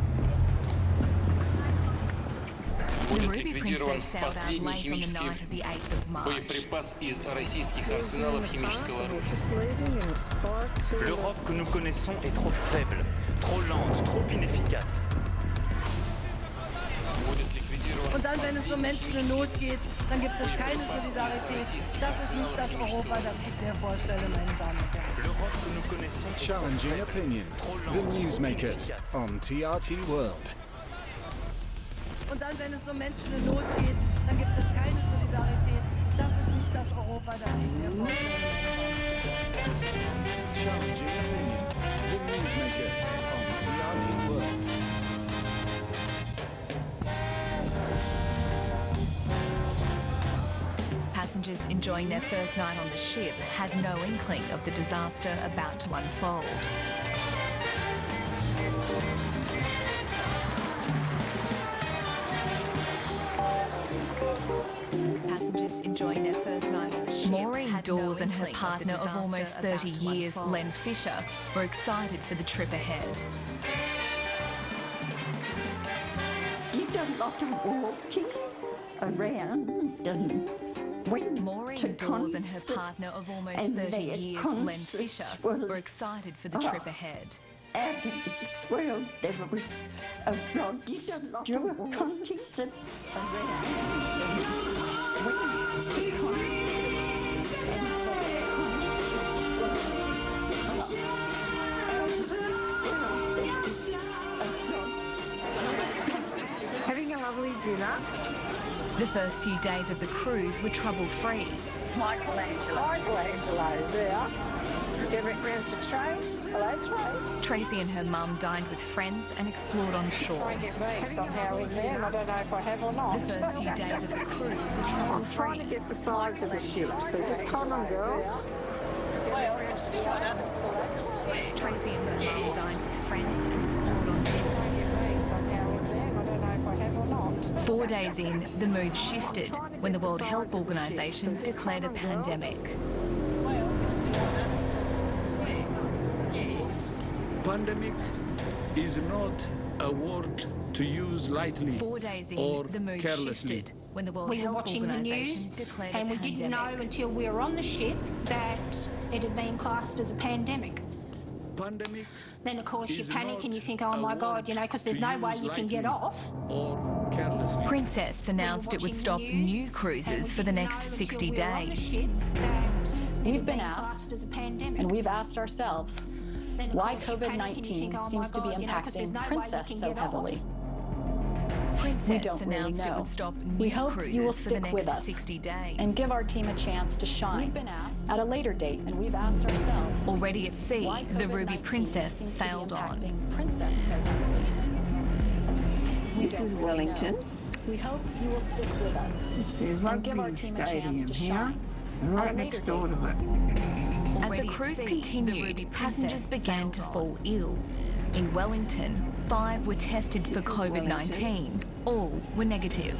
The Ruby Princess sailed out late on the night of the 8th of March. Боеприпас из российских арсеналов химического оружия. L'Europe que nous connaissons est trop faible, trop lente, trop inefficace. Und dann, wenn es um Menschen in Not geht, dann gibt es keine Solidarität. Das ist nicht das Europa, das ich mir vorstelle, meine Damen und Herren. Challenging opinion. The Newsmakers on TRT World. Und dann, wenn es um Menschen in Not geht, dann gibt es keine Solidarität. Das ist nicht das Europa, das ich mir vorstelle, meine Damen und Herren. Challenging opinion. The Newsmakers on TRT World. Passengers enjoying their first night on the ship had no inkling of the disaster about to unfold. Passengers enjoying their first night on the ship. Maureen Dawes and her partner of almost 30 years, Len Fisher, were excited for the trip ahead. You did a lot of walking around and Maureen Dawes and her partner of almost 30 years, Len Fisher, were excited for the trip ahead. Out of this world, there was a Rod Stewart concert Having a lovely dinner. The first few days of the cruise were trouble-free. Michelangelo, there. Round to Trace. Hello, Trace. Tracy and her mum dined with friends and explored on shore. Try and get me somehow in there, and I don't know if I have or not. The first few days of the cruise were I'm trying to get the size of the ship, so just hold on, girls. Well, still relax. Tracy and her mum dined with friends and explored on shore. Try and get me somehow in there, and I don't know if I have or not. 4 days in, the mood shifted when the World Health Organization declared a pandemic. Pandemic is not a word to use lightly 4 days in, or the mood carelessly. shifted when the World We were Health watching the Organization news, declared and a we didn't pandemic. know until we were on the ship that it had been classed as a pandemic. Pandemic Then, of course, you is panic not and you think, oh my a God, you know, because there's to no way use you can get lightly off. or carelessly. Princess announced it would stop new cruises for the next 60 days. We've been asked, and we've asked ourselves, why COVID-19 seems to be impacting Princess so heavily. We don't really know. We hope you will stick with us and give our team a chance to shine at a later date, and we've asked ourselves. Already at sea, the Ruby Princess sailed on. Princess so heavily. This is Wellington. We hope you will stick with us It's a and give our rugby team a chance stadium to here, shine right at a next later door date. to it. As the cruise continued, passengers began to fall ill. In Wellington, 5 were tested for COVID-19. All were negative.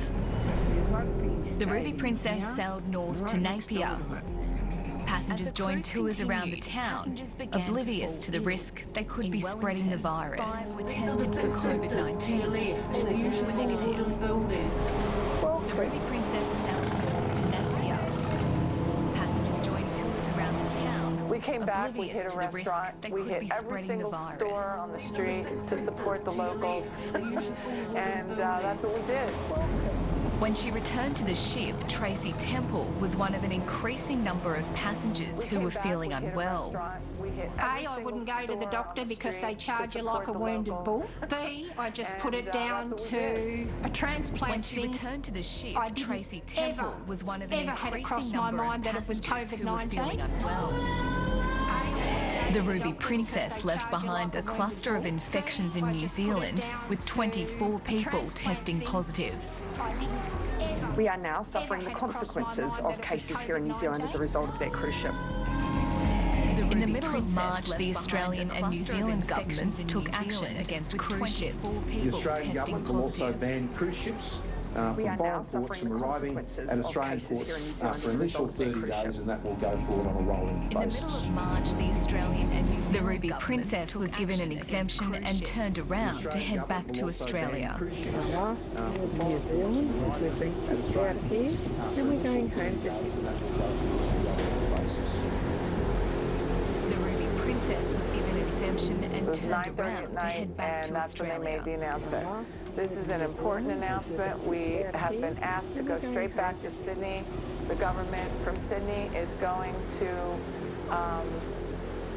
The Ruby Princess sailed north to Napier. Passengers joined tours around the town, oblivious to the risk they could be spreading the virus. Were tested for COVID-19. All were negative. The Ruby Princess sailed north to Napier. Passengers joined tours around the town. We came back, we hit oblivious a to the risk restaurant, they we could hit be every spreading the single virus. store on the street to support the locals, and that's what we did. When she returned to the ship, Tracy Temple was one of an increasing number of passengers who were feeling unwell. A, I wouldn't go to the doctor because they charge you like a wounded bull. B, I just put it down to a transplant When she thing. returned to the ship, I didn't Tracy Temple ever, was one of an ever had it cross increasing my number mind of that it was passengers who were feeling COVID-19. unwell. The Ruby Princess left behind a cluster of infections in New Zealand, with 24 people testing positive. We are now suffering the consequences of cases here in New Zealand as a result of their cruise ship. In the middle of March, the Australian and New Zealand governments took action against cruise ships. The Australian government will also ban cruise ships from foreign ports from arriving at Australian ports for an initial 30 days, and that will go forward on a rolling In the basis. middle of March, the Australian and New Zealand The Ruby Princess was given an exemption and turned around to head back to Australia. Last New Zealand, as we've been kicked out of here, then we're going home to Sydney. The Ruby Princess was given an exemption It and was turned 9:30 around at to night, head back and to that's when they Australia. made the announcement. This is an important announcement. We have been asked to go straight back to Sydney. The government from Sydney is going to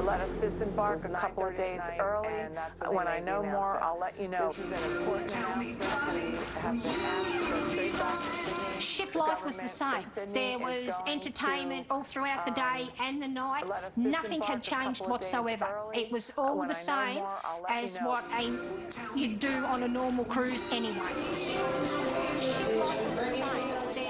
let us disembark a couple of days early. When I know more, I'll let you know. This is an important announcement. We have been asked to go straight back to Sydney. Ship life was the same. There was entertainment all throughout the day and the night. Nothing had changed whatsoever. It was all the same as what you do on a normal cruise anyway.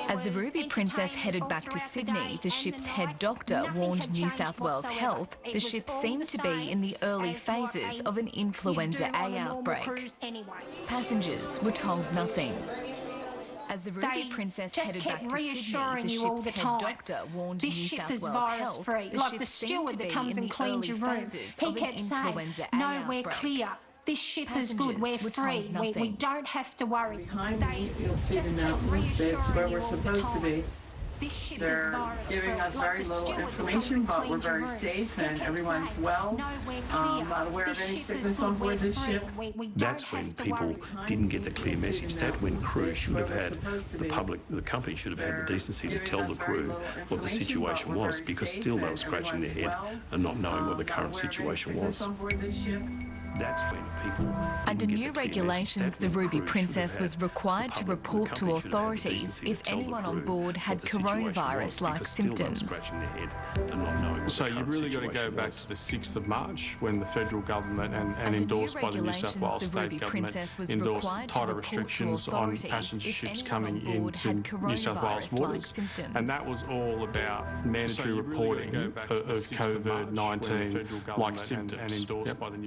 As the Ruby Princess headed back to Sydney, the ship's head doctor warned New South Wales Health the ship seemed to be in the early phases of an influenza A outbreak. Passengers were told nothing. As the Ruby Princess headed back to Sydney, reassuring the you all ship's the head time. doctor warned This New ship South is Wales virus-free. Health Like ship the seemed steward to that be comes in and the cleans early your room. phases He of an kept saying, influenza A no, we're outbreak. clear. This ship is good. We're Passengers were free. told We nothing. don't have to worry. Behind me, you'll see the mountains. That's where we're supposed to be. They're giving us very little information, but we're very safe and everyone's well. Not aware of any sickness on board this ship. That's when people didn't get the clear message. That when crew should have had, the company should have had the decency to tell the crew what the situation was, because still they were scratching their head and not knowing what the current situation was. That's when people... Under new regulations, the Ruby Princess was required to report to authorities if anyone on board had coronavirus-like symptoms. So you've really got to go back to the 6th of March when the federal government and endorsed by the New South Wales state government endorsed tighter restrictions on passenger ships coming into New South Wales waters. And that was all about mandatory reporting of COVID-19 like symptoms.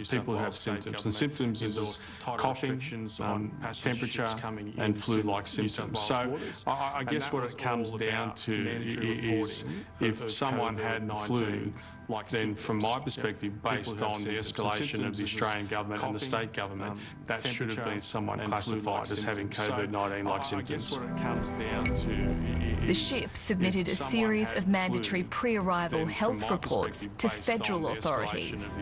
People who have symptoms. And symptoms is coughing, temperature and flu-like symptoms. So I guess what it comes down to is if someone had the flu, then from my perspective, based on the escalation of the Australian government and the state government, that should have been someone classified as having COVID-19-like symptoms. The ship submitted a series of mandatory pre-arrival health reports to federal authorities.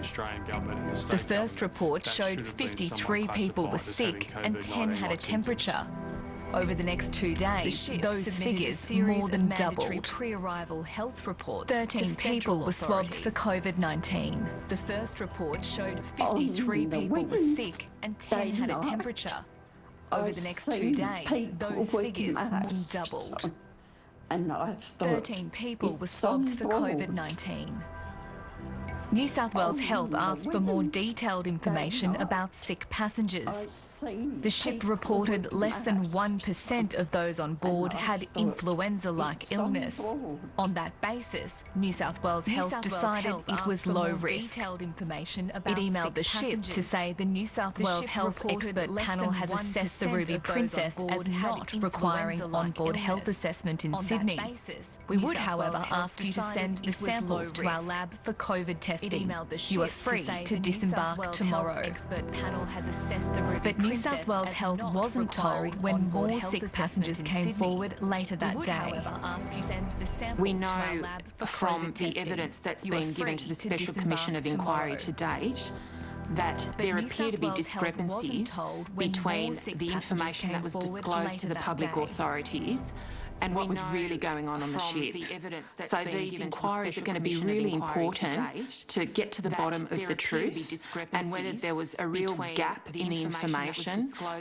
The first report showed 53 people were sick and 10 had a temperature. Over the next 2 days, those figures more than doubled. Pre-arrival health reports 13 people were swabbed for COVID-19. The first report showed 53 people were sick and 10 had a temperature. Over the next 2 days, those figures more than doubled. And I thought 13 people were swabbed for COVID-19. New South Wales Health asked for more detailed information about sick passengers. The ship reported less than 1% of those on board had influenza-like illness. On that basis, New South Wales Health decided it was low risk. It emailed the ship to say the New South Wales Health expert panel has assessed the Ruby Princess as not requiring on-board health assessment in Sydney. We would, however, ask you to send the samples to our lab for COVID testing. You are free to disembark tomorrow. But New South Wales Health wasn't told when more sick passengers came forward later that day. We know from the evidence that's been given to the Special Commission of Inquiry to date that there appear to be discrepancies between the information that was disclosed to the public authorities and what was really going on the ship. So these inquiries are going to be really important to get to the bottom of the truth and whether there was a real gap in the information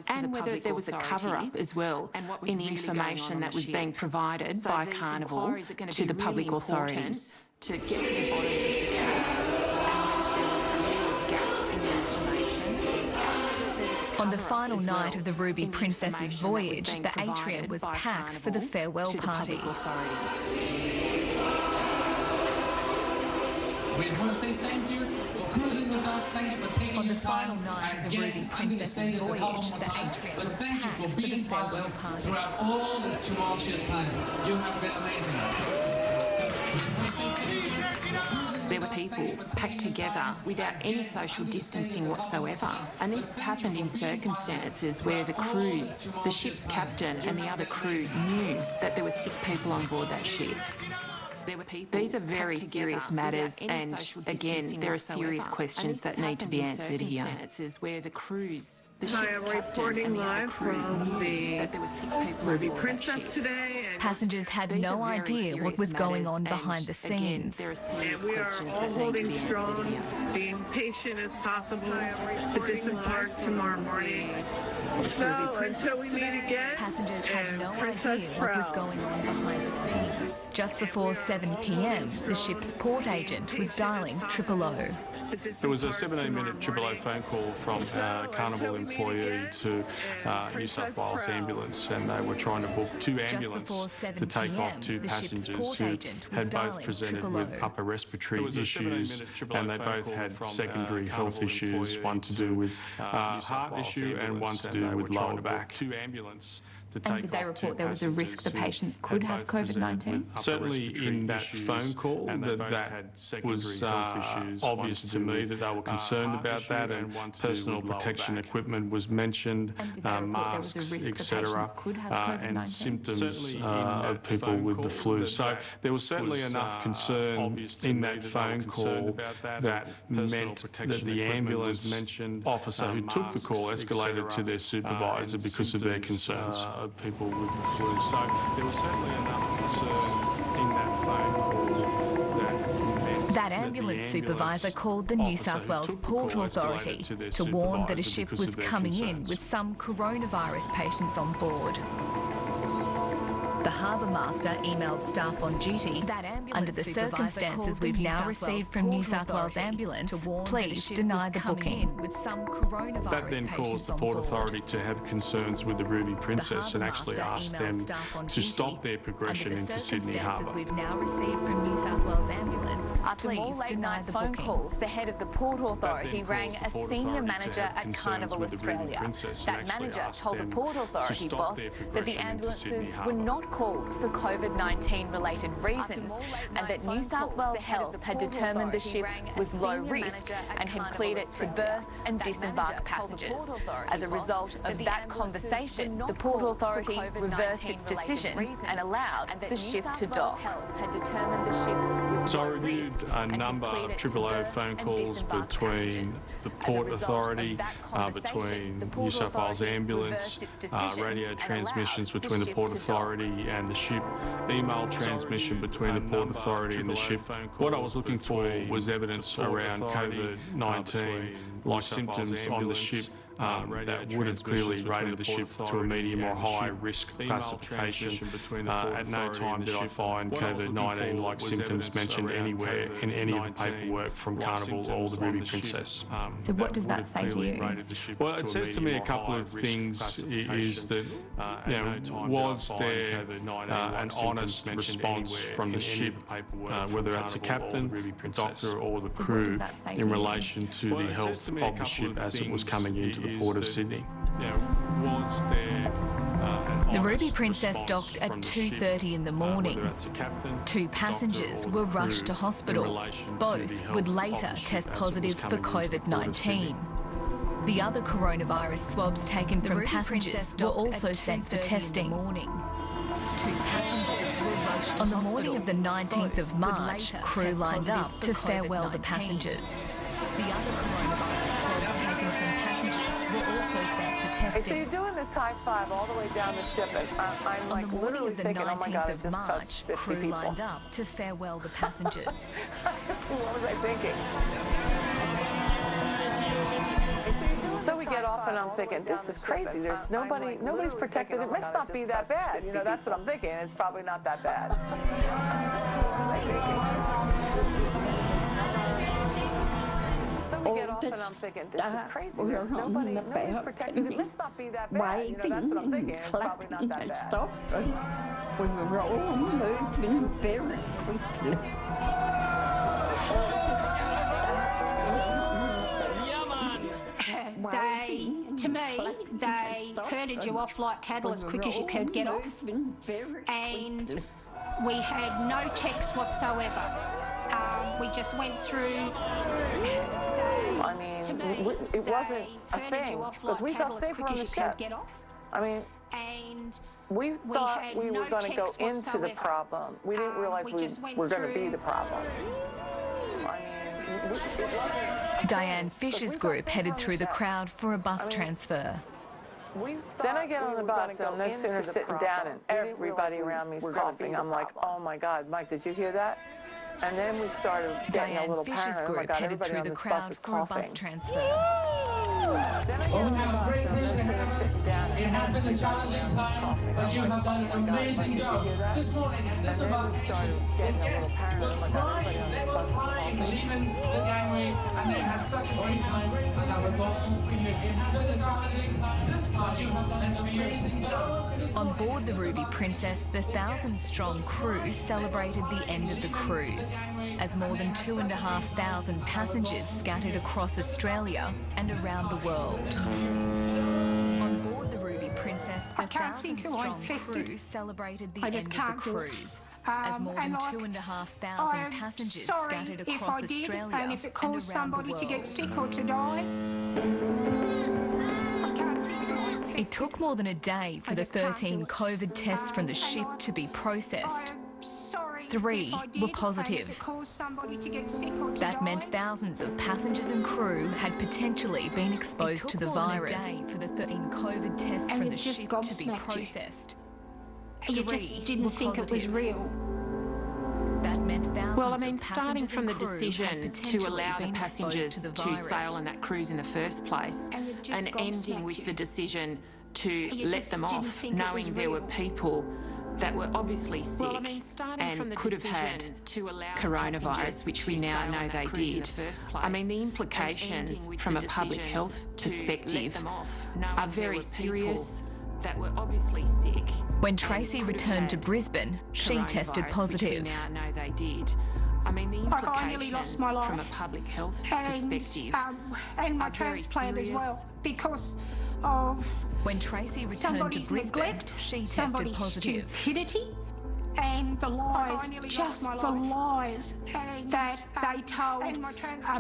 and whether there was a cover-up as well in the information that was being provided by Carnival to the public authorities. To get to the bottom of the truth. On the final night of the Ruby Princess's voyage, the atrium was packed for the farewell party. We want to say thank you for cruising with us. Thank you for taking your time. Again, I'm going to say this a couple more times, but thank you for being positive throughout all this tumultuous time. You have been amazing. There were people packed together without any social distancing whatsoever. And this happened in circumstances where the ship's captain and the other crew knew that there were sick people on board that ship. These are very serious matters, and again, there are serious questions that need to be answered here. Where Hi, I'm reporting live from the Ruby Princess today. Passengers had no idea what was going on behind the scenes. And we are all holding strong, being patient as possible to disembark tomorrow morning. So until we meet again, passengers had no idea what was going on behind the scenes. Just before 7 p.m, the ship's port agent was dialing 000. There was a 17-minute 000 phone call from a Carnival employee to New South Wales Ambulance, and they were trying to book 2 ambulances to take off 2 passengers who had both presented with upper respiratory issues, and they both had secondary health issues, one to do with heart issue and one to do with lower back. And did they report there was a risk the patients could have COVID-19? Certainly in that phone call, that was obvious to me that they were concerned about that, and personal protection equipment was mentioned, masks, etc., and symptoms of people with the flu. So there was certainly enough concern in that phone call that meant that the ambulance officer who took the call escalated to their supervisor because of their concerns. Of people with the flu. So there was certainly enough concern in that phone call that meant That ambulance supervisor called the New South Wales Port Authority to warn that a ship was coming in with some coronavirus patients on board. The harbour master emailed staff on duty that under the circumstances we've now received from New South Wales Ambulance, please deny the booking. That then caused the Port Authority to have concerns with the Ruby Princess and actually asked them to stop their progression into Sydney Harbour. We've now received from New South Wales Ambulance, after more late-night phone calls, the head of the Port Authority rang a senior manager at Carnival Australia. That manager told the Port Authority boss that the ambulances were not called for COVID-19 related reasons and that New South Wales Health had determined the ship was low risk and had cleared it to berth and disembark passengers. As a result of that conversation, the Port Authority reversed its decision and allowed the ship to dock. So I reviewed a number of 000 phone calls between the Port Authority, between New South Wales Ambulance, radio transmissions between the Port Authority and the ship, email transmission between the Port Authority and the ship. What I was looking for was evidence around COVID-19, like symptoms on the ship that would have clearly rated the ship to a medium or high risk classification. At no time did I find COVID-19-like symptoms mentioned anywhere in any of the paperwork from Carnival or the Ruby Princess. So what does that say to you? Well, it says to me a couple of things. Is that, was there an honest response from the ship, whether that's a captain, doctor or the crew, in relation to the health of the ship as it was coming into the Port of Sydney? Was there the Ruby Princess docked at 2:30 in the morning. 2 passengers were rushed to hospital. Both would later test positive for COVID-19. The other coronavirus swabs taken from passengers were also sent for testing. 2 passengers were rushed on the morning of the 19th of March. Crew lined up to farewell the passengers. The other coronavirus swabs taken from passengers were also sent for testing. Hey, so you're doing this high five all the way down the ship, and I'm like literally thinking, oh my God, I just touched 50 crew people. lined up to farewell the passengers. What was I thinking? So we get off and I'm thinking, this is crazy. There's nobody's protected. It must not be that bad. That's what I'm thinking. It's probably not that bad. What was I thinking? So we get off and I'm thinking, this is crazy. There's nobody's protected. It must not be that bad. That's what I'm thinking. It's probably not that bad. Stopped and we were all moving very quickly. To me, they herded you off like cattle as quick as you could get off, and we had no checks whatsoever. We just went through. I mean, it wasn't a thing because we felt safer on the ship. I mean, we thought we were going to go into the problem. We didn't realize we were going to be the problem. I mean, it wasn't. Diane Fisher's group headed through the crowd for a bus transfer. Then I get on the bus and I'm no sooner sitting down and everybody around me is coughing. I'm like, oh my God, Mike, did you hear that? And then we started getting a little paranoid. Oh my God, everybody on this bus is coughing. Then I get on the bus and I'm no sooner sitting down. It has been a challenging time, but you have done an amazing job. This morning at this event, the guests were crying. They were crying, leaving the gangway, and they had such a great time, and that was all for you. It has been a challenging time. This part, you have done an amazing job. On board the Ruby Princess, the 1,000-strong crew celebrated the end of the cruise, as more than 2,500 passengers scattered across Australia and around the world. On board the Ruby Princess, the 1,000-strong crew celebrated the end of the cruise, as more than 2,500 passengers scattered across Australia and if it caused somebody to get sick or to die. It took more than a day for the 13 COVID tests from the ship to be processed. 3 were positive. That meant thousands of passengers and crew had potentially been exposed to the virus. It took more than a day for the 13 COVID tests from the ship to be processed. You just didn't think it was real. That meant thousands Well, I mean, of starting passengers from the and crew had decision to potentially allow the been passengers exposed to the to virus. sail on that cruise in the first place, and ending with the decision to let them off, knowing there were people that were obviously sick and could have had coronavirus, which we now know they did. I mean, the implications from a public health perspective are very serious. That were obviously sick. When Tracy returned to Brisbane, she tested positive. Which we now know they did. I mean, the implications I nearly lost my life from a public health perspective and my are very transplant as serious. well, because of when Tracy returned somebody's to Brisbane, neglect, she tested somebody's positive. stupidity, and the lies, just the lies that they told.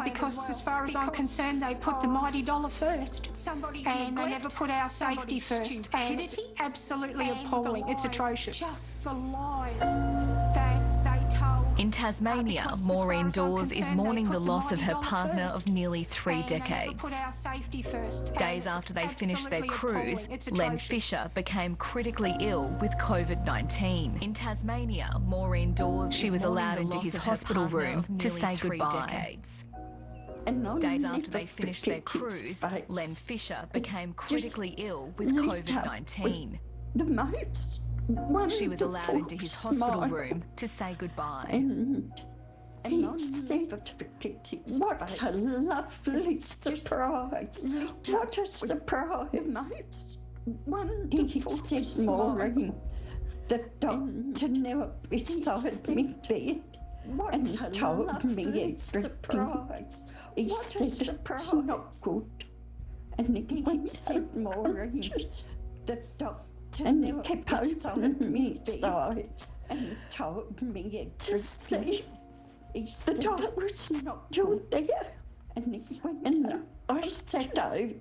Because as far as I'm concerned, they put the mighty dollar first, and they never put our safety first. And it's absolutely appalling. It's atrocious. Just the lies that they told. In Tasmania, Maureen Dawes is mourning the loss of her partner of nearly 3 decades. Days after they finished their cruise, Len Fisher became critically ill with COVID-19. In Tasmania, Maureen Dawes, she was allowed into his hospital room to say goodbye. Days after they finished their cruise, Len Fisher became critically ill with COVID-19. The most she was allowed into his hospital room to say goodbye. And he said, what a lovely surprise. What a surprise. He said, Maureen, the doctor never beside me bed and told me everything. He said it's not good. And he said, Maureen, the doctor and he kept opening me sides and told me everything. The doctor was not there. And I sat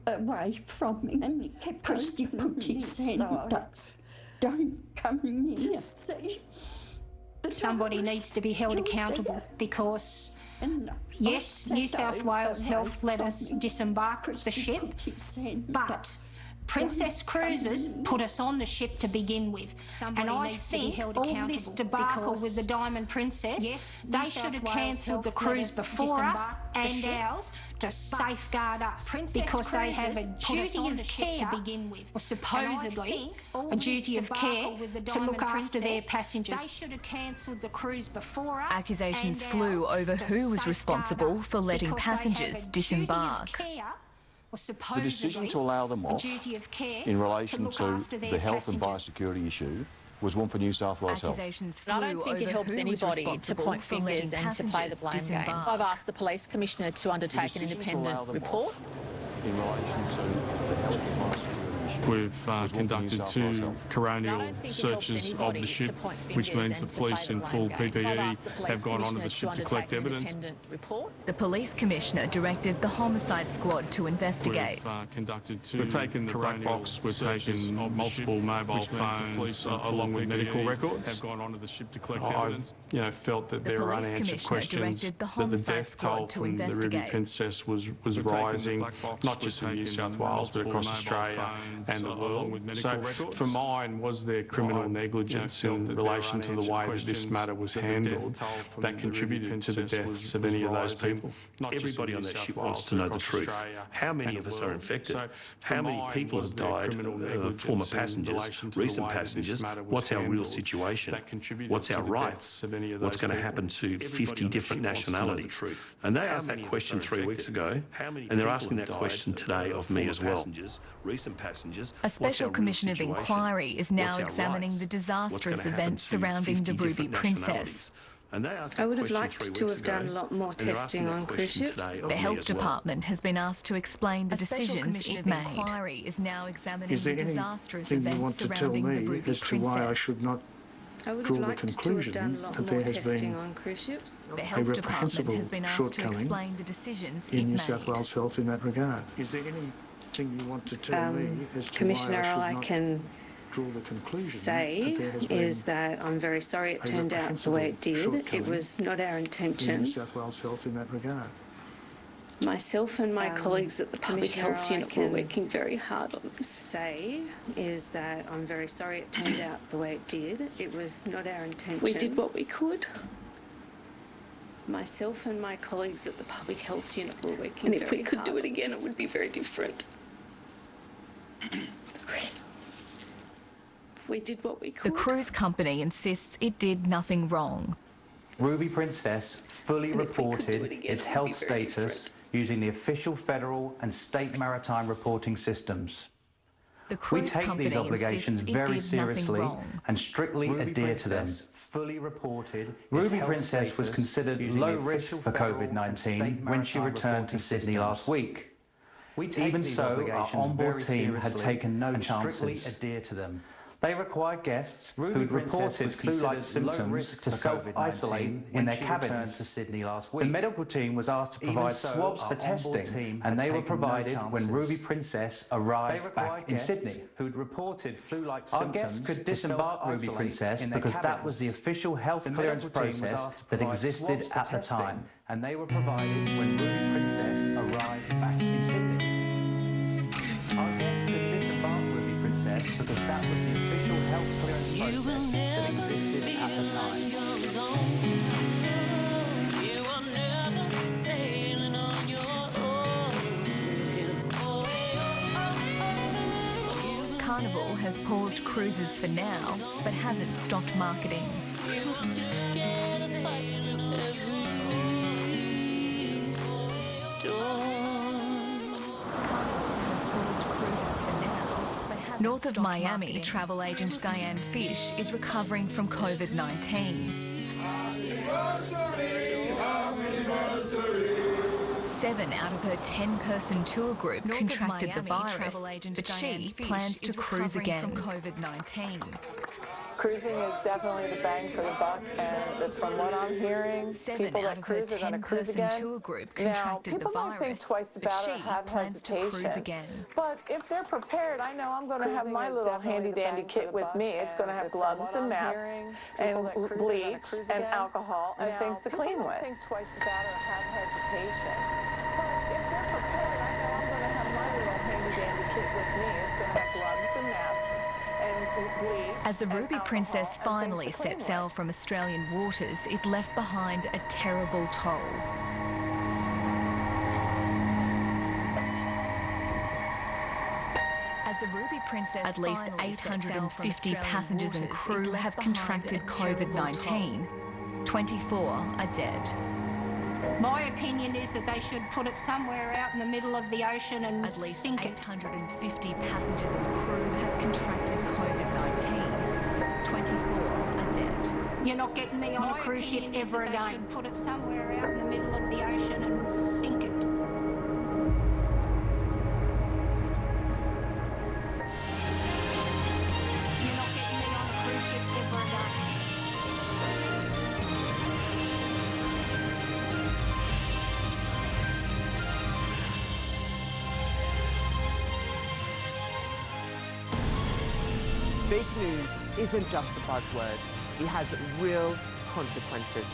away from him and he kept put his hand up. Don't come near. Somebody needs to be held accountable because, yes, New South Wales Health let us disembark the ship, but Princess Cruises put us on the ship to begin with. And I think all this debacle with the Diamond Princess, they should have cancelled the cruise before us and ours to safeguard us, because they have a duty of care to begin with, or supposedly a duty of care to look after their passengers. They should have cancelled the cruise before us. Accusations flew over who was responsible for letting passengers disembark. The decision to allow them off in relation to the health and biosecurity issue was one for New South Wales Health. I don't think it helps anybody to point fingers and to play the blame game. I've asked the Police Commissioner to undertake an independent report. In relation to the health and biosecurity issue. We've conducted 2 coronial searches of the ship, which means the police in full PPE have gone onto the ship to collect evidence. The Police Commissioner directed the Homicide Squad to investigate. We've taken the black box, we've taken multiple mobile phones along with medical records. Have gone onto the ship to collect evidence. I felt that there were unanswered questions, that the death toll from the Ruby Princess was rising, not just in New South Wales but across Australia and the world. So for mine, was there criminal negligence in relation to the way that this matter was handled that contributed to the deaths of any of those people? Everybody on that ship wants to know the truth. How many of us are infected? How many people have died, former passengers, recent passengers? What's our real situation? What's our rights? What's going to happen to 50 different nationalities? And they asked that question 3 weeks ago, and they're asking that question today of me as well. A special commission of inquiry is now examining the disastrous events surrounding the Ruby Princess. I would have liked to have done a lot more testing on cruise ships. The Health Department has been asked to explain the decisions it made. Inquiry is now examining the disastrous events surrounding the Ruby Princess. Is there anything you want to tell me as to why I should not draw the conclusion that there has been a reprehensible shortcoming in New South Wales Health in that regard? Is there anything you want to tell me as to Commissioner, why I all I should not can draw the conclusion say is that I'm very sorry it turned out the way it did. It was not our in intention. New South Wales Health in that regard? Myself and my colleagues at the Public Health Unit were working very hard on this. Say is that I'm very sorry it turned out the way it did. It was not our intention. We did what we could. Myself and my colleagues at the Public Health Unit were working very hard. And if we could do it again, it would be very different. We did what we could. The cruise company insists it did nothing wrong. Ruby Princess fully reported its health status using the official federal and state maritime reporting systems. We take these obligations very seriously and strictly adhere to them. Fully reported, Ruby Princess was considered low risk for COVID-19 when she returned to Sydney last week. Even so, our onboard team had taken no chances. Adhere to them. They required guests who'd reported flu-like symptoms to self-isolate in their cabins. The medical team was asked to provide swabs for testing, and they were provided when Ruby Princess arrived back in Sydney. Our guests could disembark Ruby Princess because that was the official health clearance process that existed at the time, and they were provided when Ruby Princess arrived back in Sydney. Our guests could disembark Ruby Princess because that was the official health clearance process that existed at the time. Carnival has paused cruises for now, but hasn't stopped marketing. North of Miami, travel agent Diane Fish is recovering from COVID-19. 7 out of her 10-person tour group contracted the virus, but she plans to cruise again. From COVID-19. Cruising is definitely the bang for the buck, and from what I'm hearing, people that cruise are going to cruise again. Now, people might think twice about it or have hesitation, but if they're prepared, I know I'm going to have my little handy-dandy kit with me. It's going to have gloves and masks and bleach and alcohol and things to clean with. Think twice about it or have hesitation, but if they're prepared, I know I'm going to have my little handy-dandy kit with me. It's going to have gloves and masks. As the Ruby Princess finally set sail from Australian waters, it left behind a terrible toll. As the Ruby Princess at least 850 passengers and crew have contracted COVID-19. 24 are dead. My opinion is that they should put it somewhere out in the middle of the ocean and at least sink it. 850 passengers and crew have contracted COVID-19. 24 are dead. You're not getting me on a cruise ship ever again. They should put it somewhere out in the middle of the ocean and sink it. You're not getting me on a cruise ship ever again. Fake news isn't just a buzzword. It has real consequences.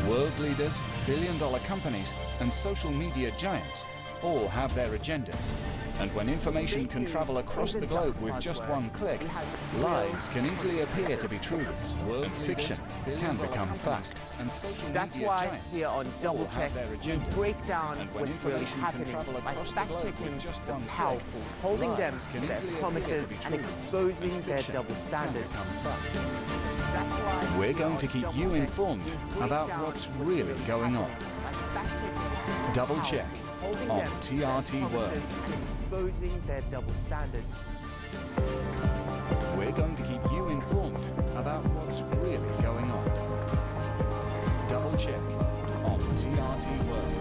World leaders, billion-dollar companies, and social media giants all have their agendas. And when information can travel across the globe with just one click, lies can easily appear to be truths, and fiction can become fact. That's why here on Double Check, we break down what's really happening by fact-checking the powerful, holding them to their promises and exposing their double standards. We're going to keep you informed about what's really going on. Double Check on TRT World. Exposing their double standards. We're going to keep you informed about what's really going on. Double Check on TRT World.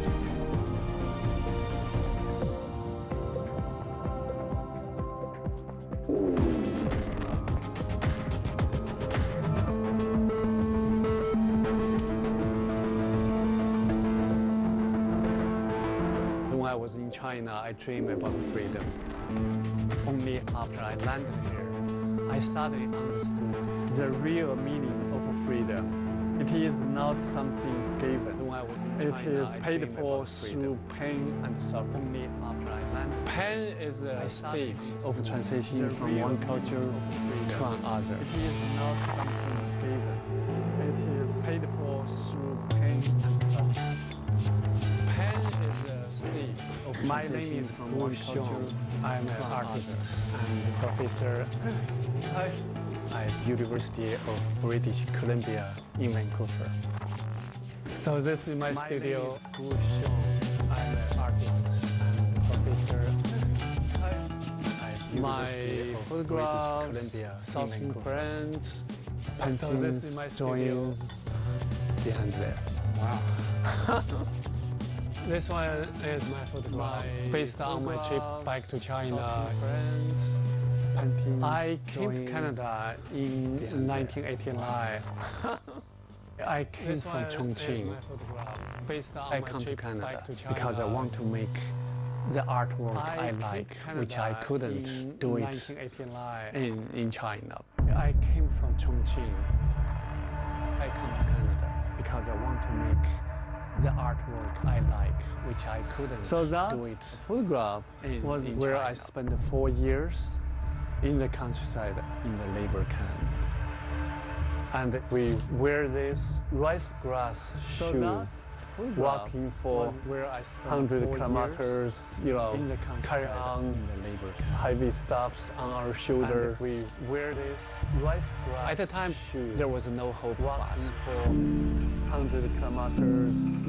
When I was in China, I dreamed about freedom. Only after I landed here, I suddenly understood the real meaning of freedom. It is not something given. It is paid for through pain and suffering. Pain is a stage of transition from one culture to another. It is not something given. It is paid for through pain and suffering. Pain is a state of my name is Gu Xiong. I'm an artist and professor at University of British Columbia in Vancouver. So this is my studio. Gu Xiong. I'm an artist and professor at University of British Columbia in Vancouver. So this is my studio behind there. Wow. This one is my photograph based on my trip back to China. I came to Canada in 1989. I came from Chongqing. I come to Canada because I want to make the artwork I like, which I couldn't do it in China. I came from Chongqing. I come to Canada because I want to make the artwork I like, which I couldn't do it. Photograph was where I spent 4 years in the countryside in the labor camp. And we wear these rice grass shoes, walking for 100 kilometers, carry on heavy stuffs on our shoulder. We wear this rice grass At the time, there was no hope for us. For 100 kilometers,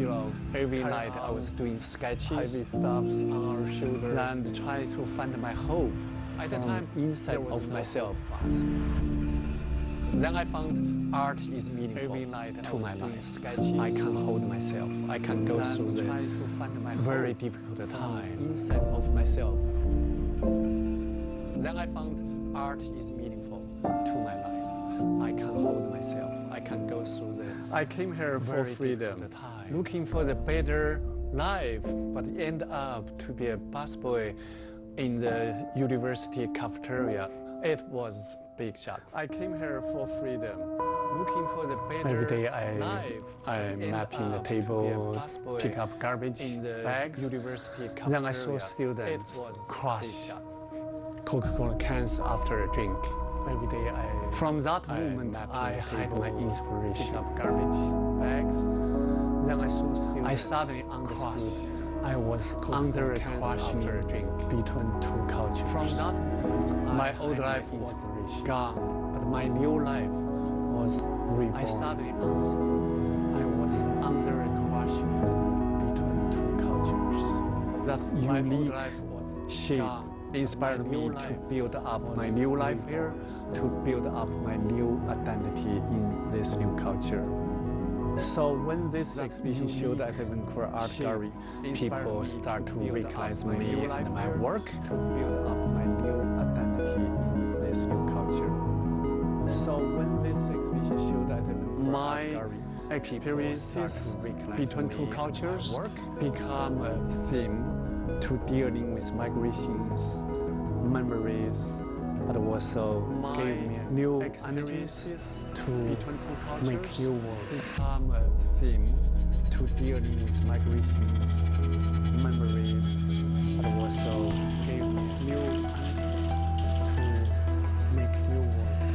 every night I was doing sketches, heavy stuffs on our shoulder, and trying to find my hope at the time inside of myself. Then I found art is meaningful to my life. I can hold myself. I can go through the very difficult time inside of myself. Then I found art is meaningful to my life. I can hold myself. I can go through the I came here for freedom, looking for the better life, but end up to be a busboy in the university cafeteria. It was big shock. I came here for freedom, looking for the better Every day I map in the table, pick up garbage bags. Then I saw students crush Coca-Cola cans after a drink. Every day From that moment, I had my inspiration. Pick up garbage bags. Then I saw students I suddenly understood I was under a crushing drink between two cultures. From that moment, my old life was gone, but my new life was reborn. I suddenly understood I was under a crushing between two cultures. That unique shape inspired me to build up my new life here, to build up my new identity in this new culture. So when this exhibition showed at the Vancouver Art Gallery, people start to recognize me and my work to build up my new identity in this new culture. So when this exhibition showed at the Vancouver Art Gallery, experiences between two cultures become a theme to dealing with migrations, memories, but also gave me new energies to make new work. Become a theme to dealing with migrations, memories, but also gave me new energies to make new works.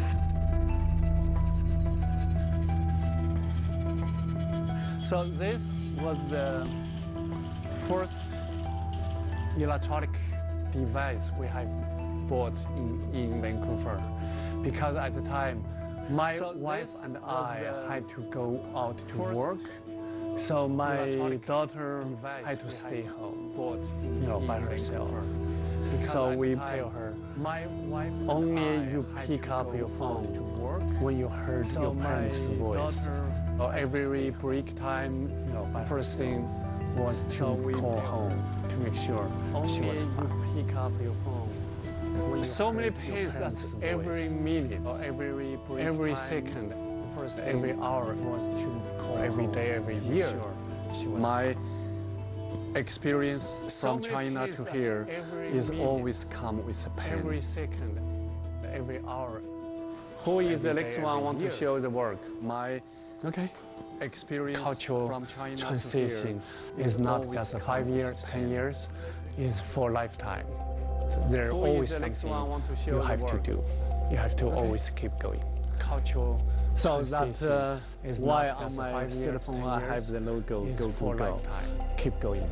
So this was the first electronic device we have bought in Vancouver, because at the time my wife and I had to go out to work, so my daughter had to stay home, by herself. So we tell her, only you pick up your phone when you heard your parents' voice. Every break time, first thing was to call home to make sure she was fine. Pick up your phone. So many pains that every minute, every second, every hour was to call every day, every year. My experience from China to here is always come with a pain. Every second, every hour. Who is the next one want to show the work? My experience cultural transition is not just 5 years, 10 years, is for lifetime. There's always something you have to do. You have to always keep going. cultural. So that's why on my cell phone I have the logo Go. Keep going.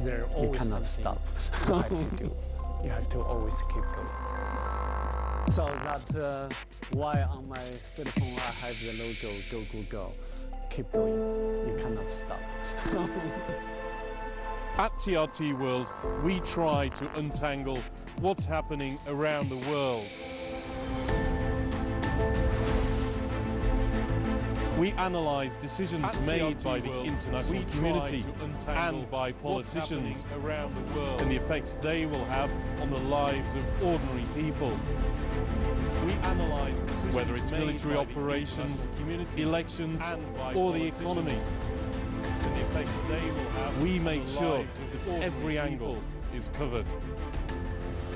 You cannot stop. You have to do. You have to always keep going. So that's why on my cell phone I have the logo Go. Keep going. You cannot stop. At TRT World, we try to untangle what's happening around the world. We analyse decisions made by the international community and by politicians around the world and the effects they will have on the lives of ordinary people. We analyse decisions whether it's military operations, elections or the economy. And the effects they will have. We make sure that every angle is covered.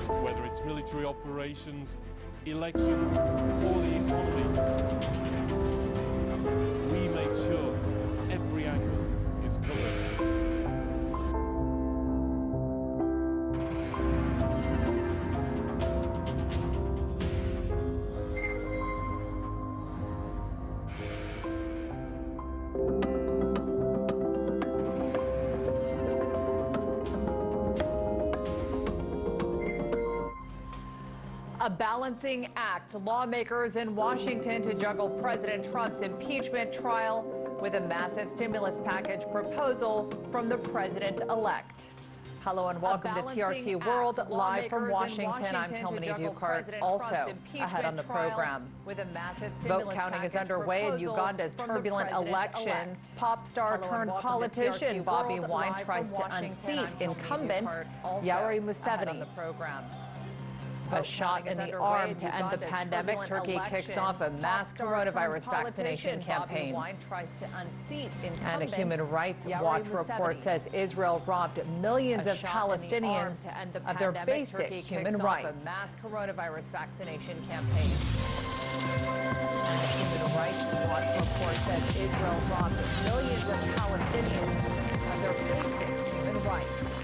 Whether it's military operations, elections or the economy. We make sure that every angle is covered. A balancing act. Lawmakers in Washington to juggle President Trump's impeachment trial with a massive stimulus package proposal from the president-elect. Hello and welcome to TRT World, live from Washington. I'm Kelmany Dukart, also ahead on the program. Vote counting is underway in Uganda's turbulent elections. Pop star turned politician Bobby Wine tries to unseat incumbent Yoweri Museveni. A shot in the arm to end the pandemic. Turkey kicks off a mass coronavirus vaccination campaign. And a Human Rights Watch report says Israel robbed millions of Palestinians of their basic human rights. Mass coronavirus vaccination campaign. And a Human Rights Watch report says Israel robbed millions of Palestinians of their basic human rights.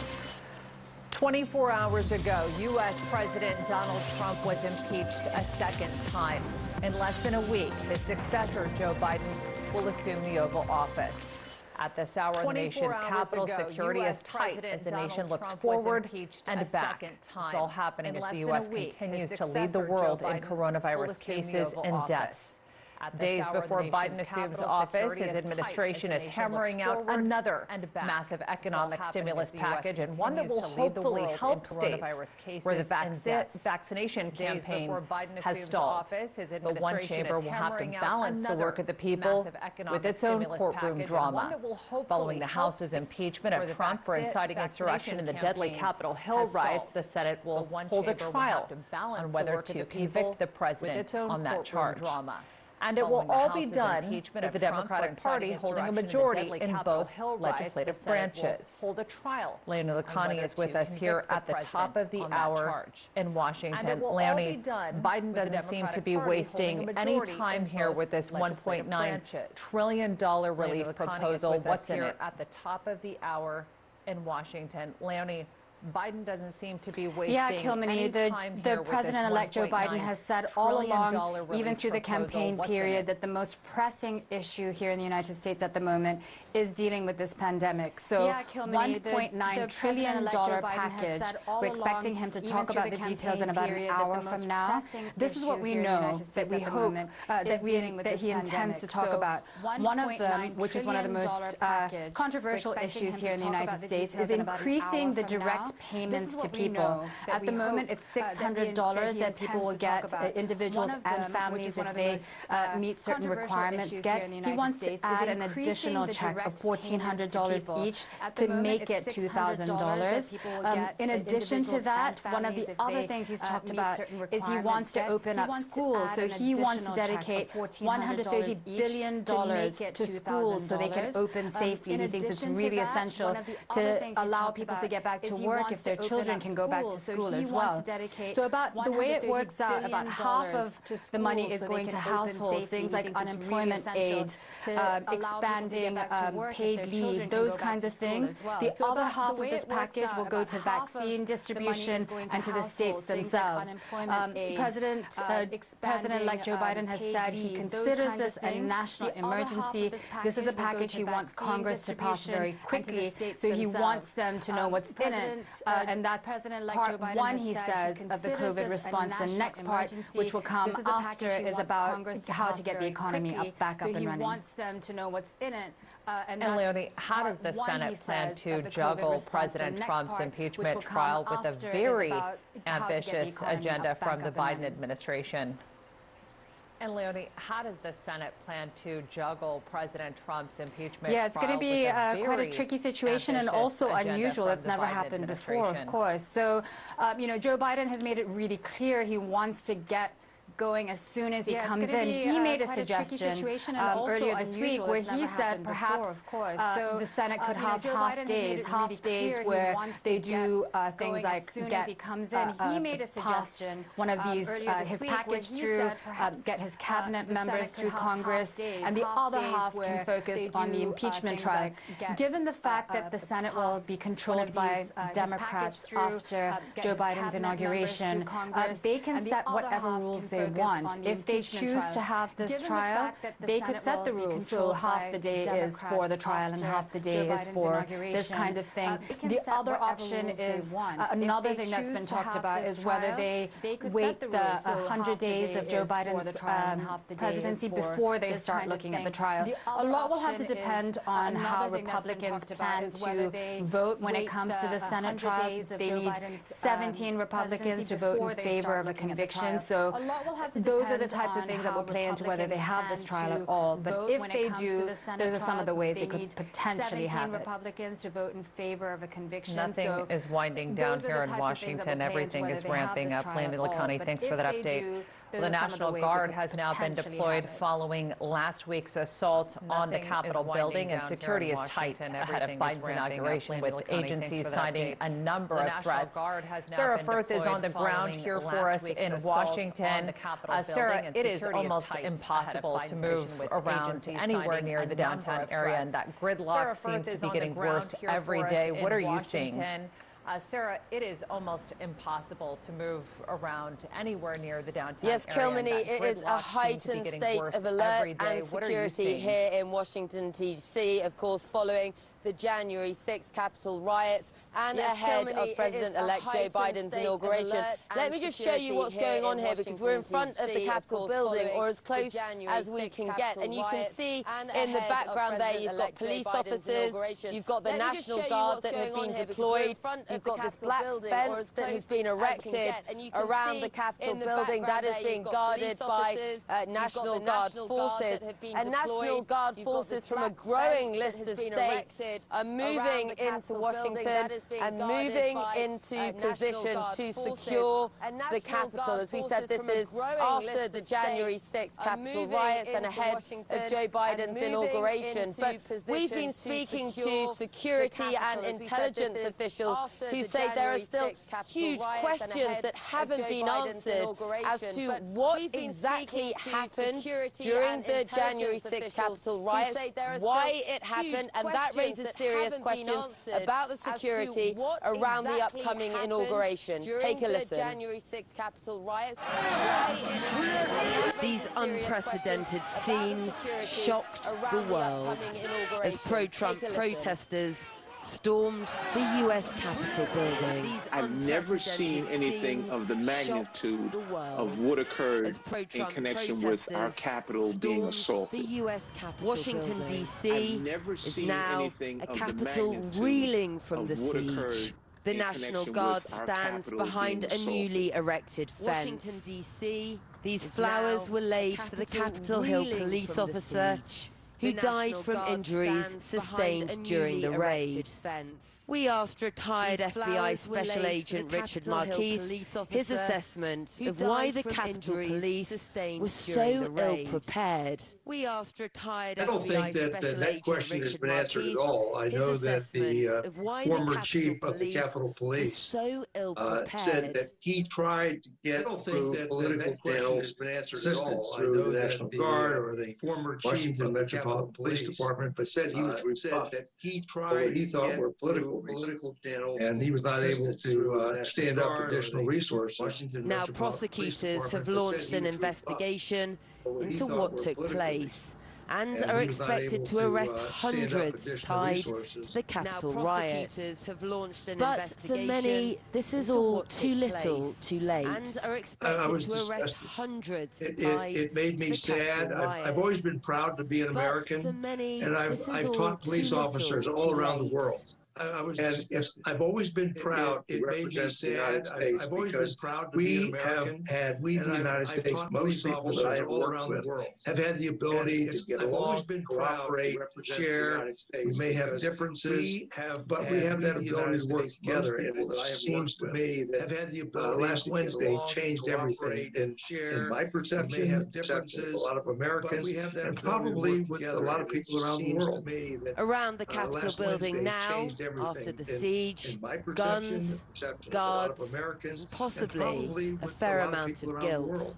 24 hours ago, U.S. President Donald Trump was impeached a second time. In less than a week, his successor, Joe Biden, will assume the Oval Office. At this hour, the nation's capital security is tight as the nation looks forward and back. It's all happening as the U.S. continues to lead the world in coronavirus cases and deaths. Days before Biden assumes office, his administration is hammering out another massive economic stimulus package, and one that will hopefully help states where the vaccination campaign has stalled. The one chamber will have to balance the work of the people with its own courtroom drama. Following the House's impeachment of Trump for inciting insurrection in the deadly Capitol Hill riots, the Senate will hold a trial on whether to convict the president on that charge. And it will all be done with the Democratic Party holding a majority in both legislative branches. Leonie Lacani is with us here at the top of the hour in Washington. Leonie, Biden doesn't seem to be wasting any time here with this $1.9 trillion relief proposal. What's in it? At the top of the hour in Washington. Leonie, Biden doesn't seem to be wasting any time here. The President-elect Joe Biden has said all along, even through the campaign period, that the most pressing issue here in the United States at the moment is dealing with this pandemic. So $1.9 trillion package, we're expecting him to talk about the details in about an hour from now. This is what we know, that we hope that he intends to talk about. One of them, which is one of the most controversial issues here in the United States, is increasing the direct payments to people. At the moment, it's $600 that people will get, individuals and families, if they meet certain requirements get. He wants to add an additional check of $1,400 each to make it $2,000. In addition to that, one of the other things he's talked about is he wants to open up schools. So he wants to dedicate $130 billion to schools so they can open safely. He thinks it's really essential to allow people to get back to work work if their children can go back to school as well. So about the way it works out, about half of the money is going to households, things like unemployment aid, expanding paid leave, those kinds of things. The other half of this package will go to vaccine distribution and to the states themselves. President-elect Joe Biden has said he considers this a national emergency. This is a package he wants Congress to pass very quickly, so he wants them to know what's in it. And that's part one, he says, of the COVID response. The next part, which will come after, is about how to get the economy back up and running. So he wants them to know what's in it. And Leonie, how does the Senate plan to juggle President Trump's impeachment trial with a very ambitious agenda from the Biden administration? And Leonie, how does the Senate plan to juggle President Trump's impeachment trial? Yeah, it's going to be quite a tricky situation and also unusual. It's never happened before, of course. So, you know, Joe Biden has made it really clear he wants to get going as soon as he comes in. He made a suggestion earlier this week where he said perhaps the Senate could have half days where they do things like get one of these, his package through, get his cabinet members through Congress, and the other half can focus on the impeachment trial. Given the fact that the Senate will be controlled by Democrats after Joe Biden's inauguration, they can set whatever rules they want. If they choose to have this trial, they could set the rules. So half the day is for the trial and half the day is for this kind of thing. The other option is, another thing that's been talked about is whether they wait the 100 days of Joe Biden's presidency before they start looking at the trial. A lot will have to depend on how Republicans plan to vote when it comes to the Senate trial. They need 17 Republicans to vote in favor of a conviction. So those are the types of things that will play into whether they have this trial at all. But if they do, those are some of the ways they could potentially have it. Republicans to vote in favor of a conviction. Nothing is winding down here in Washington. Everything is ramping up. Landon LaConnie, thanks for that update. The National Guard has now been deployed following last week's assault on the Capitol building, and security is tight ahead of Biden's inauguration, with agencies citing a number of threats. Sarah Firth is on the ground here for us in Washington. Sarah, it is almost impossible to move around anywhere near the downtown area, and that gridlock seems to be getting worse every day. What are you seeing? Sarah, it is almost impossible to move around anywhere near the downtown area. Yes, Kilmeny, it is a heightened state of alert and security here in Washington, D.C., of course, following the January 6th Capitol riots and ahead of President-elect Joe Biden's inauguration. Let me just show you what's going on here, because we're in front of the Capitol building, or as close as we can get. And you can see in the background there, you've got police officers, you've got the National Guard that have been deployed, you've got this black fence that has been erected around the Capitol building that is being guarded by National Guard forces. And National Guard forces from a growing list of states are moving into Washington and moving into position to secure the Capitol. As we said, this is after the January 6th Capitol riots and ahead of Joe Biden's inauguration. But we've been speaking to security and intelligence officials who say there are still huge questions that haven't been answered as to what exactly happened during the January 6th Capitol riots, why it happened, and that raises serious questions about the security around the upcoming inauguration. Take a listen. January 6th Capitol riots. These unprecedented scenes shocked the world as pro-Trump protesters stormed the U.S. Capitol building. I've never seen anything of the magnitude of what occurred in connection with our Capitol being assaulted. The U.S. Capitol Washington, D.C. is now a capital reeling from the siege. The National Guard stands behind a newly erected fence. Washington, D.C. These flowers were laid for the Capitol Hill police officer who died from injuries sustained during the raid. We asked retired FBI Special Agent Richard Marquis his assessment of why the Capitol Police was so ill-prepared. We asked retired FBI Special Agent question has been answered at all. I know that the former chief of the Capitol Police said that he tried to get through political channels assistance through the National Guard or the former Washington Metropolitan Police Department, but said he was rebuffed that he tried what he thought were political channels, and he was not able to stand up additional resources. Now prosecutors have launched an investigation into what took place and are expected to arrest hundreds tied to the Capitol riots. But for many, this is all too little, too late. And are expected to arrest hundreds tied it made me sad. I've always been proud to be an American, and I've taught police officers all around the world. I've always been proud. It made me sad. I've always been proud to be an American. We, the United States, most people that I have worked with, have had the ability to get along, cooperate, share. We may have differences, but we have that ability to work together. And it seems to me that last Wednesday changed everything in my perception, the perception of a lot of Americans, and probably with a lot of people around the world. Around the Capitol building now, after the siege, guns, guards, and possibly a fair amount of guilt.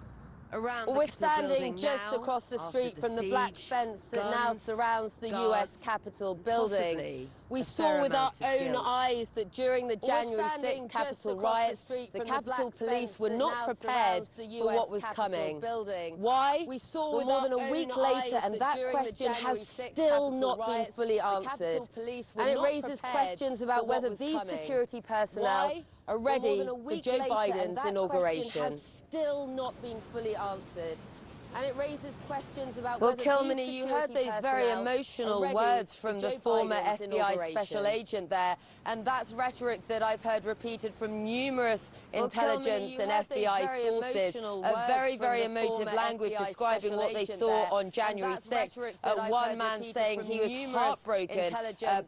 We're standing just across the street from the black fence that now surrounds the U.S. Capitol building. We saw with our own eyes that during the January 6th Capitol riots, the Capitol Police were not prepared for what was coming. Why? We saw more than a week later, and that question has still not been fully answered. And it raises questions about whether these security personnel are ready for Joe Biden's inauguration. Still not been fully answered. And it raises questions about whether Kilmeny, you heard those very emotional words from the former FBI special agent there, and that's rhetoric that I've heard repeated from numerous intelligence and FBI sources, a very, very emotive language describing what they saw on January 6th. One man saying he was heartbroken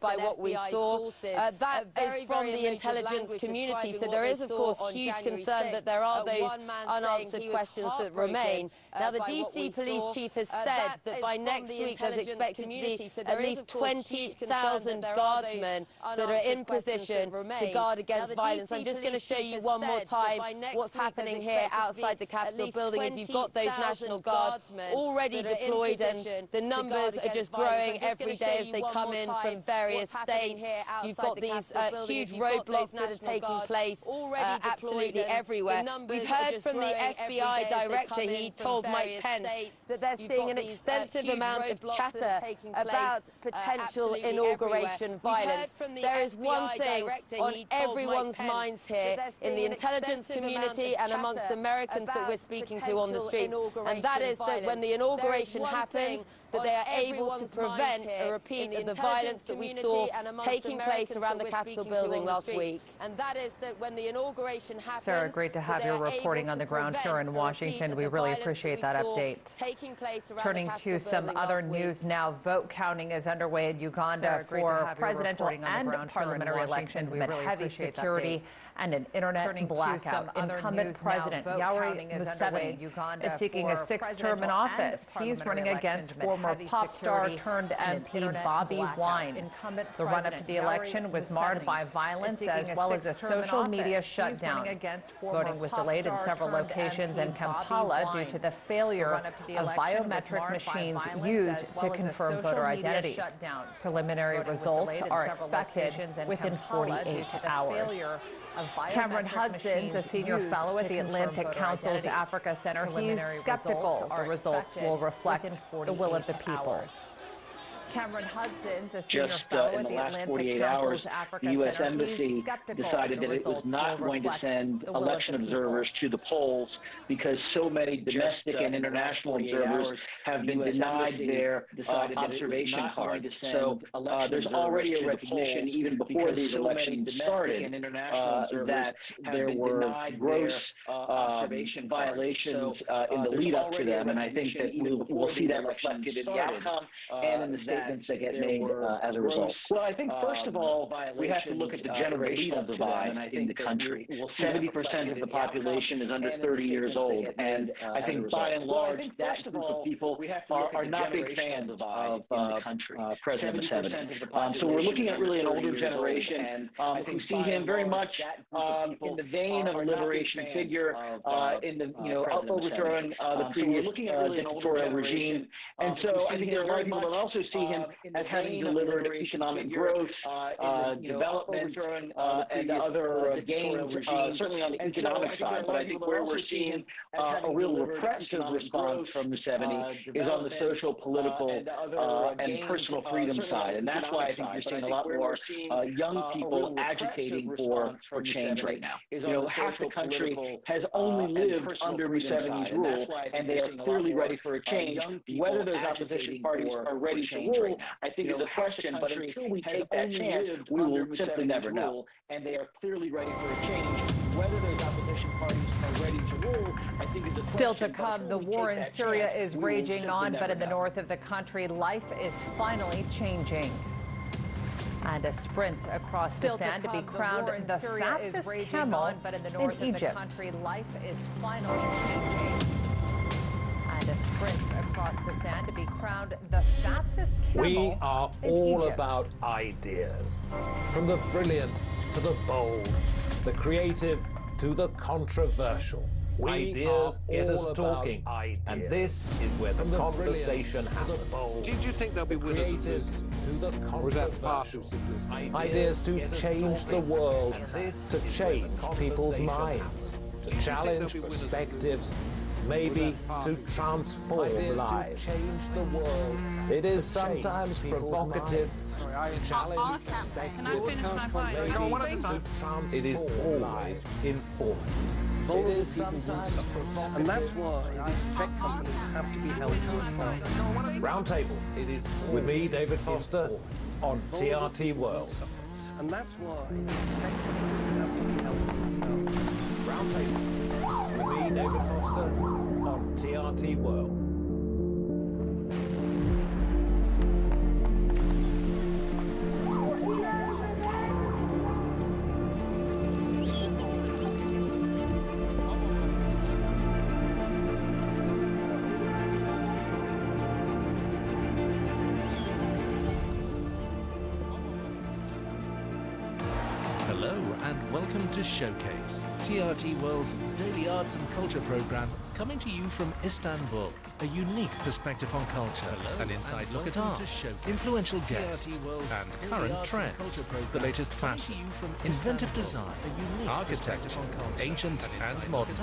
by what we saw. That is from the intelligence community, so there is, of course, huge concern that there are those unanswered questions that remain. Now, the DC police chief has said that by next week there's expected to be at least 20,000 guardsmen that are in position to guard against violence. I'm just going to show you one more time what's happening here outside the Capitol building as you've got those National Guards already deployed, and the numbers are just growing every day as they come in from various states. You've got these huge roadblocks that are taking place absolutely everywhere. We've heard from the FBI director, he told Mike Pence that they're seeing an extensive amount of chatter about potential inauguration violence. There is one thing on everyone's minds here in the intelligence community and amongst Americans that we're speaking to on the streets, and that is that when the inauguration happens, that they are able to prevent a repeat of the violence that we saw taking place around the Capitol building last week. And that is that when the inauguration happens, Sarah, great to have your reporting on the ground here in Washington. We really appreciate that update. Turning to some other news now, vote counting is underway in Uganda for presidential and parliamentary elections amid heavy security and an internet blackout. Incumbent President Yoweri Museveni is seeking a sixth term in office. He's running against former pop star turned MP Bobby Wine. The run-up to the election was marred by violence as well as a social media shutdown. Voting was delayed in several locations in Kampala due to the failure of biometric machines used to confirm voter identities. Preliminary results are expected within 48 hours. Cameron Hudson's a senior fellow at the Atlantic Council's Africa Center. He's skeptical the results will reflect the will of the people. Cameron Hudson's a senior fellow at the Atlantic Council's Africa Center. The U.S. Embassy decided that it was not going to send election observers to the polls because so many domestic and international observers have been denied their observation card. So there's already a recognition, even before these elections started, that there were gross violations in the lead up to them, and I think that we'll see that reflected in the outcome and in the statements that get made as a result. Well, I think first of all, we have to look at the generational divide in the country. 70% of the population is under 30 years old, and I think by and large, that group of people are not big fans of President Museveni. So we're looking at really an older generation who see him very much in the vein of a liberation figure, in the overthrowing the previous dictatorial regime. And so I think there are a lot of people that also see him as having delivered economic growth, development, and other gains, certainly on the economic side. But I think where we're seeing a real repressive response from Museveni is on the social, political, and personal freedom side. And that's why I think you're seeing a lot more young people agitating for change right now. Half the country has only lived under Museveni's rule, and they are clearly ready for a change. Whether those opposition parties are ready to rule, I think is a question, but until we take that chance, we will simply never know. And they are clearly ready for a change. Whether those opposition parties are ready to rule, I think is a question. Still to come, the war in Syria is raging on, but in the north of the country, life is finally changing. And a sprint across the sand to be crowned the fastest camel but in the north of the country, life is finally changing. And a sprint across the sand to be crowned the fastest camel. We are all about ideas, from the brilliant to the bold, the creative to the controversial. Ideas get us talking, and this is where the conversation happens. Did you think there'll be winners and losers? Or was that far too simplistic? Ideas to change the world, to change people's minds, to challenge perspectives, maybe to transform lives. It is sometimes provocative, challenge perspectives, it is always informative. It is sometimes provocative. And that's why tech companies have to be held to account. Roundtable, it is with me, David Foster, on TRT World. And that's why tech companies have to be held to account. Roundtable, with me, David Foster, on TRT World. Welcome to Showcase, TRT World's daily arts and culture program, coming to you from Istanbul. A unique perspective on culture, an inside look at art, influential guests, and current trends, the latest fashion, inventive design, architecture, ancient and modern,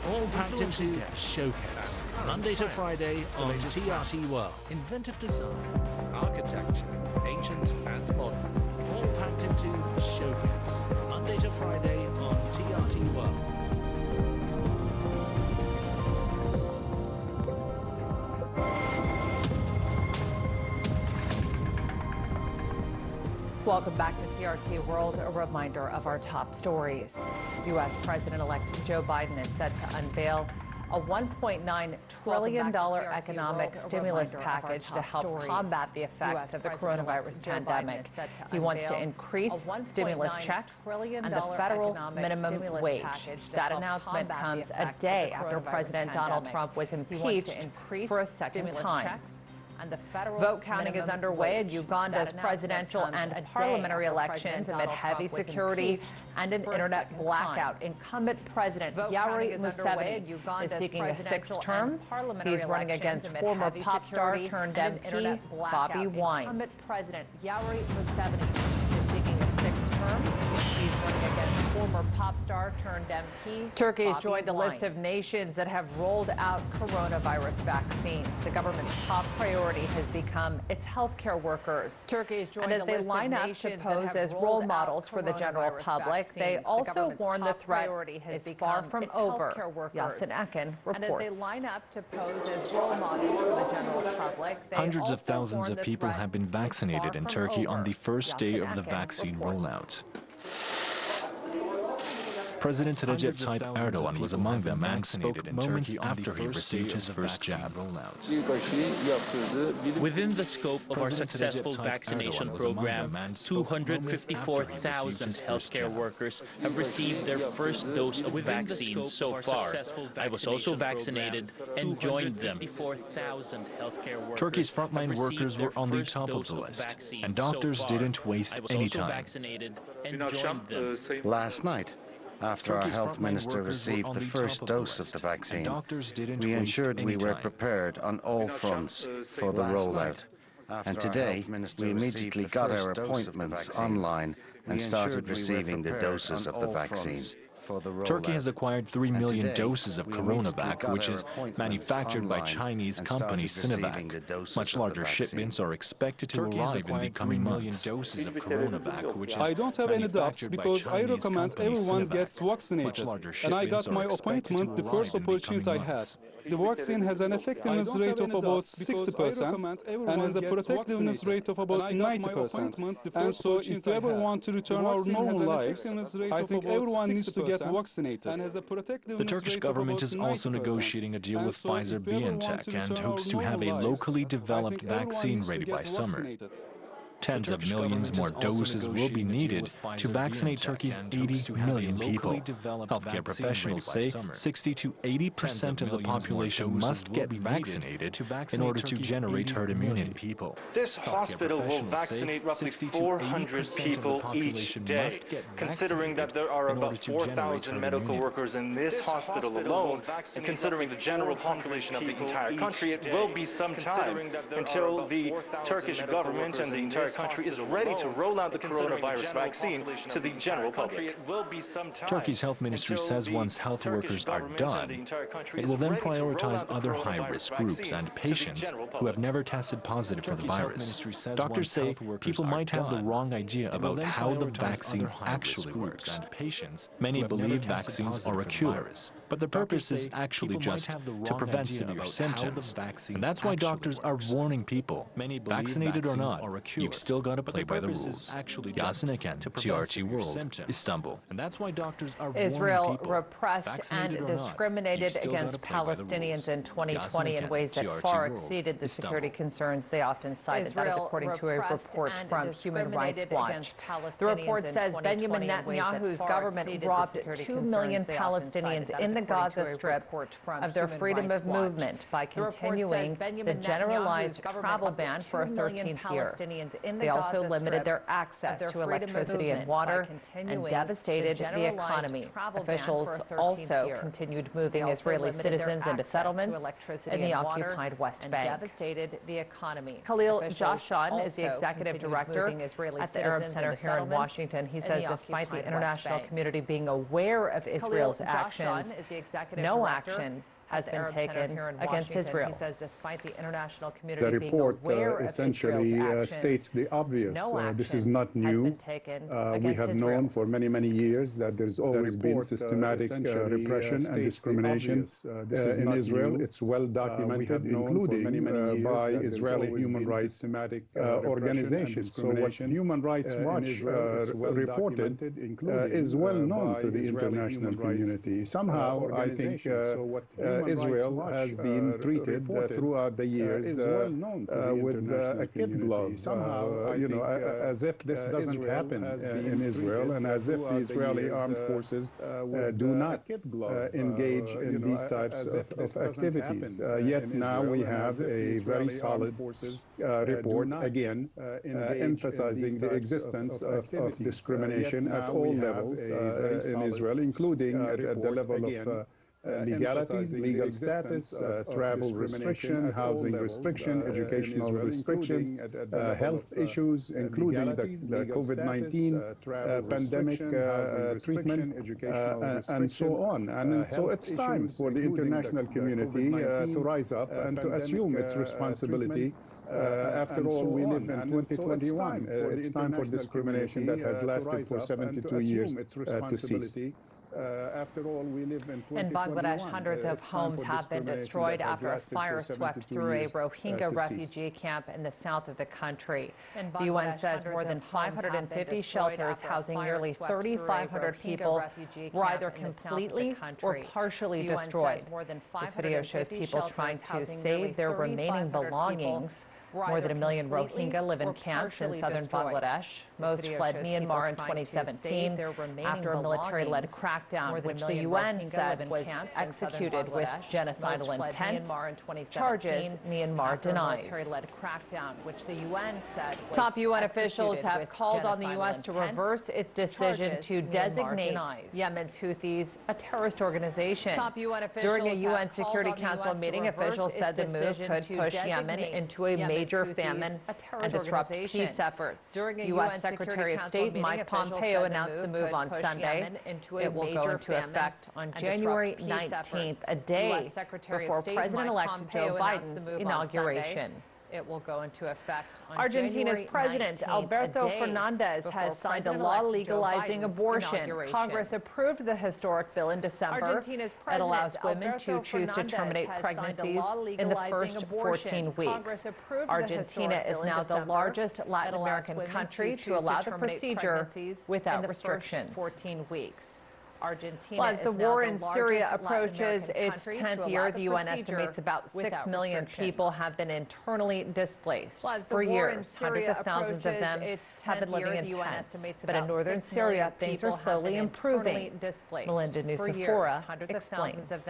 all packed into Showcase, Monday to Friday on TRT World. Inventive design, architecture, ancient and modern, all packed into Showcase, Monday to Friday on TRT World. Welcome back to TRT World. A reminder of our top stories. U.S. President-elect Joe Biden is set to unveil a $1.9 trillion economic stimulus package to help combat the effects of the coronavirus pandemic. He wants to increase stimulus checks and the federal minimum wage. That announcement comes a day after President Donald Trump was impeached for a second time. Vote counting is underway in Uganda's presidential and parliamentary elections amid heavy security and an internet blackout. Incumbent President Yoweri Museveni is seeking a sixth term. He's running against former pop star turned MP Bobi Wine. Incumbent President Yoweri Museveni is seeking a sixth term. He's running against former pop star turned MP. Turkey has joined a list of nations that have rolled out coronavirus vaccines. The government's top priority has become its healthcare workers. Turkey has joined a list of nations. And as they line up to pose as role models for the general public, they also warn the threat is far from over. Yasin Akin reports. And as they line up to pose as role models for the general public, hundreds of thousands of people have been vaccinated in Turkey on the first day of the vaccine rollout. President Recep Tayyip Erdogan was among them and spoke moments after he received his first jab. Within the scope of our successful vaccination program, 254,000 healthcare workers have received their first dose of vaccine so far. I was also vaccinated and joined them. Turkey's frontline workers were on the top of the list, and doctors didn't waste any time. Last night, after our health minister received the first dose of the vaccine, we ensured we were prepared on all fronts for the rollout. And today, we immediately got our appointments online and started receiving the doses of the vaccine. Turkey has acquired 3 million doses of CoronaVac, which is manufactured by Chinese company Sinovac. Much larger shipments are expected to arrive in the coming months. I don't have any doubts because I recommend everyone gets vaccinated, and I got my appointment the first opportunity I had. The vaccine has an effectiveness rate of about 60% and has a protectiveness rate of about 90%. And so if we ever want to return our normal lives, I think everyone needs to get vaccinated. The Turkish government is also negotiating a deal with Pfizer-BioNTech and hopes to have a locally developed vaccine ready by summer. Tens of millions more doses will be needed to vaccinate Turkey's 80 million people. Healthcare professionals say 60 to 80% of the population must get vaccinated in order to generate herd immunity. This hospital will vaccinate roughly 400 people each day. Considering that there are about 4,000 medical workers in this hospital alone, and considering the general population of the entire country, it will be some time until the Turkish government and the entire country is ready to roll out the coronavirus vaccine to the general public. Turkey's health ministry says once health workers are done, it will then prioritize other high-risk groups and patients who have never tested positive for the virus. Doctors say people might have the wrong idea about how the vaccine actually works. Many believe vaccines are a cure, but the purpose is actually just to prevent severe symptoms. And that's why doctors are warning people, vaccinated or not, you've still got to play by the rules. Yasin Akin, TRT World, Istanbul. And that's why doctors are Israel repressed and discriminated against Palestinians in 2020 in ways that far exceeded the security concerns they often cited. That is according to a report from Human Rights Watch. The report says Benjamin Netanyahu's government robbed 2 million Palestinians in the Gaza Strip of their freedom of movement by continuing the generalized travel ban for a 13th year. They also limited their access to electricity and water and devastated the economy. Officials also continued moving Israeli citizens into settlements in the occupied West Bank. Khalil Jashan is the executive director at the Arab Center here in Washington. He says despite the international community being aware of Israel's actions, no action has been taken against Israel. He says despite the international community being aware of Israel's actions, states the obvious. This is not new. We have known for many, many years that there's always been systematic repression and discrimination in Israel. It's well documented, including by Israeli human rights organizations. So what Human Rights Watch reported is well known to the international community. Somehow, I think Israel has been treated throughout the years with a kid glove. Somehow, as if this doesn't happen in Israel, and as if the Israeli armed forces do not engage in these types of activities. Yet now we have a very solid report, again, emphasizing the existence of discrimination at all levels in Israel, including at the level of legalities, legal status, travel restriction, housing restriction, educational restrictions, health issues, including the COVID-19 pandemic treatment, and so on. And so it's time for the international community to rise up and to assume its responsibility. After all, we live in 2021. It's time for discrimination that has lasted for 72 years to cease. After all, we live in 2021. In Bangladesh, hundreds of homes have been destroyed after a fire swept through a Rohingya refugee camp in the south of the country. The UN says more than 550 shelters housing nearly 3,500 people were either completely or partially destroyed. This video shows people trying to save their remaining belongings. More than 1 million Rohingya live in camps in southern Bangladesh. Most fled Myanmar in 2017 after a military-led crackdown, which the UN said was executed with genocidal intent. Charges Myanmar denies. Top UN officials have called on the U.S. to reverse its decision to designate Yemen's Houthis a terrorist organization. During a UN Security Council meeting, officials said the move could push Yemen into a major famine and disrupt peace efforts. U.S. Secretary of State Mike Pompeo announced the move on Sunday. It will go into effect on January 19th, a day before President-elect Joe Biden's inauguration. It will go into effect on Argentina's President Alberto Fernandez has signed a law legalizing abortion. Congress approved the historic bill in December. It allows women to choose to terminate pregnancies in the first 14 weeks. Argentina is now the largest Latin American country to allow the procedure without restrictions. 14 weeks. Argentina as the war in Syria approaches its 10th year, the UN estimates about 6 million people have been internally displaced. For years, hundreds of thousands of them have been living in tents. But in northern Syria, things are slowly improving. Melinda Nusafora explains.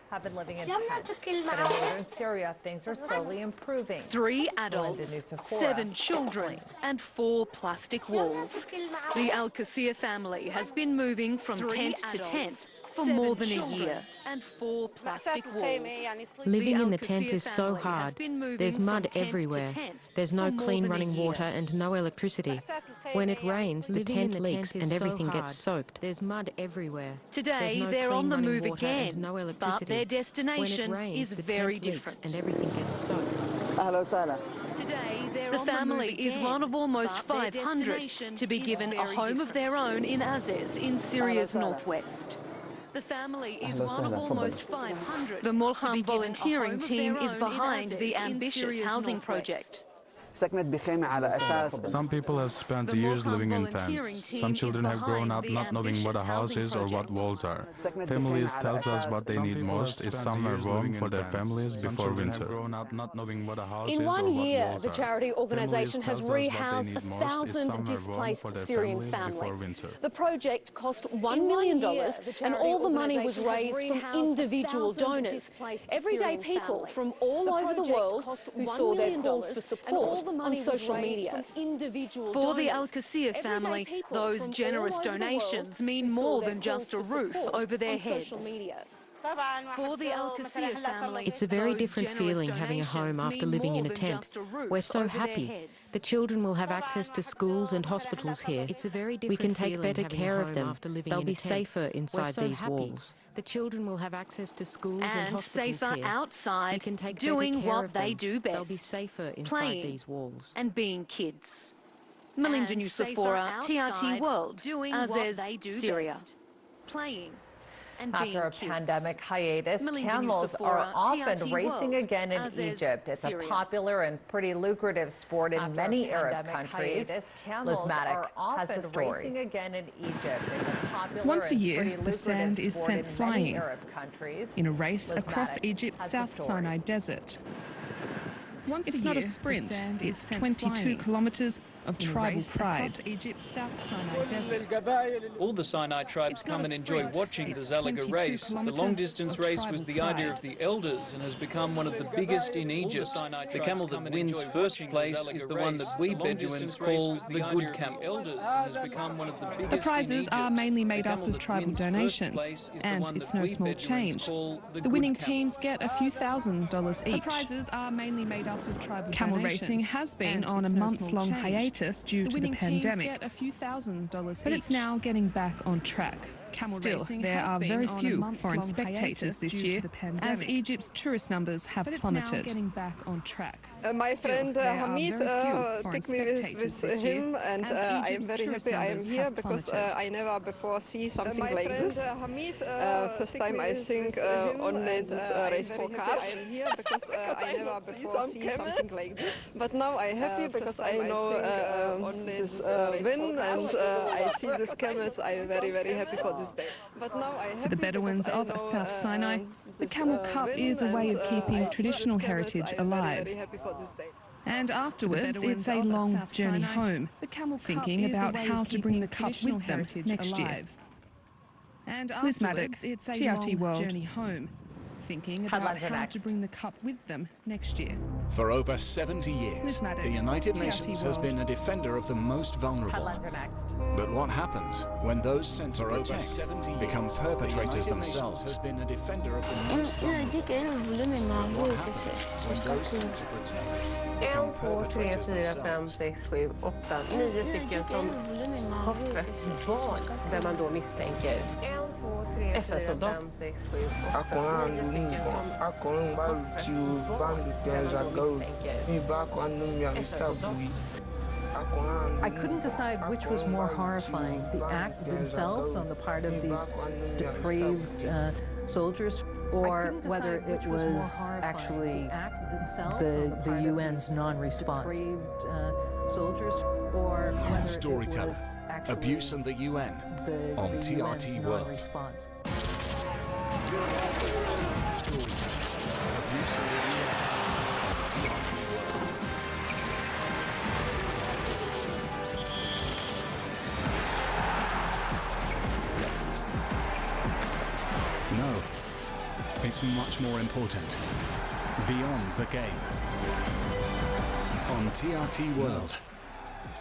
Have been living in tents. But in northern Syria, things are slowly improving. 3 adults, 7 children, and 4 plastic walls. The Al Qasir family has been moving from tent to tent for more than a year, and 4 plastic walls. Living in the tent is so hard. There's mud everywhere. There's no clean running water and no electricity. When it rains, the tent leaks and everything gets soaked. There's mud everywhere. Today, they're on the move again, but their destination is very different. And everything gets soaked. Today, the family is one of almost 500 to be given a home of their own in Aziz, in Syria's northwest. The family is one of almost 500. The Mulham volunteering team is behind the ambitious housing project. Some people have spent years living in tents. Some children have grown up not knowing what a house is or what walls are. Families tell us what they need most is somewhere warm for their families before winter. In 1 year, the charity organization has rehoused 1,000 displaced Syrian families. The project cost $1 million, and all the money was raised from individual donors. Everyday people from all over the world who saw their calls for support on social media. For the Al Qasir family, those generous donations mean more than just a roof over their heads. For the Al Qasir family, it's a very different feeling having a home after living in a tent. We're so happy. The children will have access to schools and hospitals here. We can take better care of them. They'll be safer inside these walls. The children will have access to schools and hospitals safer here. outside, doing what they do best. They'll be safer inside playing these walls. and being kids. Melinda Nusafora, TRT World, Aziz, Syria. Playing and After a pandemic hiatus, camels are often racing again in Egypt. It's a popular and pretty lucrative sport in many Arab countries. Liz Maddock has the story. Once a year, the sand is sent flying in a race across Egypt's South Sinai Desert. It's not a sprint, it's 22 kilometres of tribal pride. Egypt's South Sinai Desert. All the Sinai tribes come and enjoy watching the Zalaga race. The long-distance race was the idea of the elders and has become one of the biggest in Egypt. The camel that wins first place is the one that we Bedouins call the good camel. The prizes are mainly made up of tribal donations, and it's no small change. The winning teams get a few $1,000s each. The prizes are mainly made up of tribal Camel racing has been on a months-long hiatus due to the pandemic, but it's now getting back on track. Still, there are very few foreign spectators this year, as Egypt's tourist numbers have plummeted. My friend Hamid took me with him, and I am very happy I am here because I never before see something like this. First time I think on this race for cars. I am here because I never before see something like this. But now I'm happy because I know this win, and I see these camels. I am very, very happy for this day. But now for the Bedouins of South Sinai, the Camel Cup is a way of keeping traditional heritage alive. And afterwards, it's a long journey home, thinking about how to bring the cup with them next year. Liz Maddock, TRT World. Thinking about how to bring the cup with them next year. For over 70 years, the United Nations has been a defender of the most vulnerable. But what happens when those sent to protect become perpetrators themselves? Has been a defender of the most vulnerable. What happens when those sent to protect become perpetrators themselves? 1, 2, 3, 4, 5, 6, 7, 8, 9 stycken som har fött barn där man då misstänker. 1, 2, 3, 4, 5, 6, 7, 8, 9 stycken som har fött barn där man misstänker. I couldn't decide which was more horrifying, the act themselves on the part of these depraved soldiers, or whether it was actually the UN's non-response. Storyteller, Abuse and the UN on TRT World. No, it's much more important. Beyond the game. On TRT World,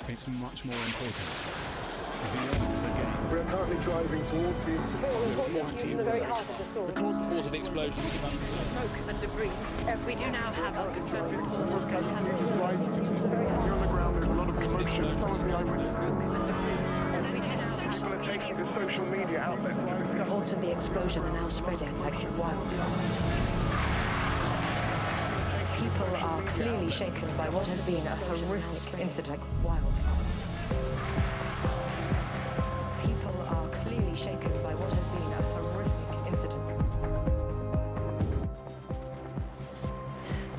it's much more important. Beyond the game. We're currently driving towards the TRT World. The cause of the explosion is smoke and debris. We do now have a confirmed report of You're on the ground, there's a lot of commotion. The social media outlets. Reports of the explosion are now spreading like wildfire. People are clearly shaken by what has been a horrific incident. Wildfire. People are clearly shaken by what has been a horrific incident.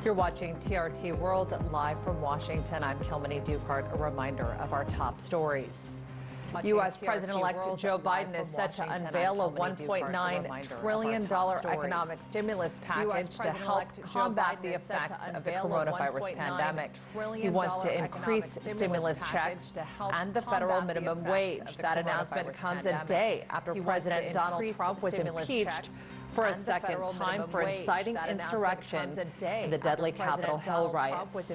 You're watching TRT World live from Washington. I'm Kilmany Dukart. A reminder of our top stories. U.S. President-elect Joe Biden is set to unveil a $1.9 trillion economic stimulus package to help combat the effects of the coronavirus pandemic. He wants to increase stimulus checks and the federal minimum wage. That announcement comes a day after President Donald Trump was impeached for a second time for inciting insurrection in the deadly Capitol Hill riots.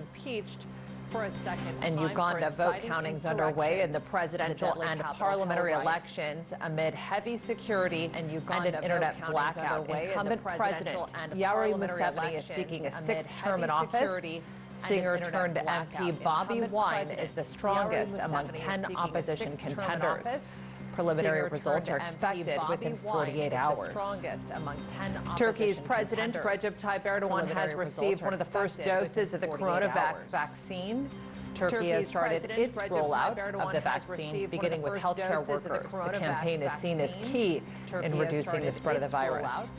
In Uganda, vote counting is underway in the presidential and parliamentary elections amid heavy security and an internet blackout. Incumbent President Yoweri Museveni is seeking a sixth term in office. Singer-turned-MP Bobby Wine is the strongest among 10 opposition contenders. Preliminary results are expected within 48 hours. Turkey's President Recep Tayyip Erdogan has received one of the first doses of the CoronaVac vaccine. Turkey has started its rollout of the vaccine, beginning with healthcare workers. The campaign is seen as key in reducing the spread of the virus.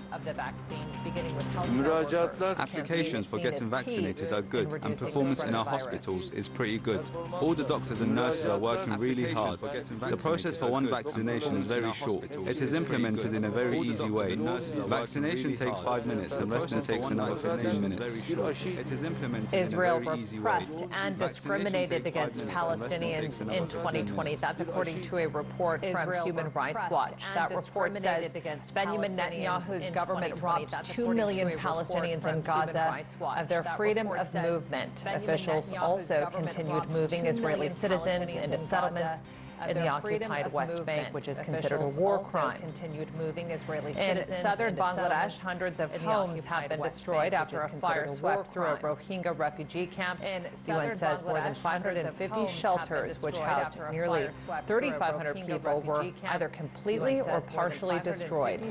Applications for getting vaccinated are good, and performance in our hospitals is pretty good. All the doctors and nurses are working really hard. The process for one vaccination is very short. It is implemented in a very easy way. Vaccination takes 5 minutes, and resting takes another 15 minutes. It is implemented in a very easy way. Israel repressed and discriminated discriminated against Palestinians in 2020. That's according to a report from Human Rights Watch. That report says Benjamin Netanyahu's government robbed 2 million Palestinians in Gaza of their freedom of movement. Officials also continued moving Israeli citizens into settlements in the occupied West Bank, which is considered a war crime. In southern Bangladesh, hundreds of homes have been destroyed after a fire swept through a Rohingya refugee camp. The UN says more than 550 shelters, which housed nearly 3,500 people, were either completely or partially destroyed.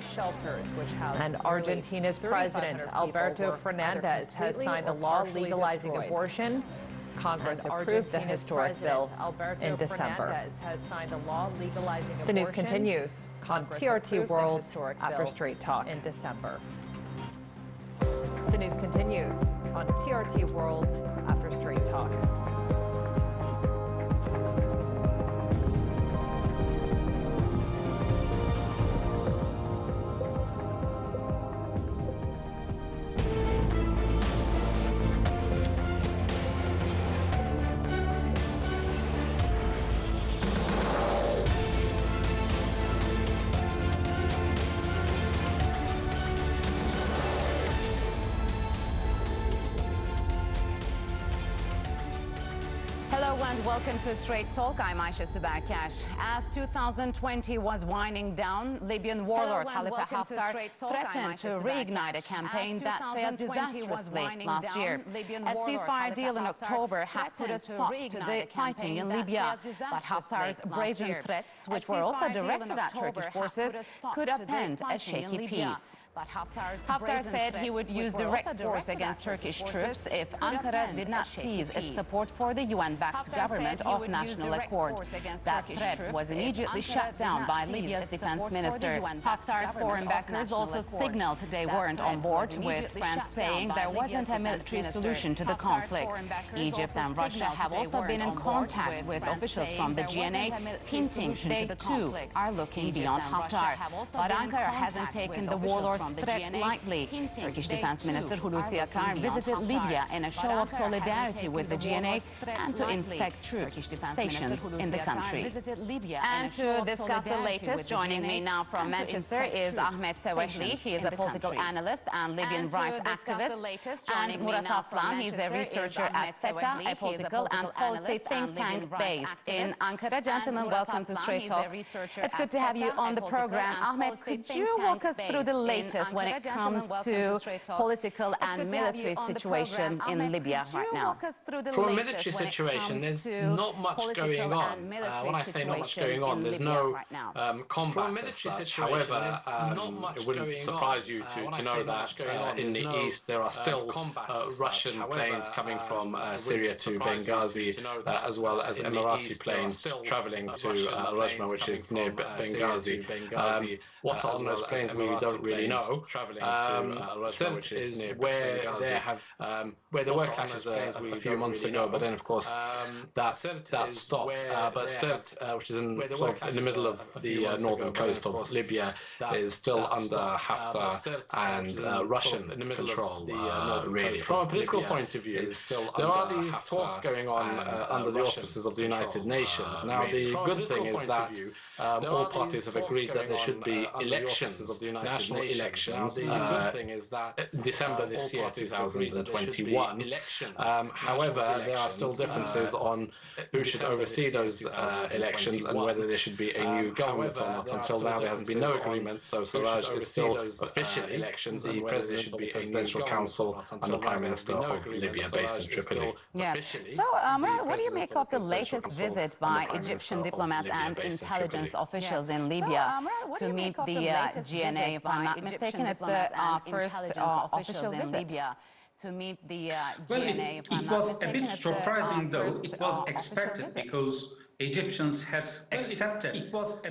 And Argentina's president, Alberto Fernandez, has signed a law legalizing abortion. Congress approved the historic bill in December. The news continues on TRT World after Straight Talk in December. The news continues on TRT World after Straight Talk. And welcome to Straight Talk. I'm Aisha Subarkash. As 2020 was winding down, Libyan warlord Khalifa Haftar threatened to reignite a campaign that failed disastrously last year. A ceasefire deal in October had put a stop to the fighting in Libya. But Haftar's brazen threats, which were also directed at Turkish forces, could upend a shaky peace. Haftar said he would use direct force against Turkish troops if Ankara did not seize its support for the UN-backed government of national accord. That threat was immediately shut down by Libya's defense minister. Haftar's foreign backers also signaled they weren't on board, with France saying there wasn't a military solution to the conflict. Egypt and Russia have also been in contact with officials from the GNA, hinting they too are looking beyond Haftar. But Ankara hasn't taken the warlord's threat lightly. Turkish Defense Minister Hulusi Akar visited Libya in a show of solidarity with the GNA and to inspect troops stationed in the country. And to discuss the latest, joining me now from Manchester is Ahmet Sewehli. He is a political analyst and Libyan rights activist. And Murat Aslan, he's a researcher at SETA, a political and policy think tank based in Ankara. Gentlemen, welcome to Straight Talk. It's good to have you on the program. Ahmet, could you walk us through the latest when it comes to political and military situation in Libya right now? For a military situation, there's not much going on. When I say not much going on, there's no combat as such. However, it wouldn't surprise you to know that in the east there are still Russian planes coming from Syria to Benghazi, as well as Emirati planes traveling to Al-Rajma, which is near Benghazi. What are on those planes we don't really know. Sirt is where there were clashes a few months ago, but then of course that stopped. But Sirt, which is in the middle of the northern coast of Libya, is still under Haftar and Russian control. Really, from a political point of view, there are these talks going on under the auspices of the United Nations. Now, the good thing is that all parties have agreed that there should be elections, national elections, December this year, 2021. However, there are still differences on who should oversee those elections and whether there should be a new government or not. Until now, there has been no agreement, so Sarraj is still officially elections. The president of the Presidential Council and the Prime Minister of Libya, based in Tripoli. Yeah. So, what do you make of the latest visit by Egyptian diplomats and intelligence officials in Libya to meet the GNA, if I'm not mistaken? It's the first official visit in Libya to meet the GNA. It was a bit surprising, though. It was expected because Egyptians had accepted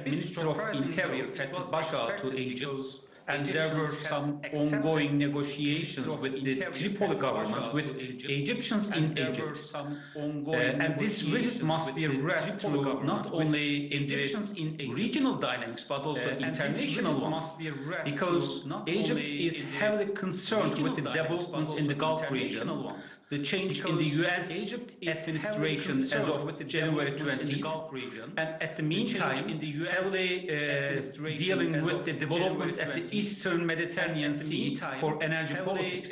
Minister of Interior Fathi Bashar to Egypt and there were some ongoing negotiations with the Tripoli government, with Egyptians in Egypt. And this visit must be read through not only in the regional dynamics, but also international ones, because Egypt is heavily concerned with the developments in the Gulf region. The change in the U.S. administration as of January 20, and at the meantime, heavily dealing with the developments at the Eastern Mediterranean Sea for energy politics.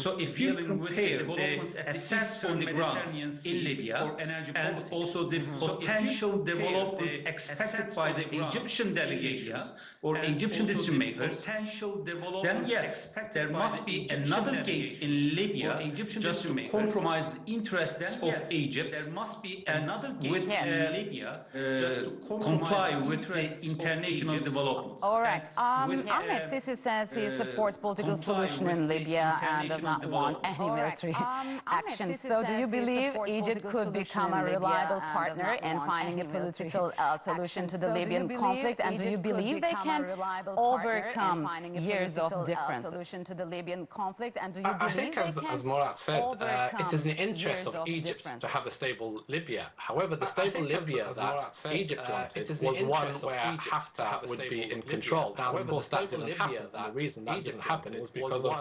So if you compare the assets on the ground in Libya and also the potential developments expected by the Egyptian delegations or Egyptian decision makers, then yes, there must be another gate in Libya just to compromise the interests of Egypt and with Libya just to comply with the international developments. All right. Ahmed Sisi says he supports political solution in Libya and does not want any military action. So do you believe Egypt could become a reliable partner in finding a political solution to the Libyan conflict? And do you believe they can overcome years of difference? Solution to the Libyan conflict? And do you believe I think, as Murat said, it is in the interest of Egypt to have a stable Libya. However, the stable Libya that Egypt wanted was one where Haftar would be in control. Now, of course, that didn't happen. The reason that didn't happen was because of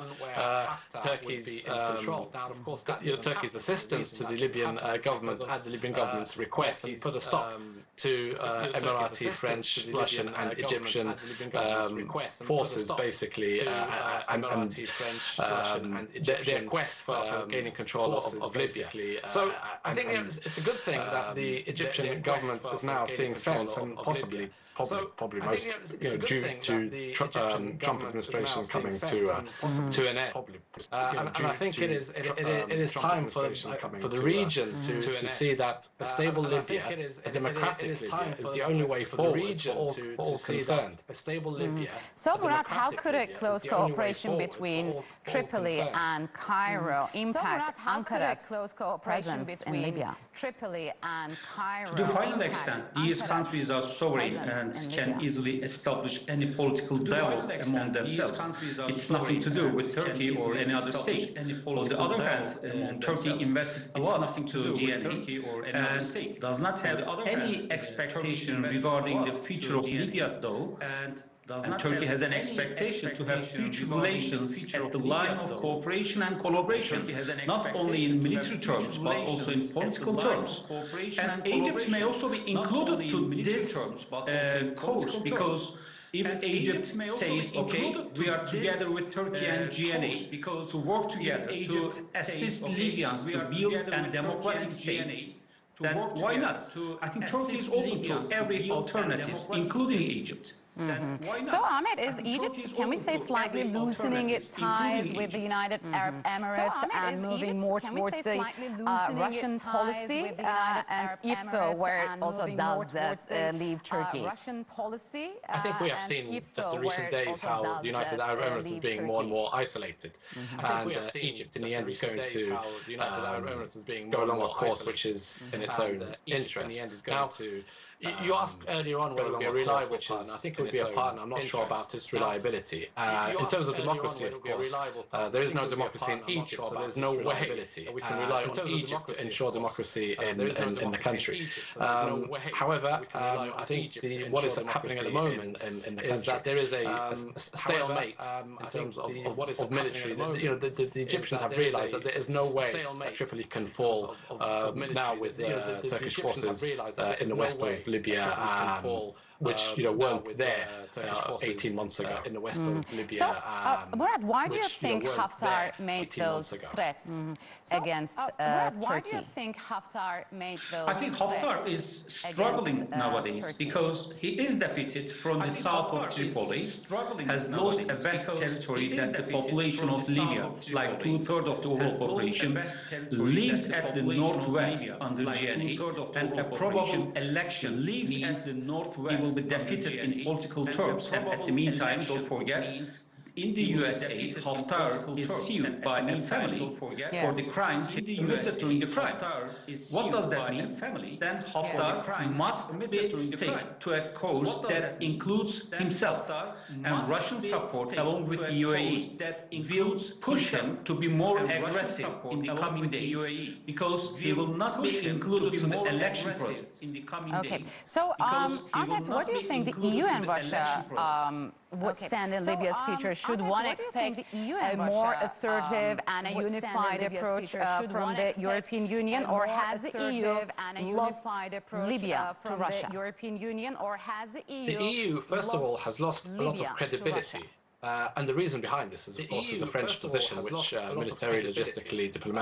Turkey's assistance to the Libyan government at the Libyan government's request, and put a stop to Emirati, French, Russian, and Egyptian forces, basically, and their quest for gaining control of Libya. So I think it's a good thing that the Egyptian government is now seeing sense, and possibly most, due to the Trump administration coming to an end. And I think it is time for the region to see that a stable Libya, a democratic Libya, is the only way forward for all concerned. A stable Libya. So, Murat, how could a close cooperation between Tripoli and Cairo impact Ankara's presence in Libya? Tripoli and Cairo. To the final extent, these countries are sovereign and can easily establish any political dialogue among themselves. It's nothing to do with Turkey or any other state. On the other hand, Turkey invested a lot into GNA and does not have any expectation regarding the future of Libya, though. And Turkey has an expectation to have future relations at the line of cooperation and collaboration, not only in military terms, but also in political terms. And Egypt may also be included to this course, because if Egypt says, okay, we are together with Turkey and GNA to work together to assist Libyans to build a democratic state, then why not? I think Turkey is open to every alternative, including Egypt. So, Ahmed, is Egypt, can we say, slightly loosening its ties with the United Arab Emirates and moving more towards the Russian policy? And if so, where also does that leave Turkey? Russian policy? I think we have seen just in recent days how the United Arab Emirates is being more and more isolated. And Egypt, in the end, is going to go along a course which is in its own interest. Now, you asked earlier on whether it would be a reliable partner. I think it would be a partner. I'm not sure about its reliability. In terms of democracy, of course, there is no democracy in Egypt, so there's no way we can rely on Egypt to ensure democracy in the country. However, I think what is happening at the moment in the country is that there is a stalemate in terms of military. The Egyptians have realized that there is no way that Tripoli can fall now with Turkish forces in the west of Libya, which weren't there 18 months ago in the west of Libya. So, Murat, why do you think Haftar made those threats against Turkey? Why do you think Haftar made those I think Haftar is struggling nowadays because he is defeated from the south of Tripoli, has lost a vast territory that the population of Libya, like 2/3 of the overall population, lives at the northwest under GNA, and a probable election means he will be defeated in political terms. And at the meantime, don't forget, in the USA, Haftar is sued by a family for the crimes he committed during the crime. What does that mean? Then Haftar must stick to a course that includes himself, and Russian support along with the UAE will push him to be more aggressive in the coming days, because he will not be included in the election process in the coming days. So, Ahmet, what do you think the EU and Russia would stand in Libya's future? Should one expect a more assertive and a unified approach from the European Union, or has the EU lost Libya to Russia? The EU, first of all, has lost a lot of credibility. And the reason behind this is, of course, the French position, which military, logistically, diplomatically,